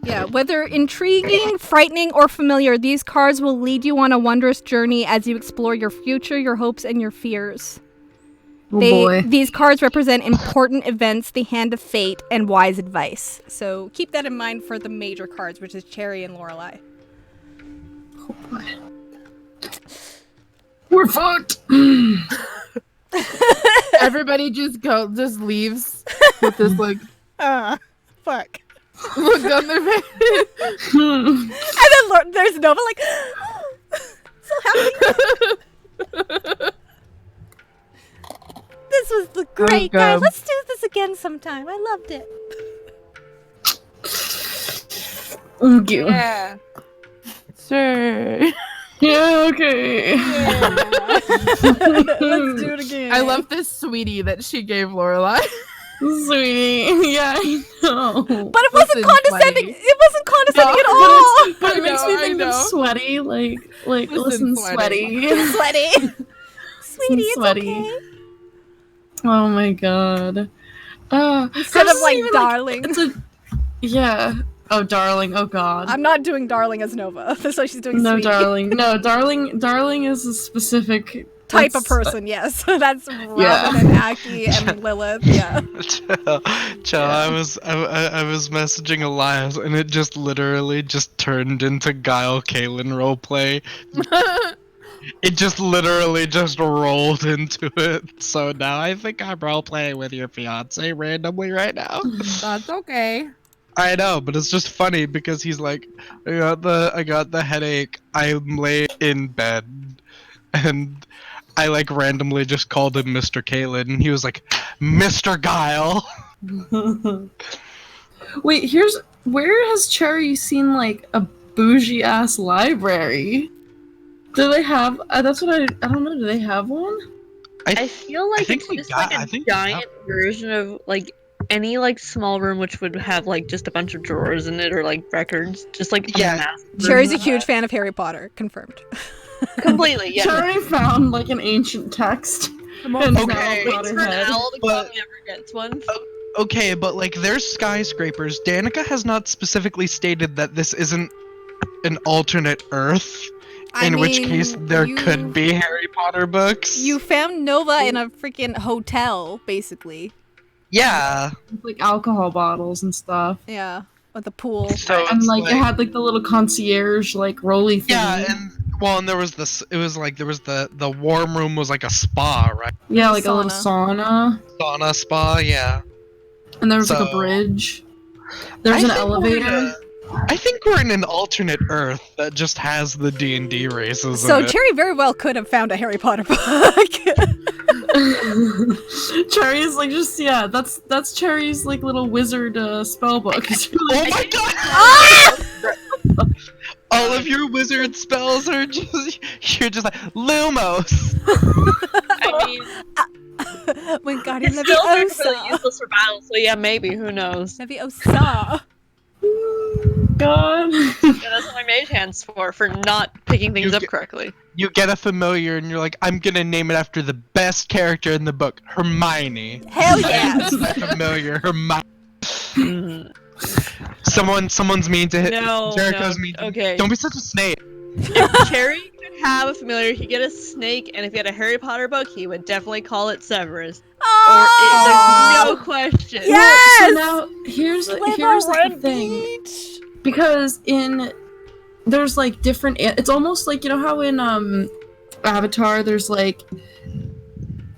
Yeah, whether intriguing, frightening, or familiar, these cards will lead you on a wondrous journey as you explore your future, your hopes, and your fears.
Oh boy.
These cards represent important events, the hand of fate, and wise advice. So keep that in mind for the major cards, which is Cherry and Lorelai.
Oh boy. We're fucked!
Everybody just leaves with this like
Fuck.
look on their face.
And then there's Nova like, so happy. This was the great guys. Let's do this again sometime. I loved it.
Thank you.
Yeah. Sure.
Yeah, okay.
Let's do it again.
I love this sweetie that she gave Lorelai.
Sweetie. Yeah, I know.
But it wasn't
Listen,
condescending.
sweaty.
It wasn't condescending at
But,
all.
but it makes me
I
think
know.
of sweaty, like listen,
sweaty.
sweaty.
Sweaty. Sweetie, it's
Sweaty.
okay.
Oh my god.
Instead of like darling.
Yeah. Oh, darling. Oh god.
I'm not doing darling as Nova. That's why she's doing
No,
sweetie.
darling. No, darling. Darling is a specific
Type of person, yes. That's Robin and Aki and Lilith, yeah.
Chill. I was messaging Elias and it just literally just turned into Guile Kaylin roleplay. It just literally just rolled into it. So now I think I'm roleplaying with your fiance randomly right now.
That's okay.
I know, but it's just funny because he's like, I got the headache. I'm laid in bed, and I like randomly just called him Mr. Kaylin, and he was like, Mr. Guile.
Wait, where has Cherry seen like a bougie ass library? Do they have? That's what I don't know. Do they have one?
I feel like
think
it's
we
just
got-
like
I
a
think we
giant version of like any like small room which would have like just a bunch of drawers in it or like records, just like
Yeah.
a massive
Cherry's a
version of
huge fan of Harry Potter, confirmed.
that. Completely, yeah.
Cherry found like an ancient text. And
Okay.
now
Waits
got
for
her
an
head.
owl to
But-
come, never gets one.
Okay, but like there's skyscrapers. Danica has not specifically stated that this isn't an alternate Earth. In which case there could be Harry Potter books.
You found Nova in a freaking hotel, basically.
Yeah.
Like alcohol bottles and stuff.
Yeah, with a pool.
So
And
it's
like it had like the little concierge like rolly thing.
yeah, and there was this. It was like there was the warm room was like a spa, right?
Yeah, like a little sauna.
Sauna spa, yeah.
And there was like a
So-
bridge. There's an
I think
elevator.
I think we're in an alternate Earth that just has the D&D races.
So
in it.
Cherry very well could have found a Harry Potter book.
Cherry's like just that's Cherry's like little wizard spell book.
Oh my god!
Ah!
All of your wizard spells are just you're just like Lumos.
I mean,
Wingardium
it's still really
Leviosa.
useless for battle, so yeah, maybe, who knows.
Leviosa.
God.
Yeah, that's what my mage hand's for not picking things
You
up
get-
correctly.
You get a familiar and you're like, I'm gonna name it after the best character in the book, Hermione.
Hell yeah.
That's my familiar, Hermione.
Mhm.
Someone's mean to hit.
No,
Jericho's
no,
mean. To,
okay.
Don't be such a snake.
If Cherry could have a familiar, he'd get a snake, and if he had a Harry Potter book, he would definitely call it Severus.
Oh!
There's no question.
Yes!
So now here's the thing.
Beach.
Because there's like different it's almost like, you know how in Avatar there's like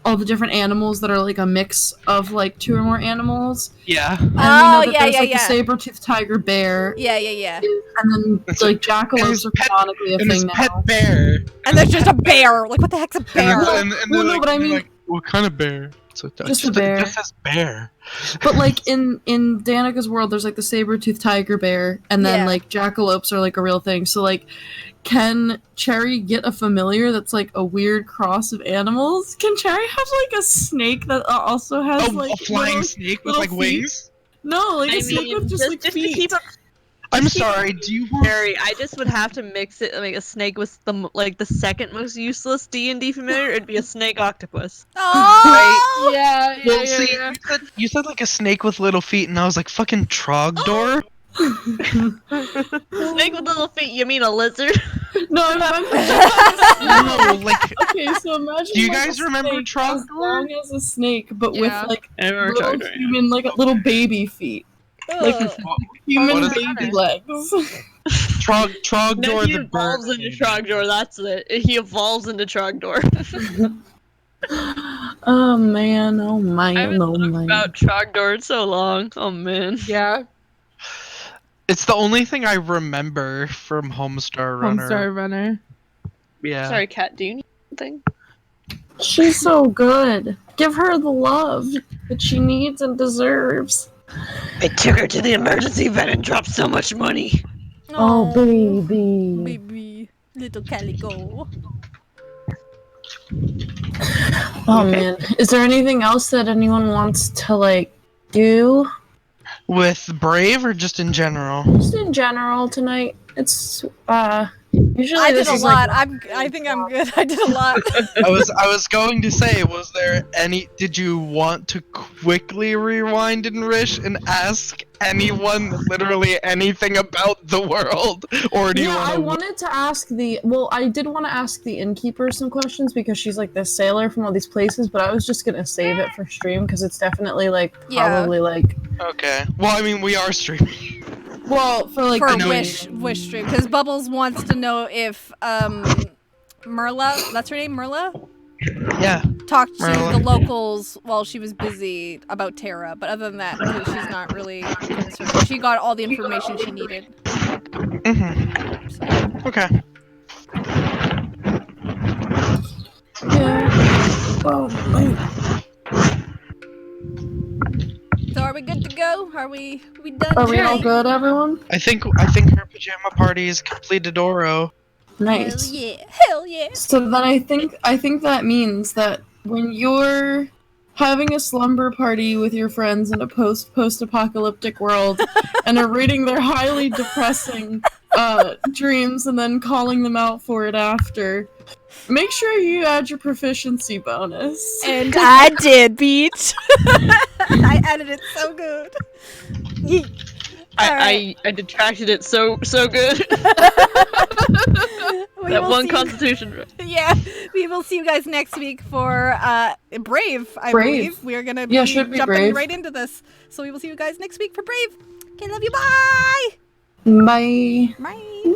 all the different animals that are like a mix of like two or more animals.
Yeah.
And we know
Oh,
that
yeah,
there's
yeah,
like
yeah.
the saber-toothed tiger bear.
Yeah, yeah, yeah.
And then like jackalopes are canonically a
And his
thing
pet
now.
bear.
And there's just a bear. Like, what the heck's a bear?
And
Well,
they're
no,
like,
but I
they're
mean-
like, what kind of bear? So
Just a bear.
It just says bear.
But like in Danica's world there's like the saber-toothed tiger bear, and then
Yeah.
like jackalopes are like a real thing. So like, can Cherry get a familiar that's like a weird cross of animals? Can Cherry have like a snake that also has
Oh,
like
a flying
little-
snake with
little
like
feet?
wings?
No, like
I
a snake
mean,
with just like
to
feet.
keep up
I'm sorry. Do you want?
Cherry, I just would have to mix it. Like a snake was the second most useless D&D familiar. It'd be a snake octopus.
Oh!
Yeah,
Well, see, you said like a snake with little feet, and I was like, fucking Trogdor.
Snake with little feet. You mean a lizard?
No, I'm
No, like,
okay. So imagine.
Do you
like,
guys
a
remember
snake
Trogdor?
as long as a snake, but
Yeah.
with like
I remember
little
Trogdor, yeah.
human, like little baby feet, like
Ugh.
human
What is
baby
it?
legs.
No,
Trogdor
he
the
evolves
bird.
into Trogdor. That's it. He evolves into Trogdor.
Oh man, oh
I
man,
haven't
oh
talked
man.
about Trogdor in so long. Oh man.
Yeah,
It's the only thing I remember from Homestar Runner.
Homestar Runner.
Yeah.
Sorry, Kat, do you need something?
She's so good. Give her the love that she needs and deserves.
I took her to the emergency vet and dropped so much money.
Oh, baby.
Baby. Little Calico.
Oh
Okay.
man. Is there anything else that anyone wants to like do?
With Brave or just in general?
Just in general tonight. It's usually
I did
this
a
is like
lot. I think I'm good. I did a lot.
I was going to say, was there any? Did you want to quickly rewind and Rish and ask anyone literally anything about the world, or do you
yeah,
want
I
to?
wanted to ask I did want to ask the innkeeper some questions because she's like this sailor from all these places, but I was just gonna save it for stream because it's definitely like
Yeah.
probably like
Okay. Well, I mean, we are streaming.
well for like
For
know
wish stream, because Bubbles wants to know if Merla, that's her name, Merla,
Yeah.
talked to
Merla.
the locals while she was busy about Terra. But other than that, because she's not really concerned, she got all the information she needed.
Mhm.
So.
Okay.
yeah. Oh man.
So are we good to go? Are we done?
Are we all
tonight?
good, everyone?
I think her pajama party is completed, Oro.
Nice.
Hell yeah! Hell yeah!
So then I think that means that when you're having a slumber party with your friends in a post-apocalyptic world and are reading their highly depressing dreams and then calling them out for it after, make sure you add your proficiency bonus.
And I did, Beach. I added it so good. Yeet.
I detracted it so good. That one constitution.
Yeah, we will see you guys next week for Brave, I
Brave.
believe. We are going to be
should be
jumping
Brave.
right into this. So we will see you guys next week for Brave. Okay, love you. Bye.
Bye.
Bye.